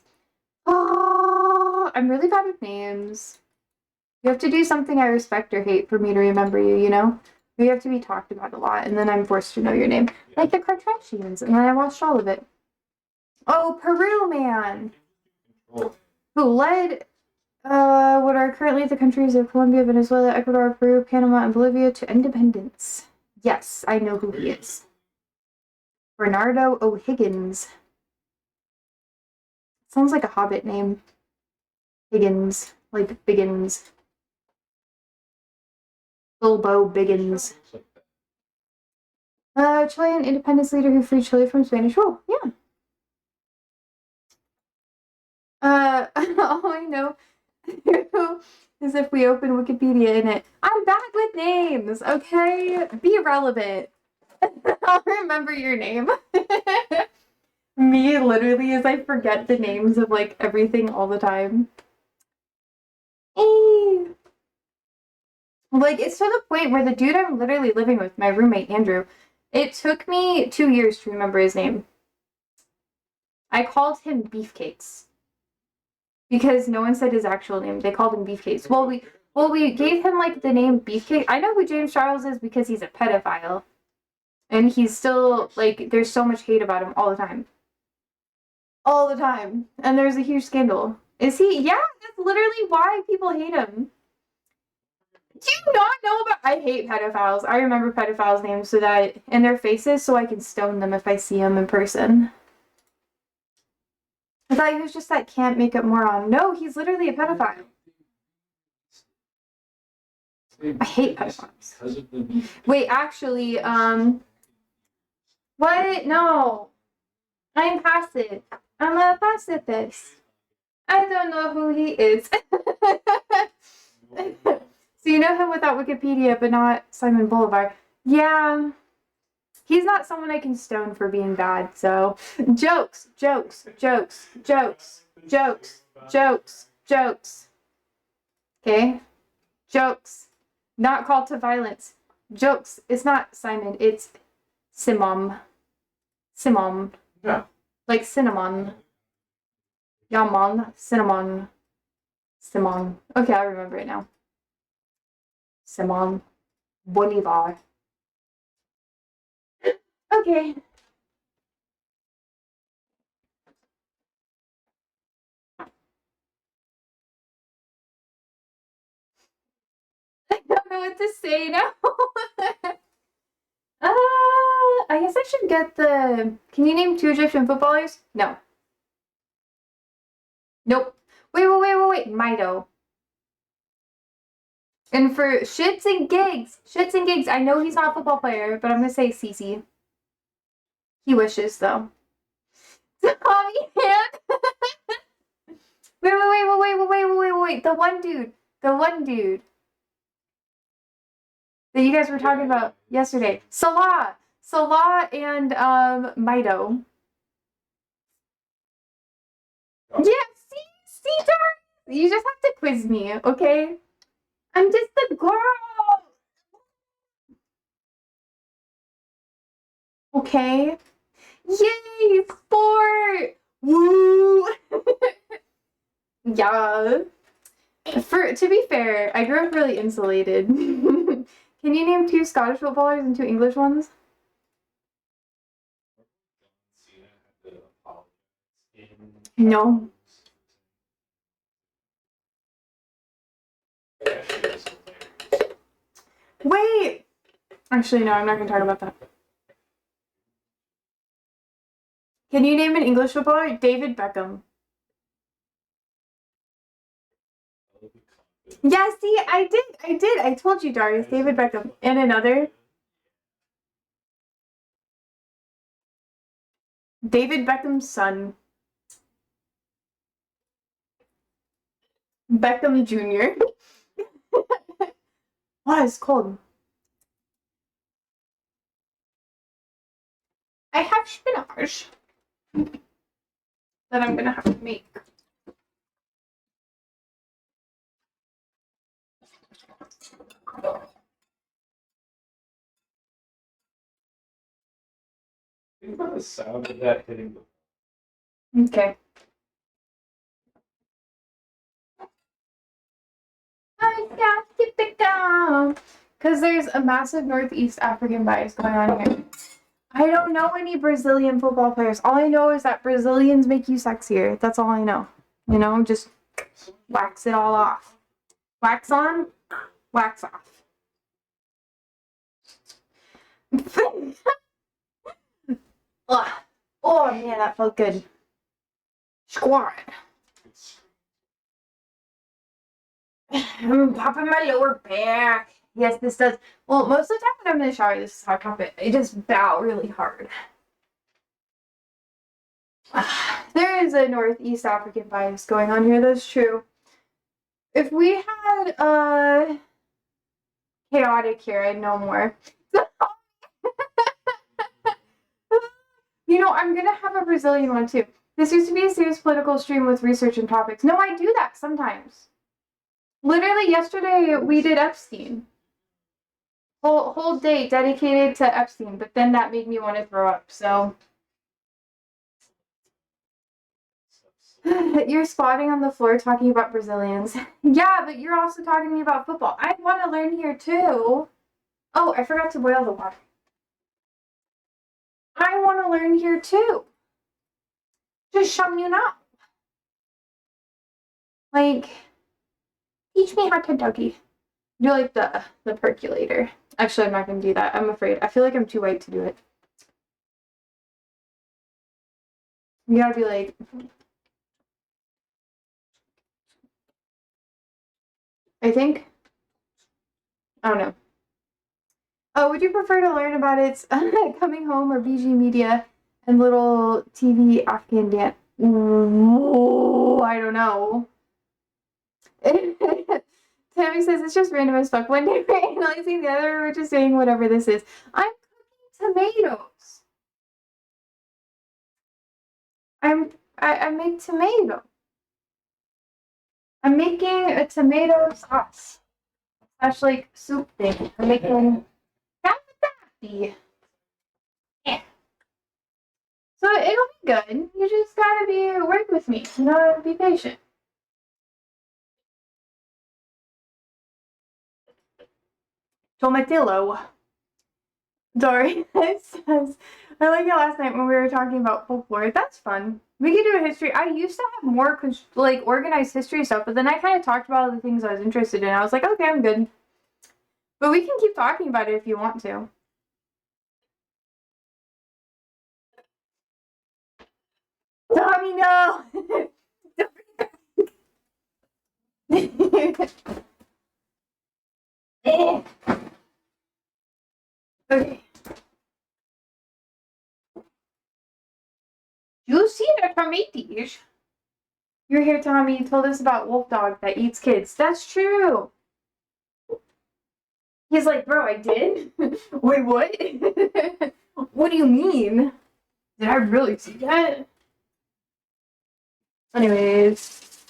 Oh, I'm really bad with names. You have to do something I respect or hate for me to remember you, you know? You have to be talked about a lot, and then I'm forced to know your name. Like the Kardashians, and then I watched all of it. Oh, Peru man, Cool. who led what are currently the countries of Colombia, Venezuela, Ecuador, Peru, Panama, and Bolivia to independence. Yes, I know who he is. Bernardo O'Higgins. Sounds like a Hobbit name. Higgins, like Biggins. Bilbo Biggins. Chilean independence leader who freed Chile from Spanish rule. Yeah. All I know is if we open Wikipedia in it. I'm bad with names, okay? Be relevant. I'll remember your name. Me, literally, as I forget the names of, like, everything all the time. Like, it's to the point where the dude I'm literally living with, my roommate, Andrew, it took me 2 years to remember his name. I called him Beefcakes. Because no one said his actual name. They called him Beefcakes. Well, we gave him, like, the name Beefcake. I know who James Charles is because he's a pedophile. And he's still, like, there's so much hate about him all the time. All the time. And there's a huge scandal. Is he? Yeah, that's literally why people hate him. Do you not know about... I hate pedophiles. I remember pedophiles' names so that... and their faces so I can stone them if I see them in person. I thought he was just that can't make up moron. No, he's literally a pedophile. I hate pedophiles. Wait, actually, what? No. I'm passive. I'm a pacifist. I don't know who he is. So you know him without Wikipedia, but not Simon Bolivar. Yeah. He's not someone I can stone for being bad, so... Jokes, jokes, jokes, jokes, jokes, jokes, jokes. Okay? Jokes. Not call to violence. Jokes. It's not Simon, it's Simon. Simon. Yeah. Like cinnamon. Yaman. Cinnamon. Simon. Okay, I remember it now. Simon Bolivar. Okay. I don't know what to say now. I guess I should get the... Can you name 2 Egyptian footballers? No. Nope. Wait. Mido. And for shits and gigs, I know he's not a football player, but I'm gonna say Cece. He wishes, though. Tommy Hand? Wait. The one dude that you guys were talking about yesterday. Salah and Mido. Oh. Yeah, see, Dark. You just have to quiz me, okay? I'm just a girl. Okay. Yay, sport! Woo! Yeah. To be fair, I grew up really insulated. Can you name 2 Scottish footballers and 2 English ones? No. Wait! Actually, no, I'm not going to talk about that. Can you name an English footballer? David Beckham. Yeah, see, I did. I told you, Darius. David Beckham. And another. David Beckham's son. Beckham Jr. Wow, it's cold. I have spinach that I'm gonna have to make. Think about the sound of that hitting the... Okay. I got to pick up because there's a massive Northeast African bias going on here. I don't know any Brazilian football players. All I know is that Brazilians make you sexier. That's all I know. You know, just wax it all off. Wax on, wax off. Ugh. Oh man, that felt good. Squat. I'm popping my lower back. Yes, this does. Well, most of the time when I'm in the shower, this is how I pop it. I just bow really hard. There is a Northeast African bias going on here. That's true. If we had chaotic here, I'd know more. You know, I'm gonna have a Brazilian one too. This used to be a serious political stream with research and topics. No, I do that sometimes. Literally yesterday we did Epstein. Whole day dedicated to Epstein, but then that made me want to throw up, so. You're spotting on the floor talking about Brazilians. Yeah, but you're also talking to me about football. I want to learn here too. Oh, I forgot to boil the water. I want to learn here too. Just show me now. Like, teach me how to Dougie. Do like the percolator. Actually, I'm not going to do that. I'm afraid. I feel like I'm too white to do it. You gotta be like... I think... I don't know. Oh, would you prefer to learn about its coming home or BG Media and little TV Afghan dance? Ooh, I don't know. Tammy says it's just random as fuck. One day we're analyzing, the other we're just saying whatever this is. I'm cooking tomatoes. I make tomato. I'm making a tomato sauce. Slash like soup thing. I'm making taffy. Yeah. So it'll be good. You just gotta work with me. You know, be patient. Tomatillo. Dory says, I like it last night when we were talking about folklore. That's fun. We could do a history. I used to have more like organized history stuff, but then I kind of talked about all the things I was interested in. I was like, okay, I'm good. But we can keep talking about it if you want to. Tommy, no! Okay. You see the tomatoes? You're here, Tommy. You told us about Wolf Dog that eats kids. That's true. He's like, bro, I did? Wait, what? What do you mean? Did I really see that? Anyways.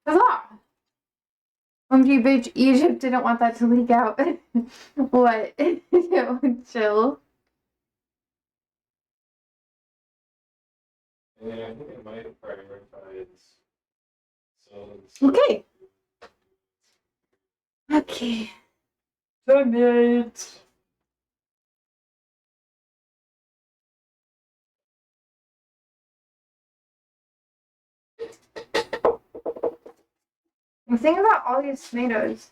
Huzzah! OMG, bitch, Egypt didn't want that to leak out. What? Chill. Yeah, I think it might prioritize. Okay. Okay. Submit. The thing about all these tomatoes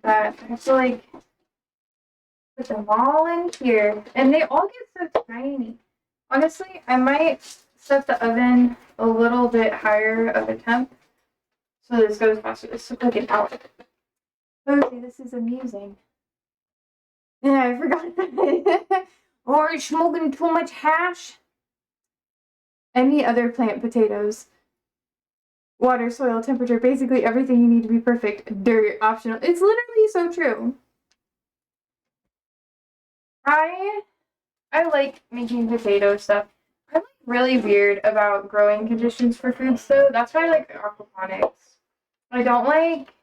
that I have to like put them all in here, and they all get so tiny. Honestly, I might set the oven a little bit higher of a temp so this goes faster. This is like an hour. Okay, this is amusing. Yeah, I forgot that. Or smoking too much hash. Any other plant potatoes. Water, soil, temperature, basically everything you need to be perfect. Dirt, optional. It's literally so true. I like making potato stuff. I'm like really weird about growing conditions for foods though. That's why I like aquaponics. I don't like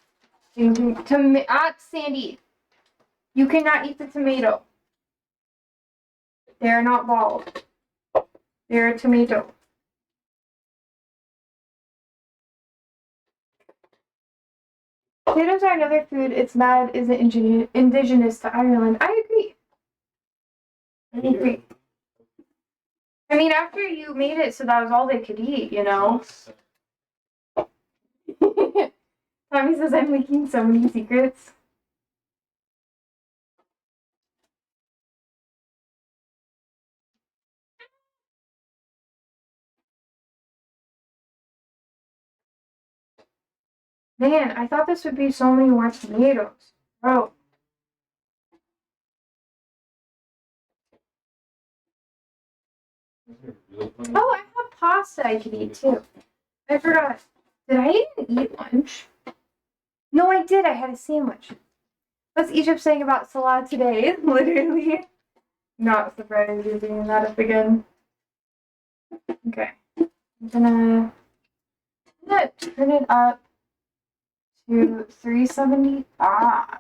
Sandy. You cannot eat the tomato. They're not bald. They're a tomato. Potatoes are another food. It's mad isn't indigenous to Ireland. I agree. I agree. I mean, after you made it so that was all they could eat, you know? Tommy says I'm leaking so many secrets. Man, I thought this would be so many more tomatoes. Bro. Oh, I have pasta I could eat too. I forgot. Did I even eat lunch? No, I did. I had a sandwich. What's Egypt saying about Salah today? Literally. Not surprised you're bringing that up again. Okay. I'm gonna turn it up to 375.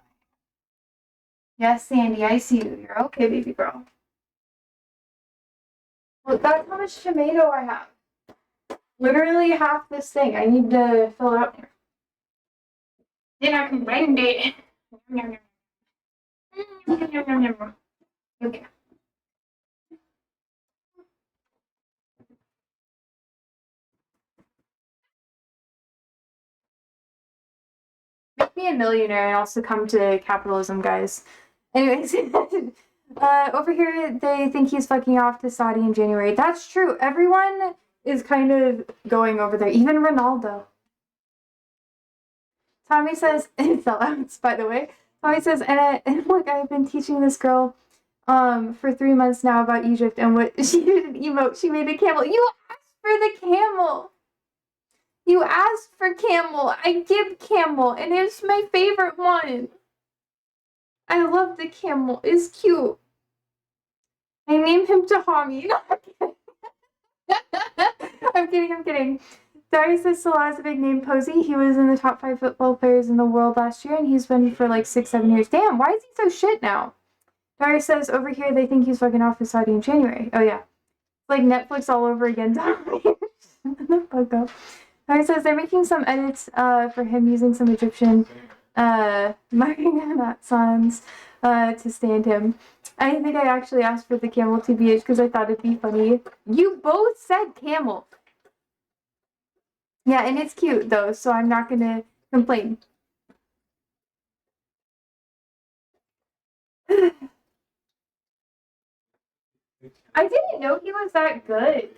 Yes, Sandy, I see you. You're okay, baby girl. Look, that's how much tomato I have. Literally half this thing. I need to fill it up here. Then I can blend it. Okay. Make me a millionaire and I'll succumb to capitalism, guys. Anyways, over here they think he's fucking off to Saudi in January. That's true. Everyone is kind of going over there. Even Ronaldo. Tommy says, sellouts, by the way. Tommy says, and look, I've been teaching this girl for 3 months now about Egypt, and what she did an emote. She made a camel. You asked for the camel. You asked for camel. I give camel, and it's my favorite one. I love the camel. It's cute. I named him Tahami. No, I'm kidding. I'm kidding. Darius says Salah is a big name. Posey, he was in the top 5 football players in the world last year, and he's been for like 6-7 years. Damn, why is he so shit now? Darius says over here they think he's fucking off with Saudi in January. Oh yeah, like Netflix all over again. Fuck up. Darius says they're making some edits for him using some Egyptian marionette songs to stand him. I think I actually asked for the camel TBH because I thought it'd be funny. You both said camel. Yeah, and it's cute though, so I'm not gonna complain. I didn't know he was that good.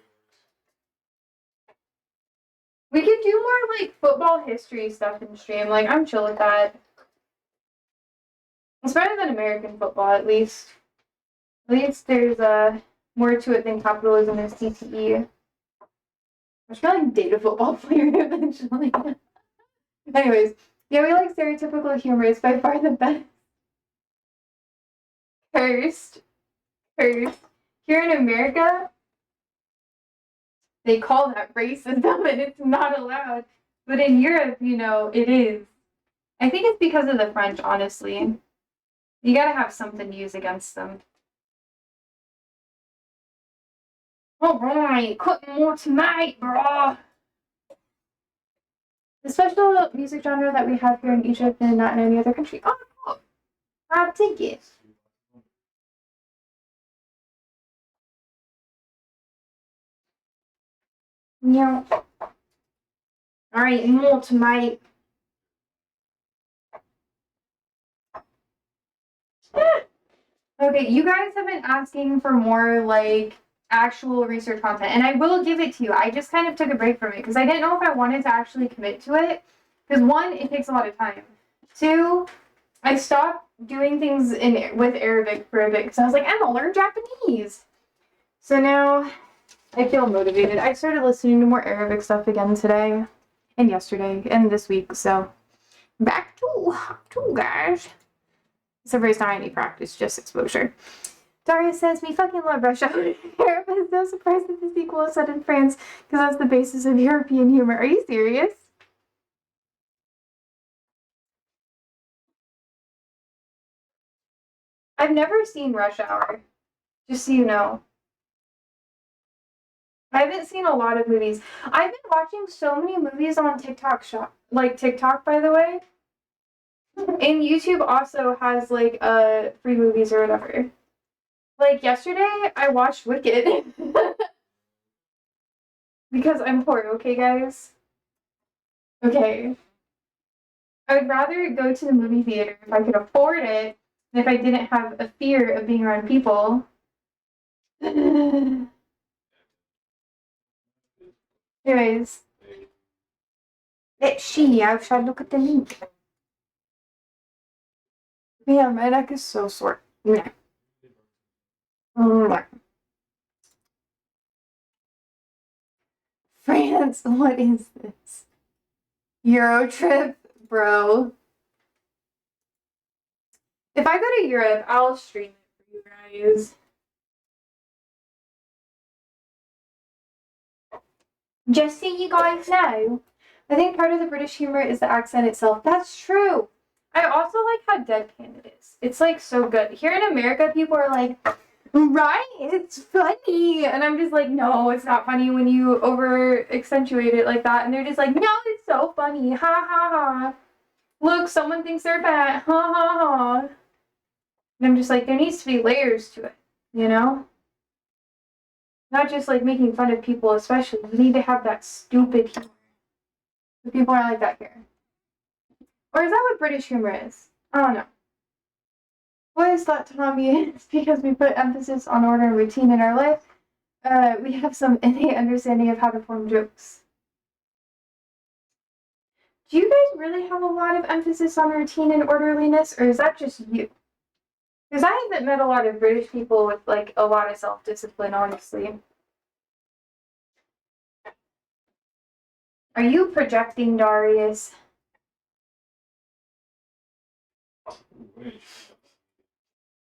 We could do more like football history stuff in stream. Like I'm chill with that. It's better than American football, at least. At least there's more to it than capitalism and CTE. I should like date a football player eventually. Anyways, yeah, we like stereotypical humor. It's by far the best. Cursed. Here in America, they call that racism and it's not allowed. But in Europe, you know, it is. I think it's because of the French, honestly. You gotta have something to use against them. Alright, cutting more tonight, bro. The special music genre that we have here in Egypt and not in any other country. Oh, cool. I'll take it. Yeah. Alright, more tonight. Okay, you guys have been asking for more like actual research content, and I will give it to you. I just kind of took a break from it because I didn't know if I wanted to actually commit to it. Because one, it takes a lot of time. Two, I stopped doing things with Arabic for a bit because I was like, I'm gonna learn Japanese. So now I feel motivated. I started listening to more Arabic stuff again today, and yesterday, and this week. So back to guys. So it's not any practice, just exposure. Daria says, we fucking love Russia. But it's no surprise that the sequel is set in France because that's the basis of European humor. Are you serious? I've never seen Rush Hour, just so you know. I haven't seen a lot of movies. I've been watching so many movies on TikTok shop, like TikTok, by the way. And YouTube also has like free movies or whatever. Like yesterday, I watched Wicked because I'm poor. Okay, guys. Okay. I would rather go to the movie theater if I could afford it than if I didn't have a fear of being around people. Anyways, let's see. I should look at the link. Yeah, my neck is so sore. Yeah. France, what is this? Euro trip, bro. If I go to Europe, I'll stream it for you guys. Just so you guys know, I think part of the British humor is the accent itself. That's true. I also like how deadpan it is. It's like so good. Here in America, people are like, right, it's funny. And I'm just like, no, it's not funny when you over accentuate it like that. And they're just like, no, it's so funny. Ha ha ha. Look, someone thinks they're fat. Ha ha ha. And I'm just like, there needs to be layers to it, you know? Not just like making fun of people, especially. You need to have that stupid humor. But people aren't like that here. Or is that what British humor is? I don't know. What is that, Tommy? It's because we put emphasis on order and routine in our life. We have some innate understanding of how to form jokes. Do you guys really have a lot of emphasis on routine and orderliness, or is that just you? Because I haven't met a lot of British people with like a lot of self-discipline, honestly. Are you projecting, Darius?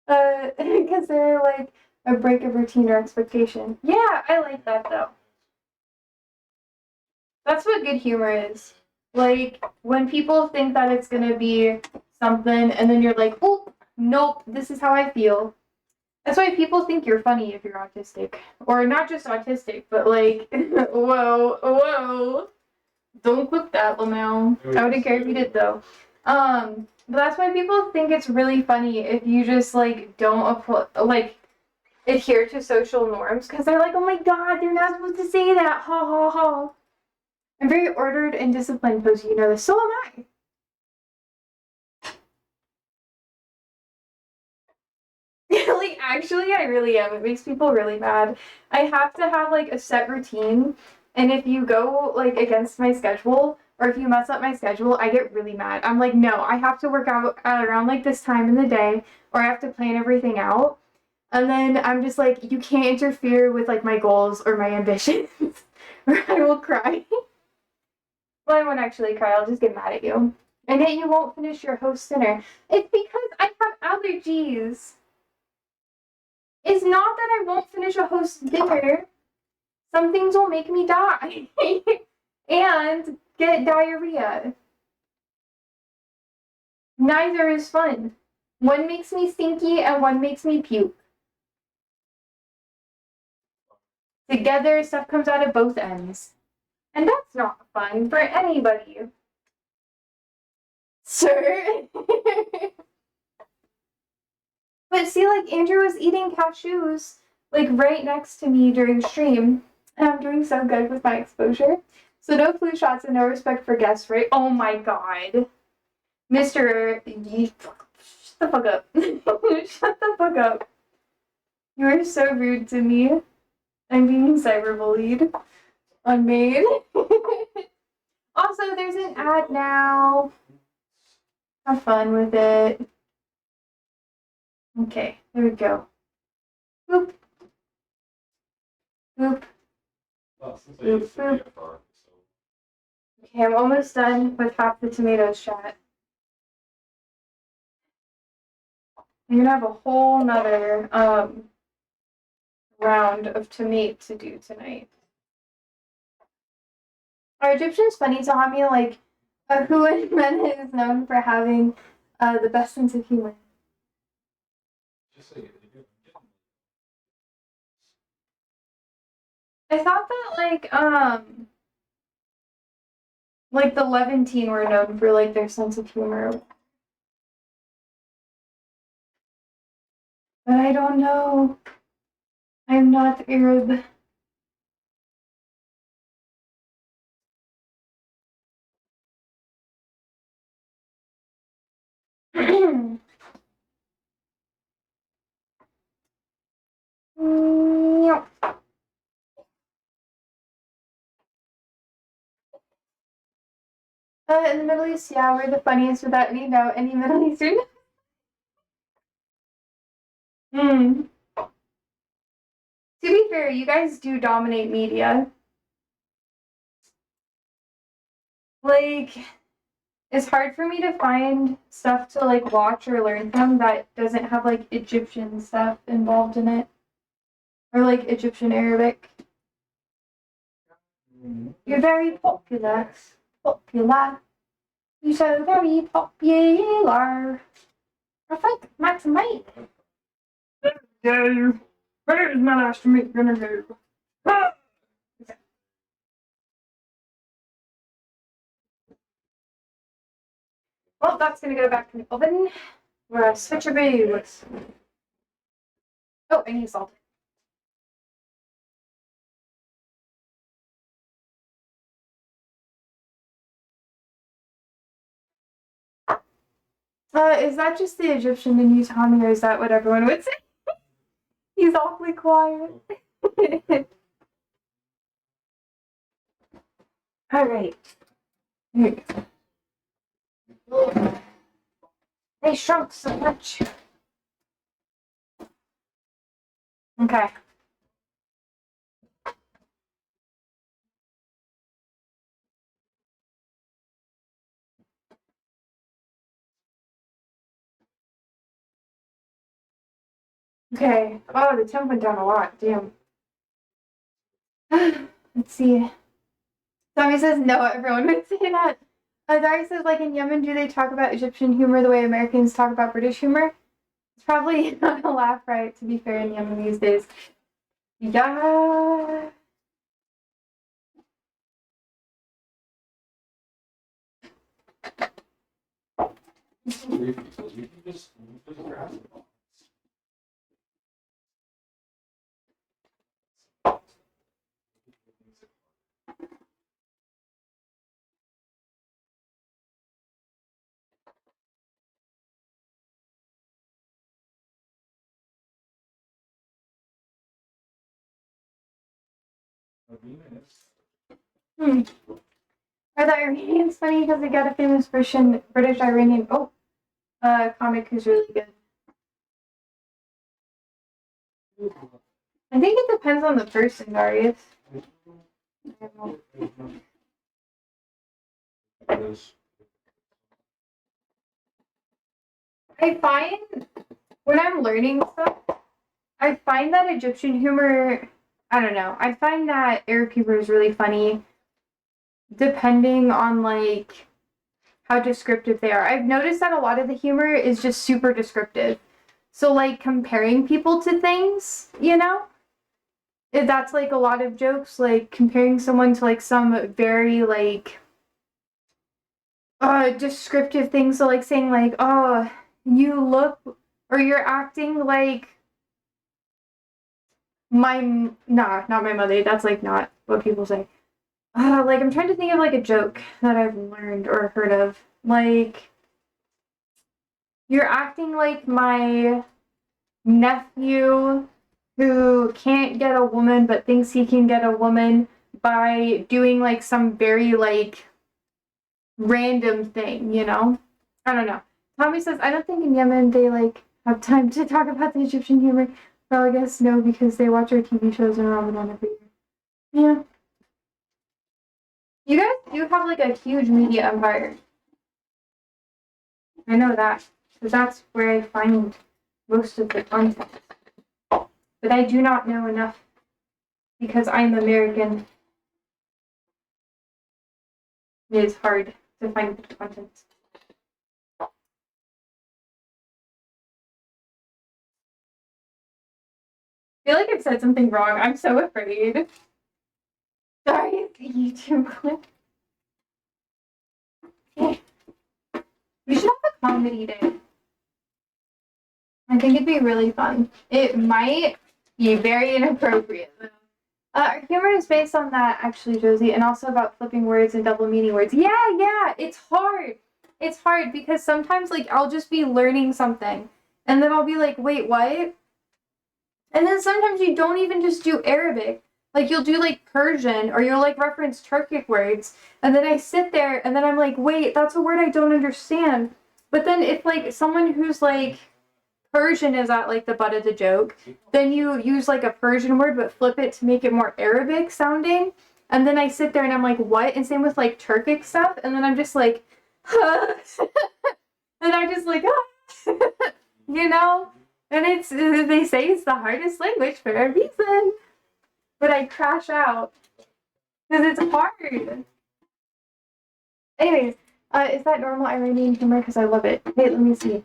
Because they're like a break of routine or expectation. Yeah, I like that though. That's what good humor is. Like when people think that it's gonna be something, and then you're like, oh, nope, this is how I feel. That's why people think you're funny if you're autistic. Or not just autistic, but like, whoa, whoa. Don't clip that, Lamau. I wouldn't care if you did though. But that's why people think it's really funny if you just like don't adhere to social norms, because they're like, oh my god, they're not supposed to say that. Ha ha ha. I'm very ordered and disciplined, Posey, you know this. So am I. Like, actually, I really am. It makes people really mad. I have to have, like, a set routine, and if you go, like, against my schedule, or if you mess up my schedule, I get really mad. I'm like, no, I have to work out around, like, this time in the day, or I have to plan everything out. And then I'm just like, you can't interfere with, like, my goals or my ambitions, or I will cry. Well, I won't actually cry. I'll just get mad at you. And yet you won't finish your host dinner. It's because I have allergies. It's not that I won't finish a host dinner. Some things will make me die. And get diarrhea. Neither is fun. One makes me stinky and one makes me puke. Together, stuff comes out of both ends. And that's not fun for anybody. Sir. But see, like, Andrew was eating cashews, like, right next to me during stream. And I'm doing so good with my exposure. So no flu shots and no respect for guests, right? Oh my god. Mr. Shut the fuck up. Shut the fuck up. You are so rude to me. I'm being cyberbullied. Unmade. Also, there's an ad now. Have fun with it. Okay, there we go. Boop. Boop. Boop, boop. Okay, I'm almost done with half the tomatoes, chat. I'm gonna have a whole nother round of tomato to do tonight. Are Egyptians funny, Tahami? Like, who in men is known for having the best sense of humor? I thought that like the Levantine were known for like their sense of humor. But I don't know. I'm not Arab. In the Middle East, yeah, we're the funniest without any Middle Eastern. To be fair, you guys do dominate media. Like, it's hard for me to find stuff to like watch or learn from that doesn't have like Egyptian stuff involved in it. Or like Egyptian Arabic. You're very popular. Popular. You're so very popular. I think Max mate. Go. Where's my last meat gonna go? Ah! Well, that's gonna go back in the oven. Where I switch your boots. Oh, I need salt. Is that just the Egyptian in you, Tommy, or is that what everyone would say? He's awfully quiet. All right. Here you go. They shrunk so much. Okay. Okay. Oh, the temp went down a lot. Damn. Let's see. Tommy says no, everyone would say that. Dari says, like in Yemen, do they talk about Egyptian humor the way Americans talk about British humor? It's probably not a laugh right, to be fair, in Yemen these days. Yeah. You can just grab it. Hmm. Are the Iranians funny because they got a famous British Iranian comic who's really good? I think it depends on the person, Darius. I find when I'm learning stuff, I find that Egyptian humor, I don't know, I find that Arab humor is really funny depending on like how descriptive they are. I've noticed that a lot of the humor is just super descriptive. So like comparing people to things, that's like a lot of jokes, like comparing someone to like some very like descriptive things. So like saying like, oh, you look or you're acting like not my mother. That's like not what people say. Like I'm trying to think of like a joke that I've learned or heard of. Like you're acting like my nephew who can't get a woman but thinks he can get a woman by doing like some very like random thing, I don't know. Tommy says, I don't think in Yemen they like have time to talk about the Egyptian humor. Well, I guess no, because they watch our TV shows in Ramadan every year. Yeah. You guys do have like a huge media empire. I know that. Because that's where I find most of the content. But I do not know enough because I'm American. It is hard to find the content. I feel like I've said something wrong. I'm so afraid. Sorry, it's a YouTube clip. We should have a comedy day. I think it'd be really fun. It might be very inappropriate though. Our humor is based on that actually, Josie, and also about flipping words and double meaning words. Yeah, it's hard. It's hard because sometimes like I'll just be learning something and then I'll be like, wait, what? And then sometimes you don't even just do Arabic. Like you'll do like Persian or you'll like reference Turkic words. And then I sit there and then I'm like, wait, that's a word I don't understand. But then if like someone who's like Persian is at like the butt of the joke, then you use like a Persian word but flip it to make it more Arabic sounding. And then I sit there and I'm like, what? And same with like Turkic stuff. And then I'm just like, huh. And I'm just like, ah. You know? And it's, they say it's the hardest language for a reason. But I crash out. Because it's hard. Anyways, is that normal Iranian humor? Because I love it. Hey, let me see.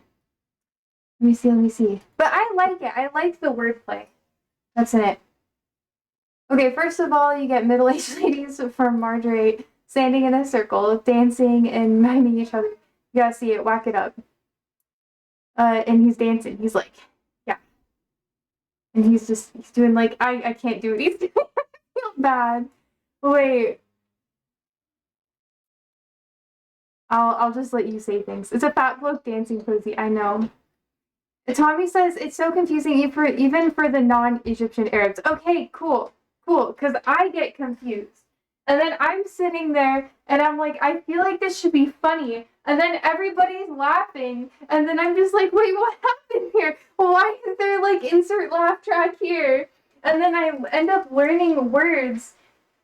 Let me see. But I like it. I like the wordplay. That's in it. Okay, first of all, you get middle-aged ladies from Marjorie standing in a circle, dancing and miming each other. You gotta see it. Whack it up. And he's dancing. He's like, yeah. And he's doing like, I can't do it. He's doing I feel bad. Wait. I'll just let you say things. It's a fat bloke dancing cozy. I know. Tommy says it's so confusing even for the non-Egyptian Arabs. Okay, cool, because I get confused. And then I'm sitting there and I'm like, I feel like this should be funny. And then everybody's laughing. And then I'm just like, wait, what happened here? Why is there like insert laugh track here? And then I end up learning words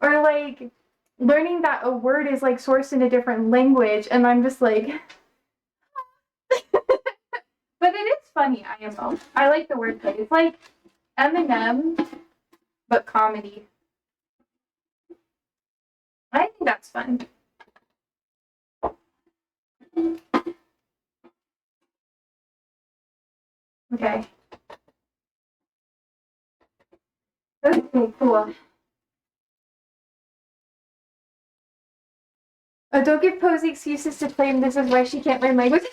or like learning that a word is like sourced in a different language. And I'm just like, but it is funny, IMO. I like the wordplay. It's like Eminem, but comedy. I think that's fun. Okay. Okay, cool. Don't give Posey excuses to claim this is why she can't learn languages.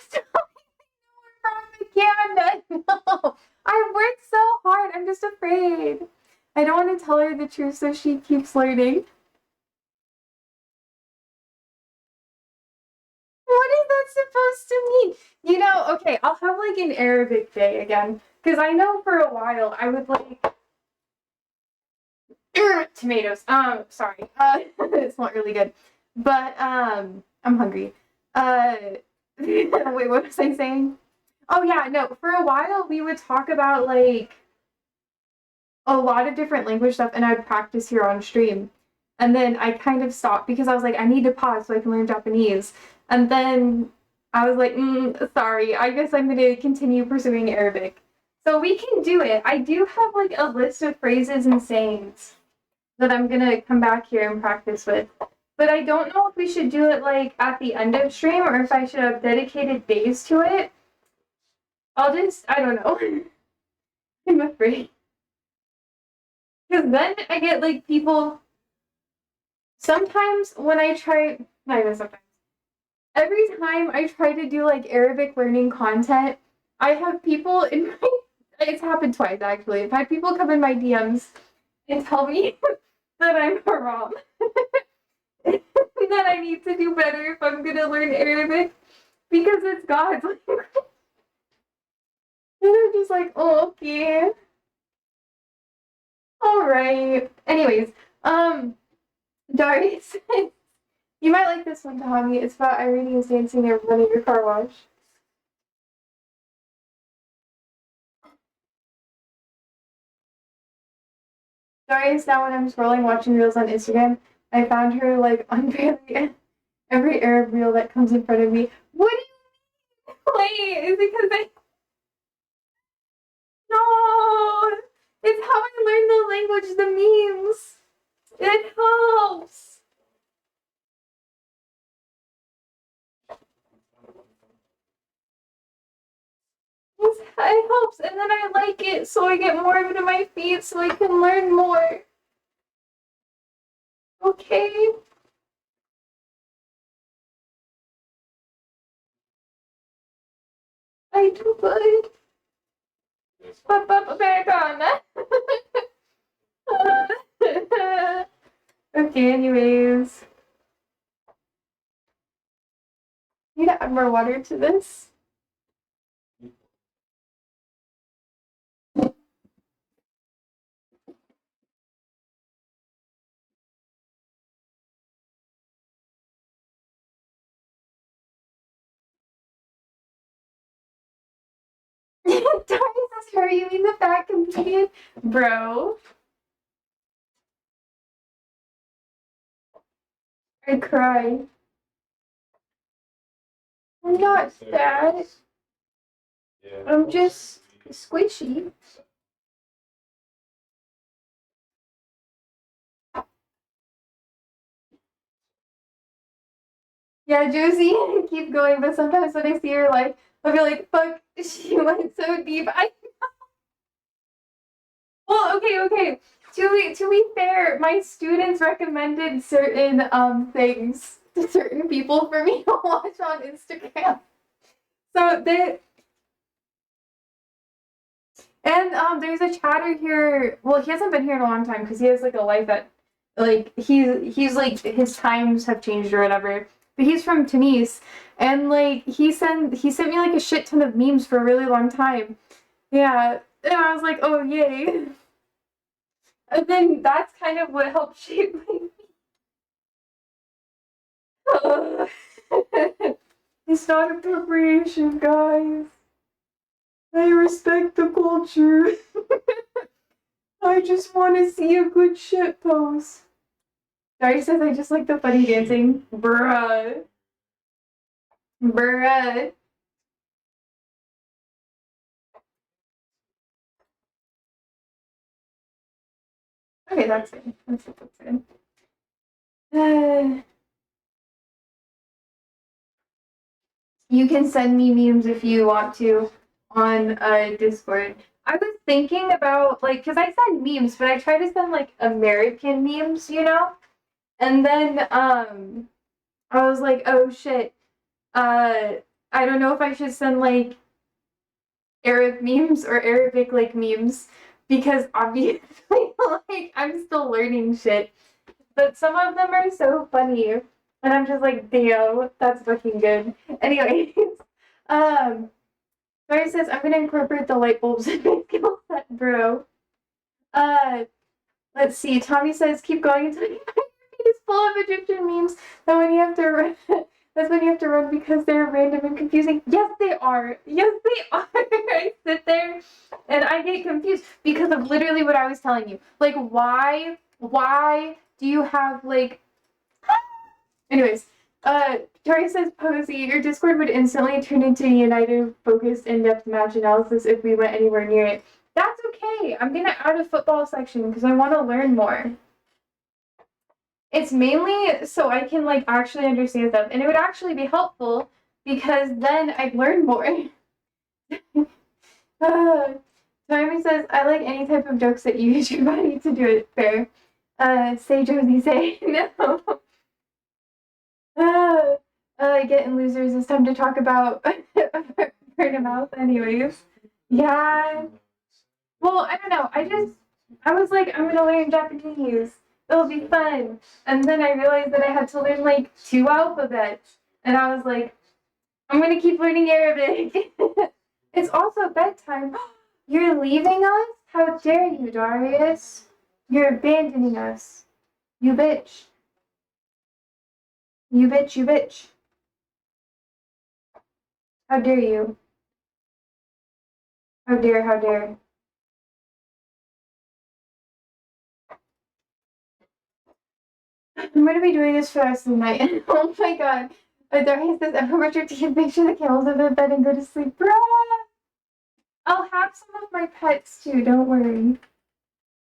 Propaganda. No. I worked so hard. I'm just afraid. I don't want to tell her the truth so she keeps learning. What is that supposed to mean? You know, okay, I'll have like an Arabic day again. Because I know for a while I would like tomatoes. Sorry. It's not really good. But I'm hungry. Wait, what was I saying? Oh yeah, no, for a while we would talk about like a lot of different language stuff and I'd practice here on stream. And then I kind of stopped because I was like, I need to pause so I can learn Japanese. And then I was like, sorry, I guess I'm going to continue pursuing Arabic. So we can do it. I do have like a list of phrases and sayings that I'm going to come back here and practice with. But I don't know if we should do it like at the end of stream or if I should have dedicated days to it. I don't know. I'm afraid. Because then I get like people, sometimes when I try, not even sometimes, every time I try to do like Arabic learning content, I have people in my, it's happened twice actually. I've had people come in my DMs and tell me that I'm haram. That I need to do better if I'm going to learn Arabic because it's God's language. And I'm just like, oh, okay. Alright. Anyways, Darius, you might like this one, Tahami. It's about Iranians dancing near running your car wash. Darius, now when I'm scrolling watching reels on Instagram, I found her like on every Arab reel that comes in front of me. What do you mean? Wait, is it because I... No! It's how I learn the language, the memes. It helps. It helps, and then I like it, so I get more of it in my feed, so I can learn more. Okay. I do good. Americana. Okay, anyways. Need to add more water to this. Tori says, "Her, you mean the fat comedian, bro?" I cry. I'm not fat. Yeah. I'm just squishy. Yeah, Josie, keep going, but sometimes when I see her, like, I'll be like, fuck, she went so deep. Well, okay. To be fair, my students recommended certain things to certain people for me to watch on Instagram. So there's a chatter here. Well, he hasn't been here in a long time because he has like a life that like he's like his times have changed or whatever. But he's from Tunis, and like he sent me like a shit ton of memes for a really long time. Yeah, and I was like, oh yay. And then that's kind of what helped shape my. It's not appropriation, guys. I respect the culture. I just want to see a good shit post. Dari says I just like the funny dancing. Bruh. Okay, that's it. That's it. You can send me memes if you want to on Discord. I was thinking about like, cause I send memes, but I try to send like American memes, you know. And then I was like, oh shit. I don't know if I should send like Arab memes or Arabic like memes because obviously like I'm still learning shit. But some of them are so funny. And I'm just like, damn, that's fucking good. Anyways, Mary says I'm gonna incorporate the light bulbs in my skill set, bro. Let's see. Tommy says keep going until you find your feed is full of Egyptian memes. That when you have to run, that's when you have to run because they're random and confusing. Yes, they are. Yes, they are. I sit there and I get confused because of literally what I was telling you. Like, why do you have like? Anyways, Tori says, Posey, your Discord would instantly turn into a United focused in-depth match analysis if we went anywhere near it. That's okay. I'm gonna add a football section because I want to learn more. It's mainly so I can like actually understand stuff, and it would actually be helpful because then I'd learn more. Tommy says, I like any type of jokes that you use your body to do it. Fair. Say Josie, say no. Getting losers. It's time to talk about word of mouth. Anyways, yeah. Well, I don't know. I was like, I'm gonna learn Japanese. It'll be fun. And then I realized that I had to learn like 2 alphabets, and I was like, I'm gonna keep learning Arabic. It's also bedtime. You're leaving us? How dare you, Darius? You're abandoning us. You bitch. You bitch. How dare you? How dare. I'm gonna be doing this for the rest of the night. Oh my god. Darius says, I'm brush your teeth, make sure the camel's in the bed and go to sleep. Bruh! I'll have some of my pets too, don't worry.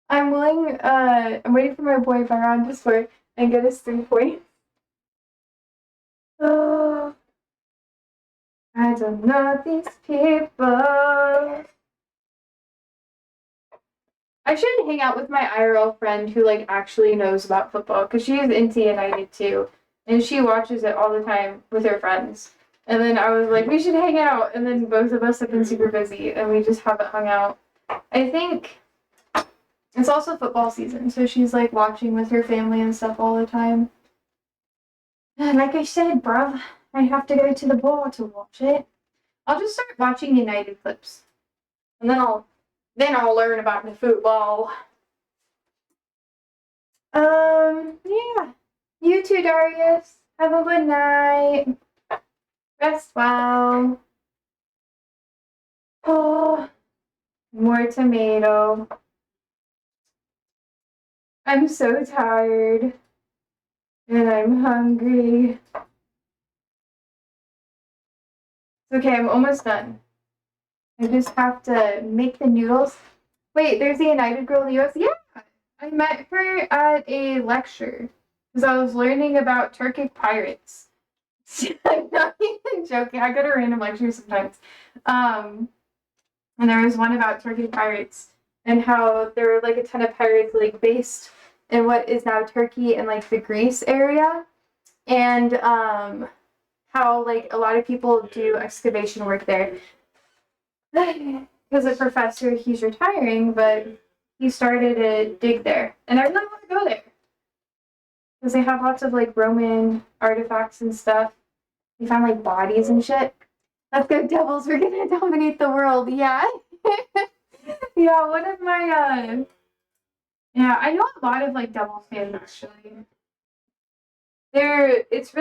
I'm waiting for my boy Byron to swear and get his 3 points. Oh, I don't know these people. I should hang out with my IRL friend who like actually knows about football because she is into United too, and she watches it all the time with her friends. And then I was like, we should hang out, and then both of us have been super busy, and we just haven't hung out. I think it's also football season, so she's like watching with her family and stuff all the time. And like I said, bruv, I have to go to the bar to watch it. I'll just start watching United clips, and then I'll learn about the football. Yeah. You too, Darius. Have a good night. Rest well. Oh, more tomato. I'm so tired. And I'm hungry. It's okay, I'm almost done. I just have to make the noodles. Wait, there's a United girl in the US? Yeah! I met her at a lecture because I was learning about Turkic pirates. I'm not even joking. I go to random lectures sometimes. And there was one about Turkic pirates and how there were like a ton of pirates like based in what is now Turkey and like the Greece area. And how like a lot of people do excavation work there. Because the professor, he's retiring, but he started to dig there. And I really want to go there. Because they have lots of like Roman artifacts and stuff. We found like bodies and shit. Let's go Devils, we're gonna dominate the world. Yeah. Yeah, one of my yeah, I know a lot of like Devils fans actually. It's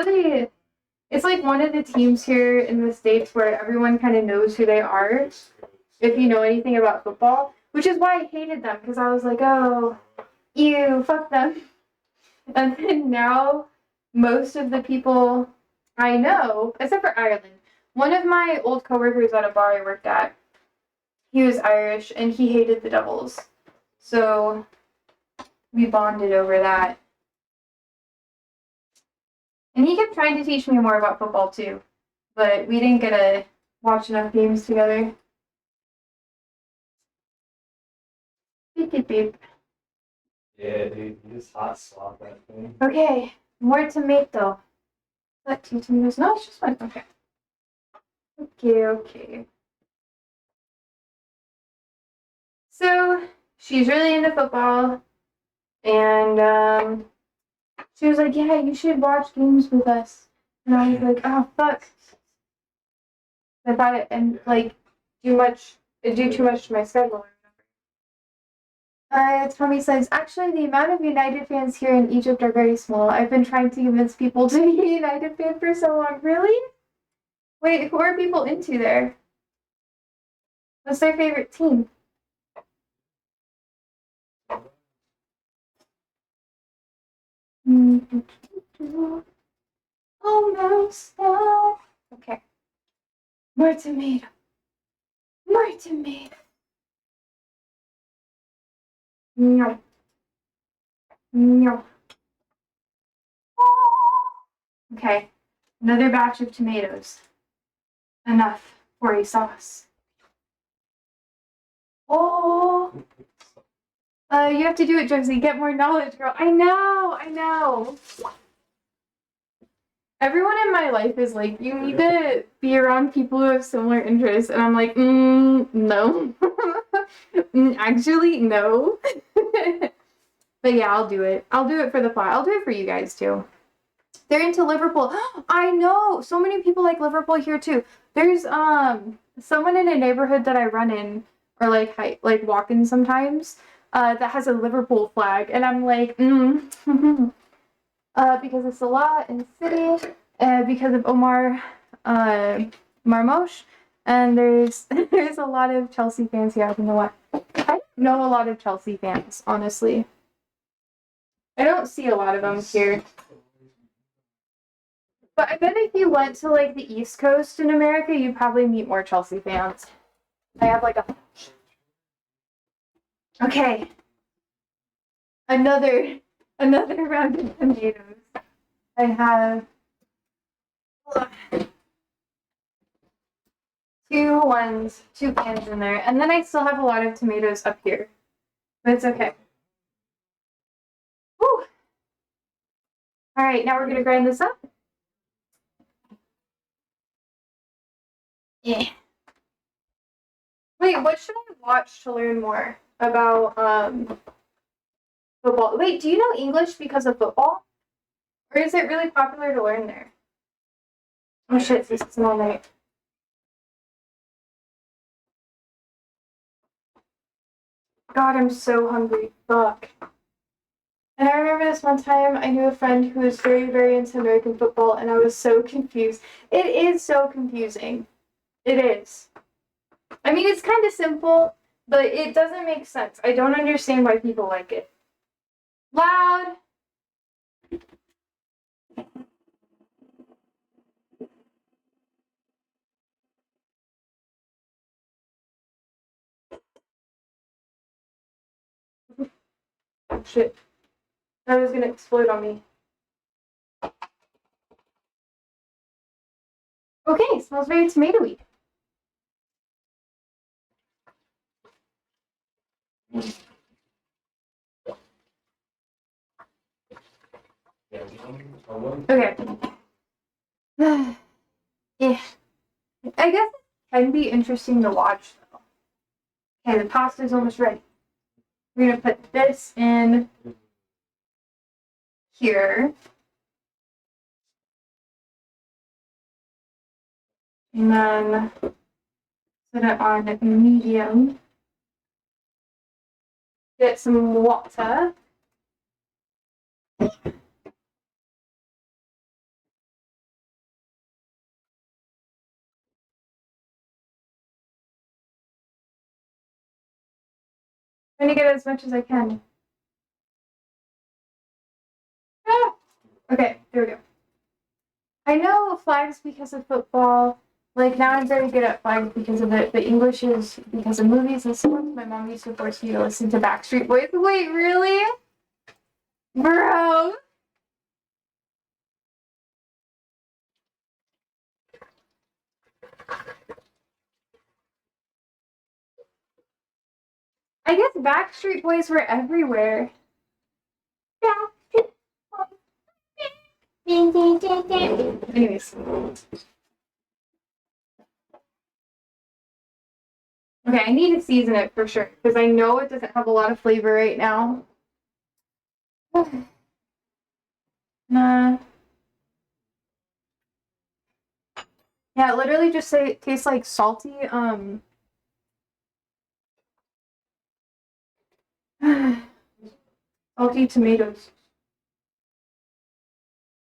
like one of the teams here in the States where everyone kind of knows who they are, if you know anything about football, which is why I hated them, because I was like, oh, ew, fuck them. And then now, most of the people I know, except for Ireland, one of my old coworkers at a bar I worked at, he was Irish, and he hated the Devils. So, we bonded over that. And he kept trying to teach me more about football, too. But we didn't get to watch enough games together. Beep, beep, beep. Yeah, dude, you just hot swap that thing. Okay, more tomato. What, 2 tomatoes? No, it's just one. Okay. Okay. So, she's really into football. And, she was like, yeah, you should watch games with us. And I was like, oh, fuck. I thought it, and, like, it'd do too much to my schedule. Tommy says, actually, the amount of United fans here in Egypt are very small. I've been trying to convince people to be a United fan for so long. Really? Wait, who are people into there? What's their favorite team? Almost done. Okay. More tomato. More tomato. No. No. Okay. Another batch of tomatoes. Enough for a sauce. Oh. You have to do it, Josie. Get more knowledge, girl. I know. Everyone in my life is like, you need to be around people who have similar interests. And I'm like, no. Actually, no. But yeah, I'll do it. I'll do it for the plot. I'll do it for you guys too. They're into Liverpool. I know. So many people like Liverpool here too. There's someone in a neighborhood that I run in or like walk in sometimes that has a Liverpool flag, and I'm like, because of Salah and City, because of Omar Marmoush, and there's a lot of Chelsea fans here. I don't know why. I don't know a lot of Chelsea fans, honestly. I don't see a lot of them here. But I bet if you went to like the East Coast in America, you'd probably meet more Chelsea fans. I have like a... Okay. Another round of tomatoes. I have 2 cans in there. And then I still have a lot of tomatoes up here. But it's okay. Whew. Alright, now we're gonna grind this up. Yeah. Wait, what should I watch to learn more about football. Wait, do you know English because of football? Or is it really popular to learn there? Oh shit, this is all night. God, I'm so hungry. Fuck. And I remember this one time I knew a friend who was very, very into American football, and I was so confused. It is so confusing. It is. I mean, it's kind of simple, but it doesn't make sense. I don't understand why people like it. Loud. Oh, shit. That was gonna explode on me. Okay, smells very tomatoey. Okay. Yeah. I guess it can be interesting to watch, though. Okay, the pasta's almost ready. We're gonna put this in here. And then set it on medium. Get some water. Trying to get as much as I can. Ah! Okay, there we go. I know flags because of football. Like, now I'm very good at flags because of it, but English is because of movies and stuff. My mom used to force me to listen to Backstreet Boys. Wait, really? Bro. I guess Backstreet Boys were everywhere. Anyways. Okay, I need to season it for sure, because I know it doesn't have a lot of flavor right now. Nah. Yeah, it literally just tastes like salty, salty tomatoes.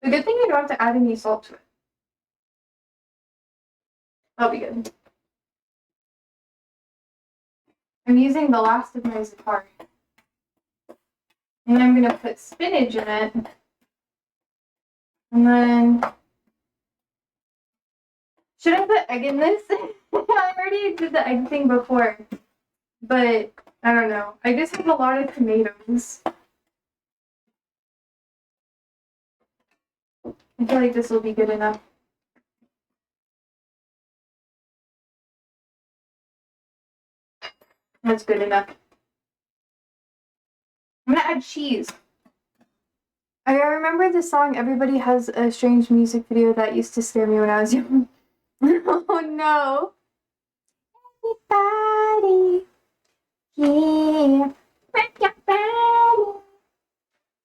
The good thing I don't have to add any salt to it. That'll be good. I'm using the last of my za'atar. And I'm gonna put spinach in it. And then should I put egg in this? I already did the egg thing before. But I don't know. I just have a lot of tomatoes. I feel like this will be good enough. That's good enough. I'm gonna add cheese. I remember the song Everybody Has a Strange music video that used to scare me when I was young. Oh no. Everybody here. Rock your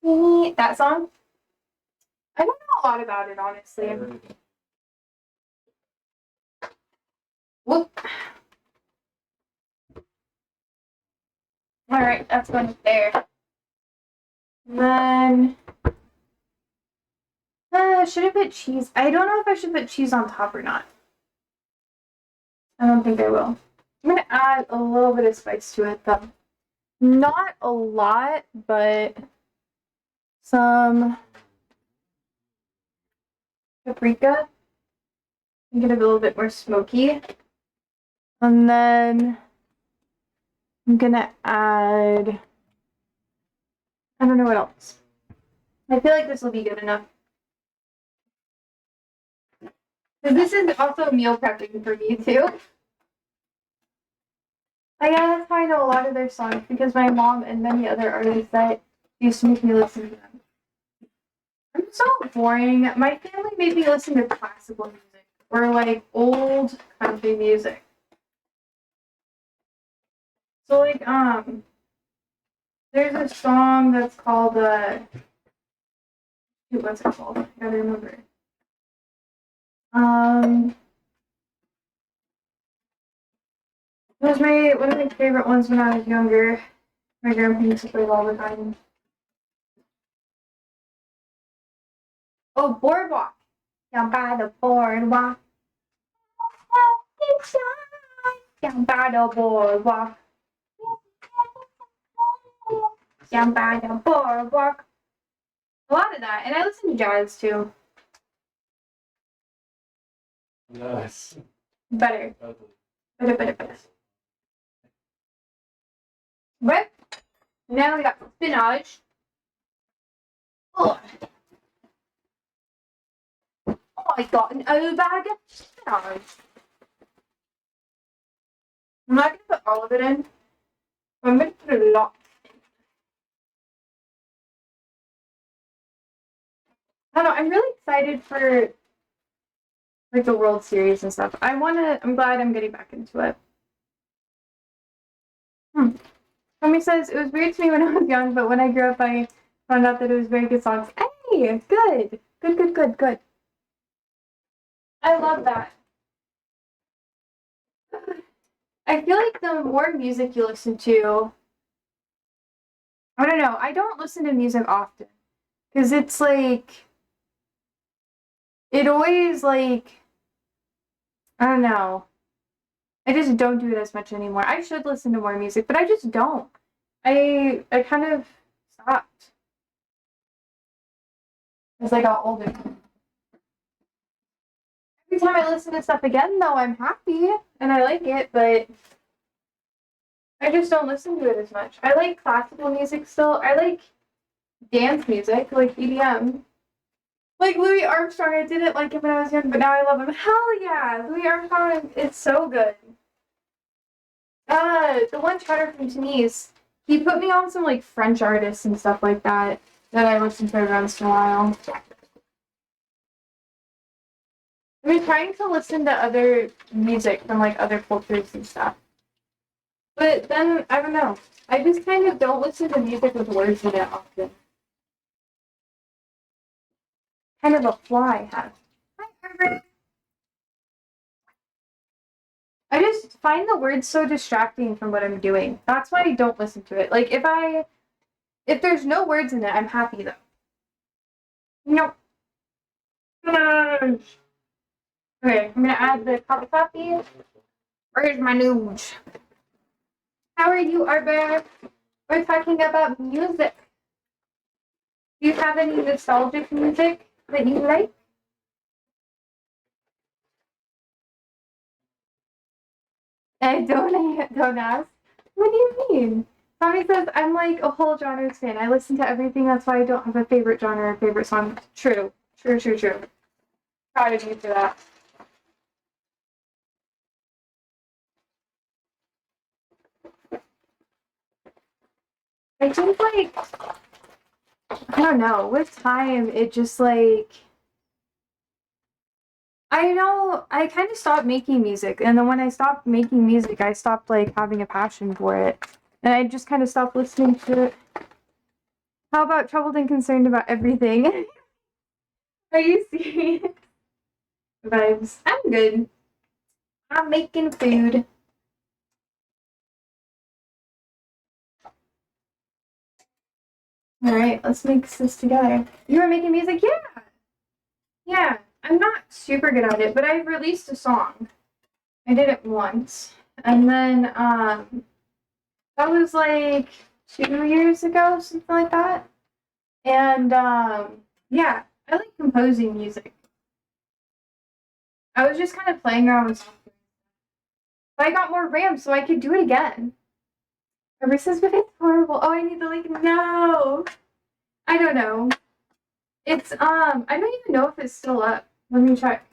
body. That song? I don't know a lot about it, honestly. Whoop. Alright, that's going there. And then should I put cheese? I don't know if I should put cheese on top or not. I don't think I will. I'm gonna add a little bit of spice to it though. Not a lot, but some paprika. Make it a little bit more smoky. And then I'm gonna add, I don't know what else. I feel like this will be good enough. So this is also meal prepping for me too. Yeah, that's how I know a lot of their songs, because my mom and many other artists that used to make me listen to them. I'm so boring. My family made me listen to classical music or like old country music. So like there's a song that's called what's it called? I gotta remember. It was one of my favorite ones when I was younger. My grandpa used to play it all the time. Oh, Boardwalk. Down by the boardwalk. Down by the boardwalk. Down by the boardwalk. A lot of that. And I listen to jazz too. Nice. Better. Better. But now we got spinach. Oh, I got an old bag of spinach. I'm not gonna put all of it in. I'm gonna put a lot. I don't know. I'm really excited for like the World Series and stuff. I'm glad I'm getting back into it. Tommy says, it was weird to me when I was young, but when I grew up, I found out that it was very good songs. Hey, good. Good. I love that. I feel like the more music you listen to, I don't know, I don't listen to music often. Because it's like, it always like, I don't know. I just don't do it as much anymore. I should listen to more music, but I just don't. I kind of stopped as I got older. Every time I listen to stuff again, though, I'm happy and I like it, but I just don't listen to it as much. I like classical music still. I like dance music, like EDM. Like Louis Armstrong, I didn't like him when I was young, but now I love him. Hell yeah! Louis Armstrong, it's so good. The one chatter from Denise, he put me on some like French artists and stuff like that I listen to every once in a while. I've been trying to listen to other music from like other cultures and stuff. But then, I don't know. I just kind of don't listen to music with words in it often. Kind of a fly hat. Hi, Herbert. I just find the words so distracting from what I'm doing. That's why I don't listen to it. Like, if there's no words in it, I'm happy though. No. Okay, I'm gonna add the cup of coffee. Where's my news? How are you, Arbor? We're talking about music. Do you have any nostalgic music that you like? I don't ask. What do you mean? Tommy says I'm like a whole genres fan. I listen to everything. That's why I don't have a favorite genre or favorite song. True. Proud of you for that. I think like I don't know. With time, it just like I know I kind of stopped making music, and then when I stopped making music, I stopped like having a passion for it, and I just kind of stopped listening to it. How about troubled and concerned about everything? Are you serious? Vibes. I'm good. I'm making food. All right, let's mix this together. You were making music, yeah. Yeah, I'm not super good at it, but I've released a song. I did it once, and then that was like 2 years ago, something like that. And yeah, I like composing music. I was just kind of playing around with software. But I got more RAM, so I could do it again. Ever says, but it's horrible. Oh, I need the link. No, I don't know. It's I don't even know if it's still up. Let me check.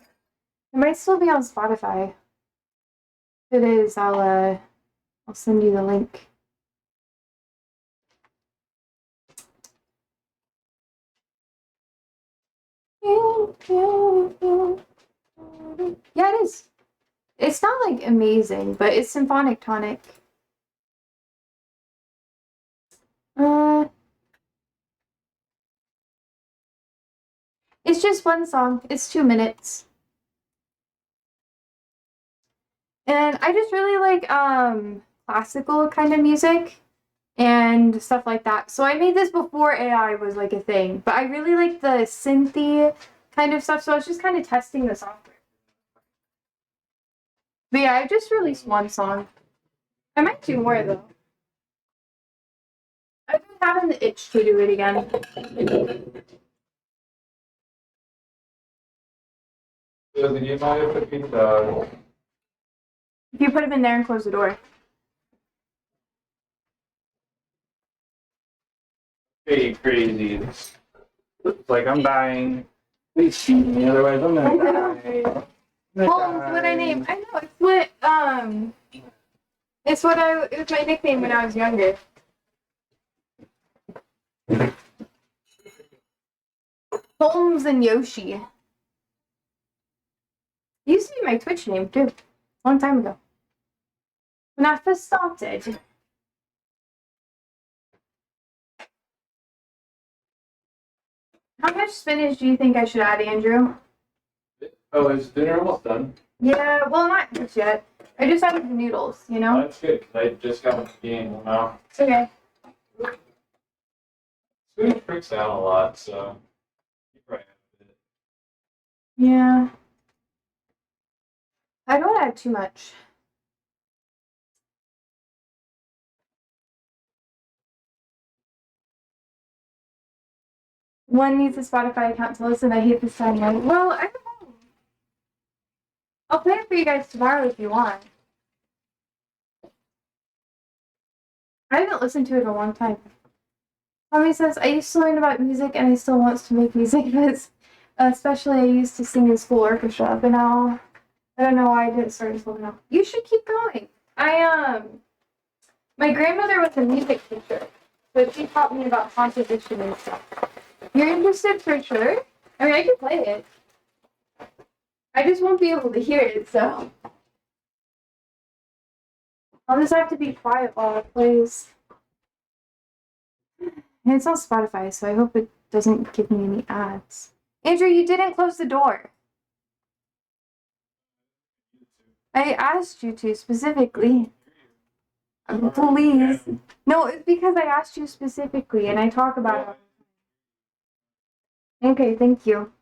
It might still be on Spotify. If it is, I'll send you the link. Yeah, it is. It's not like amazing, but it's symphonic tonic. It's just one song. It's 2 minutes. And I just really like classical kind of music and stuff like that. So I made this before AI was like a thing, but I really like the synthy kind of stuff. So I was just kind of testing the software. But yeah, I just released one song. I might do more though. I've been having the itch to do it again. So do you mind if we If you put him in there and close the door. Pretty crazy. It's like I'm dying. Please shoot me, otherwise I'm I gonna know. die. Holmes, what I name? I know it's what it was my nickname when I was younger. Holmes and Yoshi. It used to be my Twitch name too. Long time ago. When I first started. How much spinach do you think I should add, Andrew? Oh, is dinner almost done? Yeah, well, not just yet. I just added the noodles, you know? That's good, because I just got the game now. It's okay. Food freaks out a lot, so you probably have it. Yeah. I don't add too much. One needs a Spotify account to listen. I hate this sound. Well, I don't know. I'll play it for you guys tomorrow if you want. I haven't listened to it in a long time. Tommy says, I used to learn about music and I still want to make music, but especially I used to sing in school orchestra, but now I don't know why I didn't start in school now. You should keep going. My grandmother was a music teacher, but she taught me about composition and stuff. If you're interested for sure, I mean, I can play it. I just won't be able to hear it, so I'll just have to be quiet while it plays. And it's on Spotify, so I hope it doesn't give me any ads. Andrew, you didn't close the door. I asked you to specifically. Please. No, it's because I asked you specifically and I talk about it. Okay, thank you.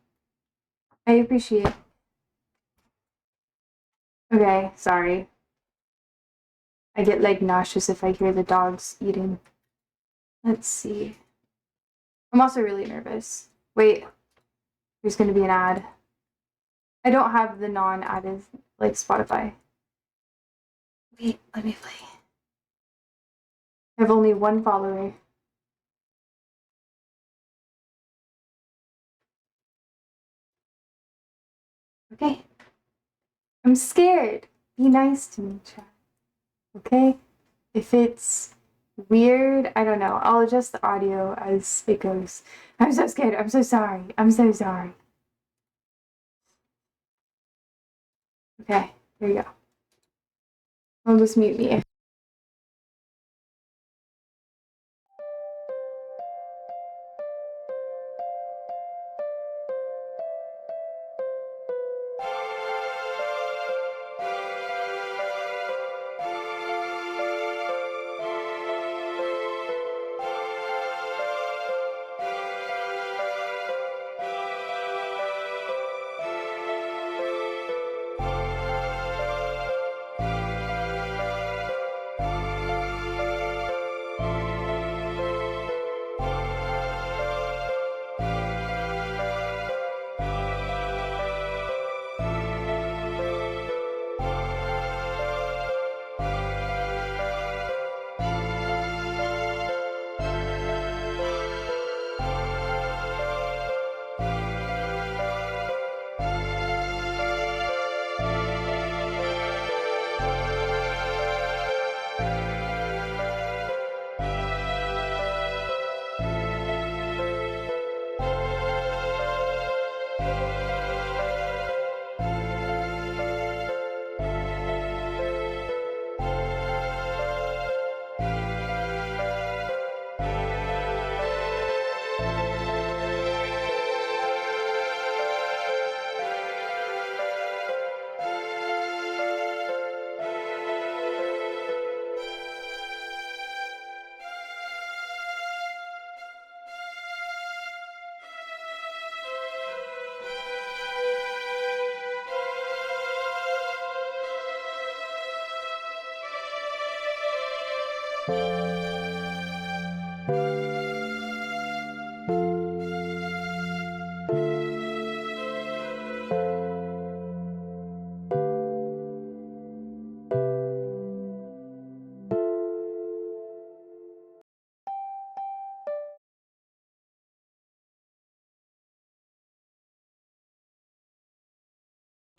I appreciate it. Okay, sorry. I get like nauseous if I hear the dogs eating. Let's see. I'm also really nervous. Wait, there's gonna be an ad. I don't have the non-added like Spotify. Wait, let me play. I have only one follower. Okay. I'm scared. Be nice to me, chat. Okay? If it's weird, I don't know. I'll adjust the audio as it goes. I'm so scared. I'm so sorry. I'm so sorry. Okay, here we go. I'll just mute me.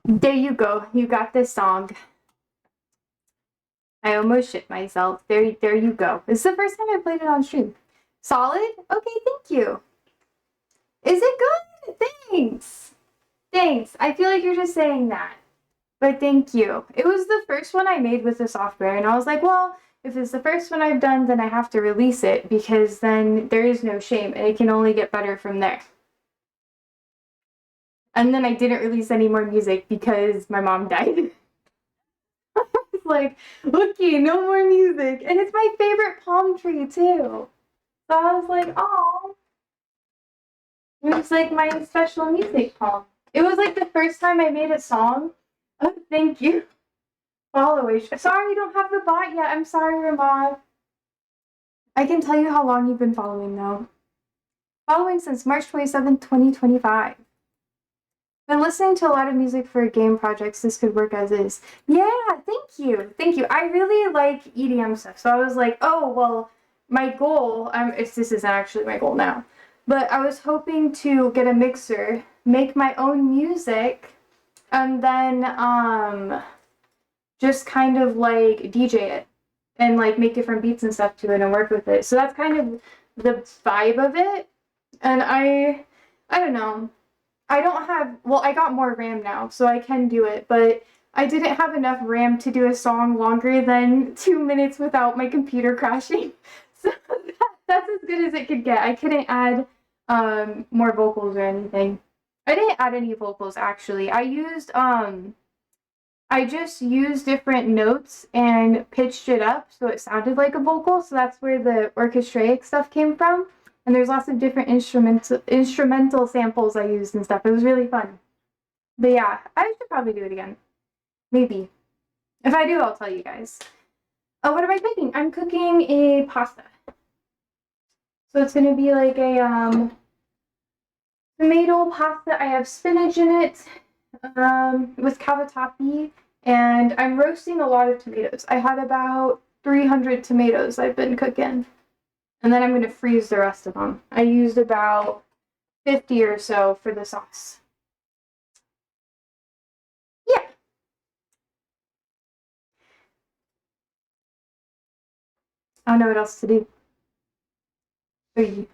There you go. You got this song. I almost shit myself. There you go. This is the first time I played it on stream. Solid? Okay, thank you. Is it good? Thanks. Thanks. I feel like you're just saying that. But thank you. It was the first one I made with the software, and I was like, well, if it's the first one I've done, then I have to release it because then there is no shame and it can only get better from there. And then I didn't release any more music because my mom died. I was like, okay, no more music. And it's my favorite palm tree too. So I was like, oh. It was like my special music palm. It was like the first time I made a song. Oh, thank you. Followers. Sorry you don't have the bot yet. I'm sorry, Ramon. I can tell you how long you've been following though. Following since March 27th, 2025. Been listening to a lot of music for game projects. This could work as is. Yeah, thank you. Thank you. I really like EDM stuff. So I was like, oh, well, my goal, this isn't actually my goal now, but I was hoping to get a mixer, make my own music, and then just kind of like DJ it and like make different beats and stuff to it and work with it. So that's kind of the vibe of it. And I don't know. I don't have, well, I got more RAM now, so I can do it, but I didn't have enough RAM to do a song longer than 2 minutes without my computer crashing. So that's as good as it could get. I couldn't add more vocals or anything. I didn't add any vocals actually. I just used different notes and pitched it up so it sounded like a vocal. So that's where the orchestraic stuff came from. And there's lots of different instrumental samples I used and stuff. It was really fun. But yeah, I should probably do it again. Maybe. If I do, I'll tell you guys. Oh, what am I cooking? I'm cooking a pasta. So it's going to be like a tomato pasta. I have spinach in it with cavatappi. And I'm roasting a lot of tomatoes. I had about 300 tomatoes I've been cooking. And then I'm going to freeze the rest of them. I used about 50 or so for the sauce. Yeah. I don't know what else to do. Anyways.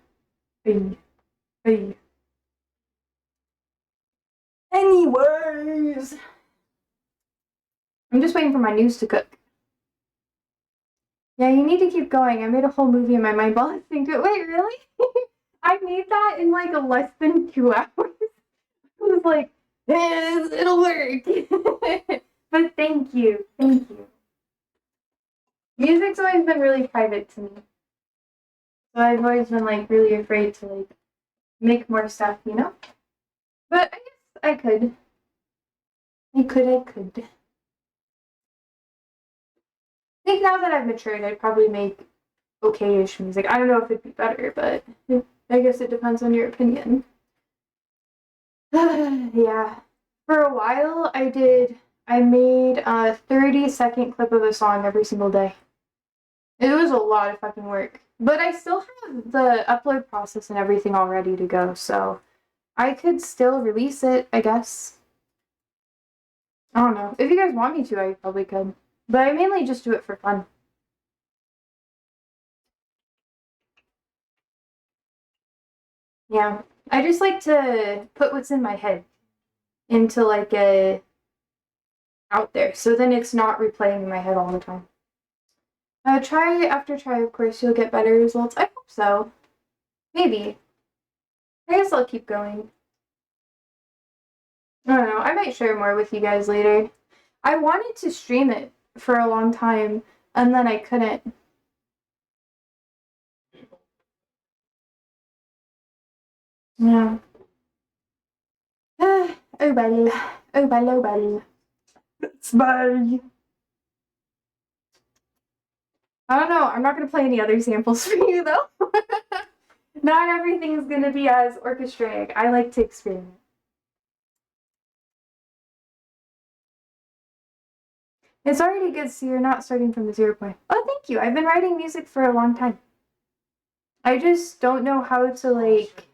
I'm just waiting for my news to cook. Yeah, you need to keep going. I made a whole movie in my mind while listening to it. Wait, really? I made that in like less than 2 hours. I was like, it'll work. But thank you. Thank you. Music's always been really private to me. So I've always been like really afraid to like make more stuff, you know? But I guess I could. I could. I think now that I've matured, I'd probably make okay-ish music. I don't know if it'd be better, but I guess it depends on your opinion. Yeah. For a while, I made a 30-second clip of a song every single day. It was a lot of fucking work. But I still have the upload process and everything all ready to go, so I could still release it, I guess. I don't know. If you guys want me to, I probably could. But I mainly just do it for fun. Yeah. I just like to put what's in my head into like a out there. So then it's not replaying in my head all the time. Try after try, of course, you'll get better results. I hope so. Maybe. I guess I'll keep going. I don't know. I might share more with you guys later. I wanted to stream it for a long time, and then I couldn't. Yeah. Oh well. Oh well, oh well. It's bye. I don't know. I'm not going to play any other samples for you, though. Not everything is going to be as orchestraic. I like to experiment. It's already good, so you're not starting from the 0 point. Oh, thank you. I've been writing music for a long time. I just don't know how to, like...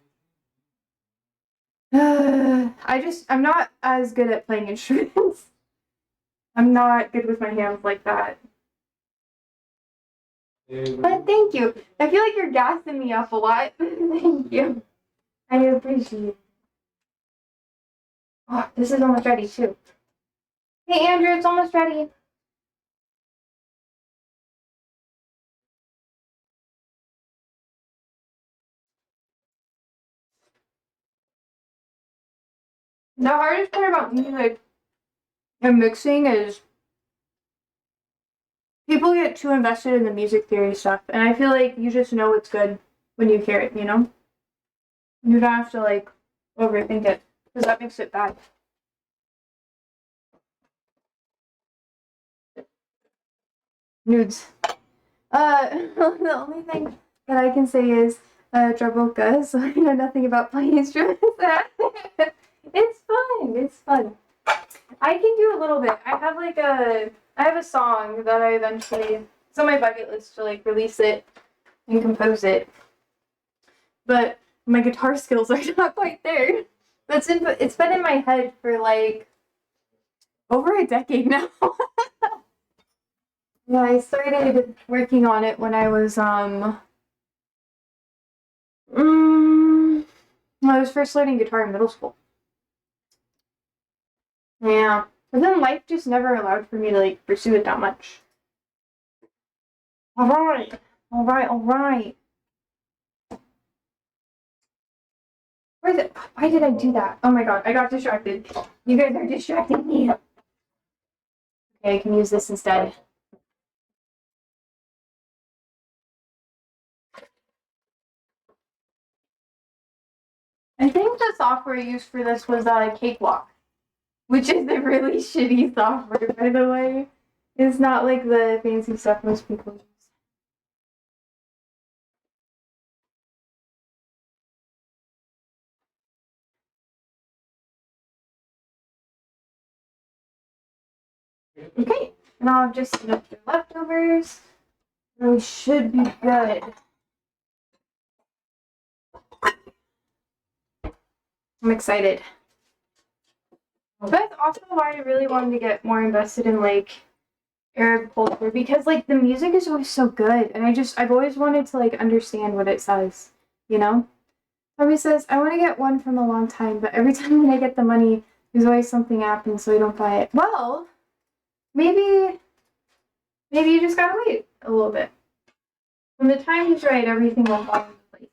I'm not as good at playing instruments. I'm not good with my hands like that. But thank you. I feel like you're gassing me up a lot. Thank you. I appreciate it. Oh, this is almost ready too. Hey Andrew, it's almost ready. The hardest part about music and mixing is people get too invested in the music theory stuff, and I feel like you just know it's good when you hear it, you know? You don't have to like overthink it, because that makes it bad. Nudes. The only thing that I can say is Draboka, so I know nothing about playing instruments. It's fun. It's fun. I can do a little bit. I have a song that I eventually, it's on my bucket list to like release it and compose it. But my guitar skills are not quite there. It's been in my head for like over a decade now. Yeah, I started working on it when I was when I was first learning guitar in middle school. Yeah. But then life just never allowed for me to like pursue it that much. Alright. Alright. Why did I do that? Oh my god, I got distracted. You guys are distracting me. Okay, I can use this instead. I think the software used for this was Cakewalk, which is a really shitty software, by the way. It's not like the fancy stuff most people use. Okay, now I've just enough the leftovers. And we should be good. I'm excited. That's also why I really wanted to get more invested in like Arab culture, because like the music is always so good, and I've always wanted to like understand what it says, you know? Tommy says, I want to get one from a long time, but every time when I get the money, there's always something happens, so I don't buy it. Well, maybe you just gotta wait a little bit. When the time is right, everything will fall into place.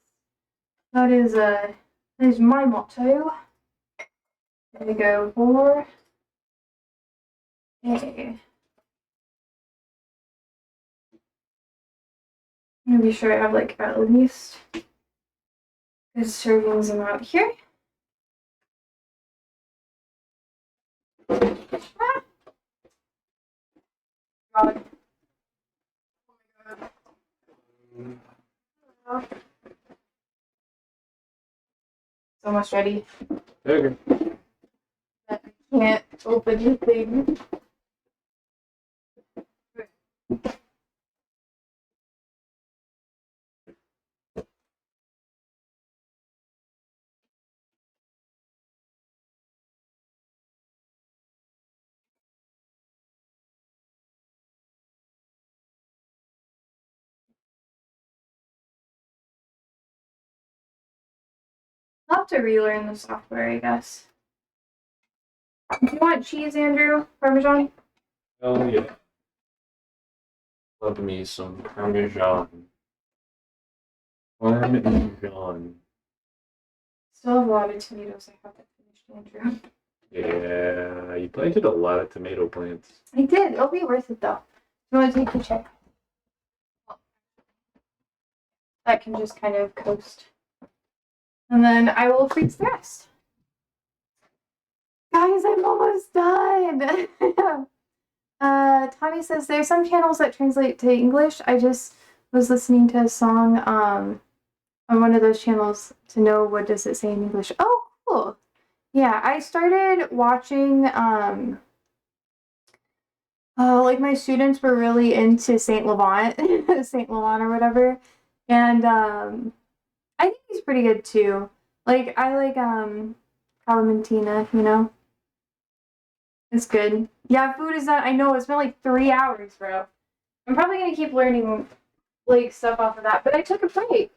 That is my motto. There we go. 4. Okay. I'm gonna be sure I have like at least good servings amount here. God. Oh. It's almost ready. Okay. I can't open anything. I'll have to relearn the software, I guess. Do you want cheese, Andrew? Parmesan? Oh yeah. Love me some Parmesan. Parmesan. Still have a lot of tomatoes I haven't finished, Andrew. Yeah, you planted a lot of tomato plants. I did. It'll be worth it though. Do you want to take the check? That can just kind of coast. And then I will freeze the rest. Guys, I'm almost done. Tommy says there's some channels that translate to English. I just was listening to a song on one of those channels to know what does it say in English. Oh, cool. Yeah, I started watching like my students were really into Saint Laurent, Saint Laurent or whatever. And I think he's pretty good too. Like I like Calementina, you know? It's good. Yeah, food is not, I know, it's been like 3 hours, bro. I'm probably gonna keep learning, like, stuff off of that, but I took a break.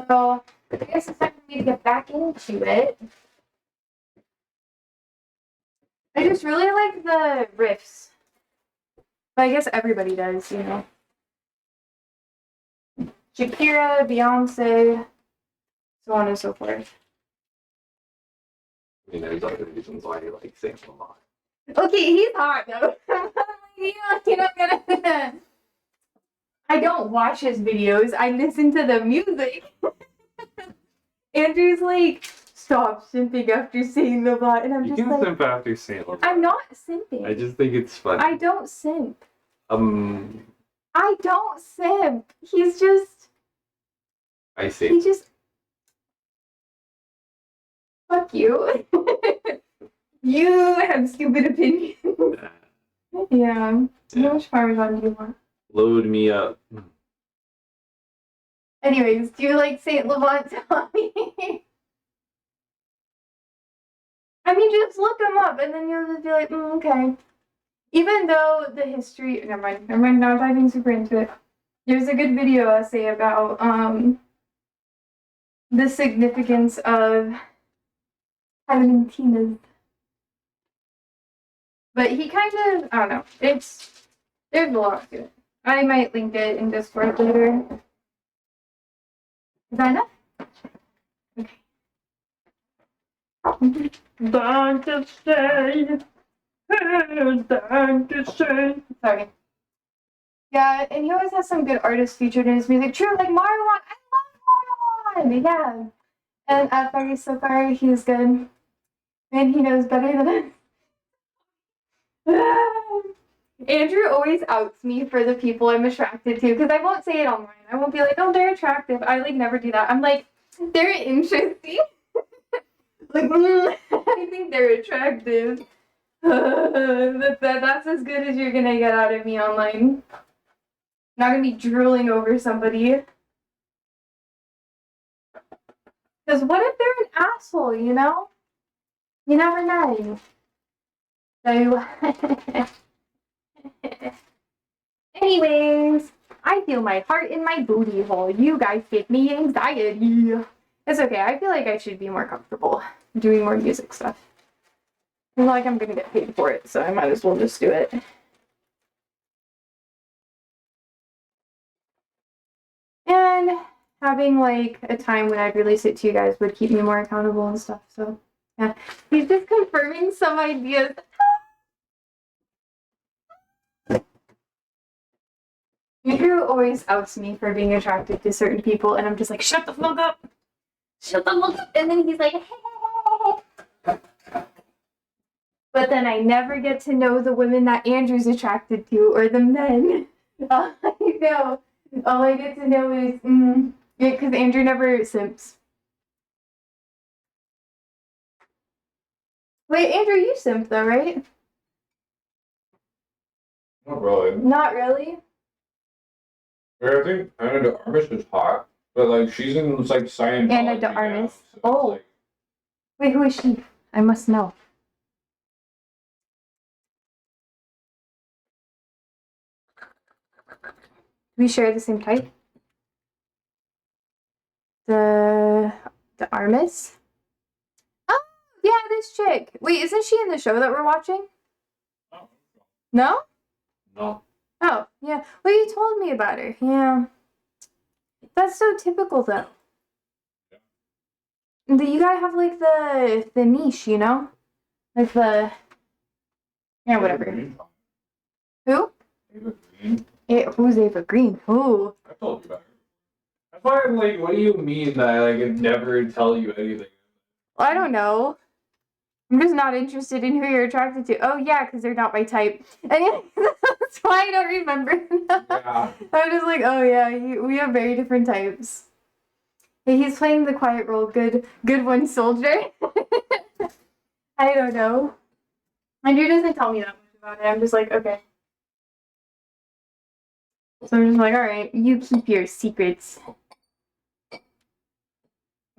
So, I guess it's time for me to get back into it. I just really like the riffs. But I guess everybody does, you know. Shakira, Beyonce, so on and so forth. I mean, there's other reasons why you like Saint Laurent. Okay, he's hot though. You're not gonna. I don't watch his videos. I listen to the music. Andrew's like, stop simping after saying the bot, and I'm You just can like, simp after Saint Laurent. I'm not simping. I just think it's funny. I don't simp. I I don't simp. He's just. see. He just. Fuck you. You have stupid opinions. Yeah. How much Parmesan do you want? Load me up. Anyways, do you like Saint Laurent, Tommy? I mean, just look him up, and then you'll just be like, okay. Even though the history, never mind, not diving super into it. There's a good video essay about the significance of Clementina's. But he kind of, I don't know, there's a lot to it. I might link it in Discord later. Is that enough? Okay. Sorry. Yeah, and he always has some good artists featured in his music. True, like Marwan. I love Marwan. Yeah. And Faris so far, he's good. And he knows better than us. Andrew always outs me for the people I'm attracted to because I won't say it online. I won't be like, oh, they're attractive. I like never do that. I'm like, they're interesting. Like, I think they're attractive. That's as good as you're gonna get out of me online. Not gonna be drooling over somebody. Because what if they're an asshole, you know? You never know. So, anyways, I feel my heart in my booty hole. You guys give me anxiety. It's okay. I feel like I should be more comfortable doing more music stuff. I feel like I'm gonna get paid for it, so I might as well just do it. And having like a time when I'd release it to you guys would keep me more accountable and stuff. So yeah, he's just confirming some ideas. Andrew always outs me for being attracted to certain people, and I'm just like, shut the fuck up! Shut the fuck up! And then he's like, hey. But then I never get to know the women that Andrew's attracted to, or the men. All I get to know is, yeah, because Andrew never simps. Wait, Andrew, you simp though, right? Not really. Not really? I think Anna de Armas is hot, but like she's in like Scientology. Anna de Armas. Oh. Wait, who is she? I must know. Do we share the same type? The Armas? Oh, yeah, this chick. Wait, isn't she in the show that we're watching? No? No. Oh, yeah. Well, you told me about her. Yeah. That's so typical, though. You gotta have, like, the niche, you know? Like the... Yeah, whatever. Who? Ava Green. Who's Ava Green? Who? I told you about her. That's why I'm like, what do you mean that I could never tell you anything? I don't know. I'm just not interested in who you're attracted to. Oh, yeah, because they're not my type. And that's why I don't remember. Yeah. I'm just like, oh, yeah, we have very different types. Hey, he's playing the quiet role. Good one, soldier. I don't know. Andrew doesn't tell me that much about it. I'm just like, okay. So I'm just like, all right, you keep your secrets.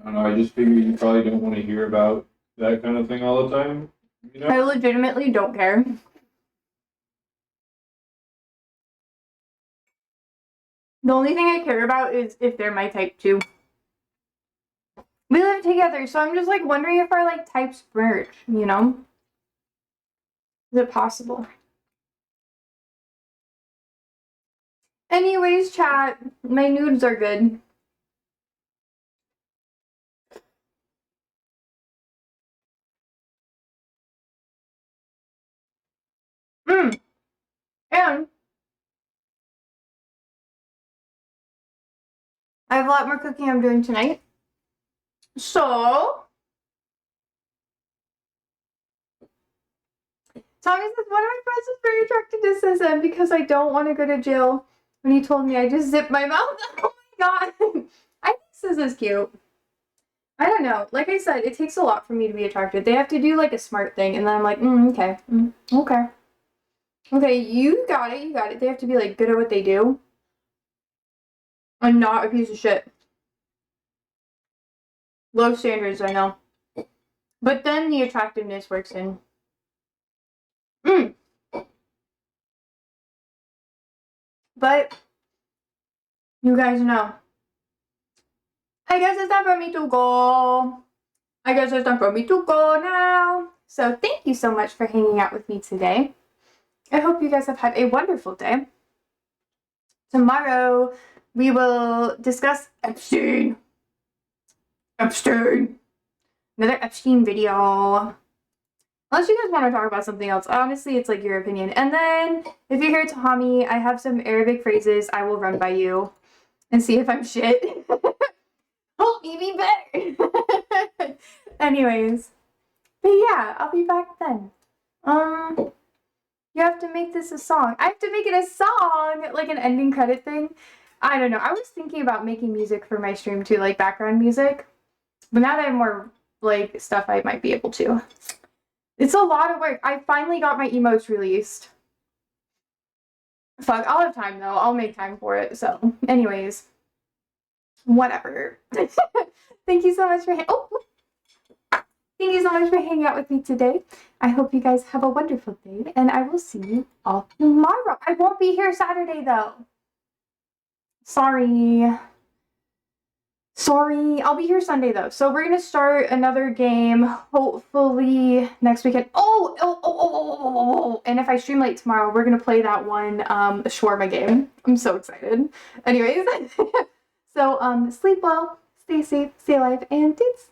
I don't know, I just figure you probably don't want to hear about that kind of thing all the time. You I know? legitimately don't care. The only thing I care about is if they're my type too. We live together, so I'm just like wondering if our like types merge, you know? Is it possible? Anyways, chat, my nudes are good. And I have a lot more cooking I'm doing tonight. So, Tommy says, one of my friends is very attracted to SSM because I don't want to go to jail. When he told me, I just zipped my mouth. Oh my god. I think Sis is cute. I don't know. Like I said, it takes a lot for me to be attracted. They have to do like a smart thing, and then I'm like, okay. Okay. Okay, you got it, you got it. They have to be like good at what they do. I'm not a piece of shit. Low standards, I know. But then the attractiveness works in. But you guys know. I guess it's time for me to go. I guess it's time for me to go now. So thank you so much for hanging out with me today. I hope you guys have had a wonderful day. Tomorrow we will discuss Epstein. Another Epstein video. Unless you guys want to talk about something else. Honestly, it's like your opinion. And then, if you're here to Hami, I have some Arabic phrases I will run by you and see if I'm shit. Help me be better. Anyways. But yeah, I'll be back then. You have to make this a song. I have to make it a song! Like an ending credit thing. I don't know. I was thinking about making music for my stream too, like background music. But now that I have more, like, stuff, I might be able to. It's a lot of work. I finally got my emotes released. Fuck, I'll have time though. I'll make time for it. So, anyways. Whatever. Thank you so much for Thank you so much for hanging out with me today. I hope you guys have a wonderful day, and I will see you all tomorrow. I won't be here Saturday, though. Sorry. I'll be here Sunday, though. So we're going to start another game, hopefully next weekend. And if I stream late tomorrow, we're going to play that one shawarma game. I'm so excited. Anyways. So, sleep well, stay safe, stay alive, and tits.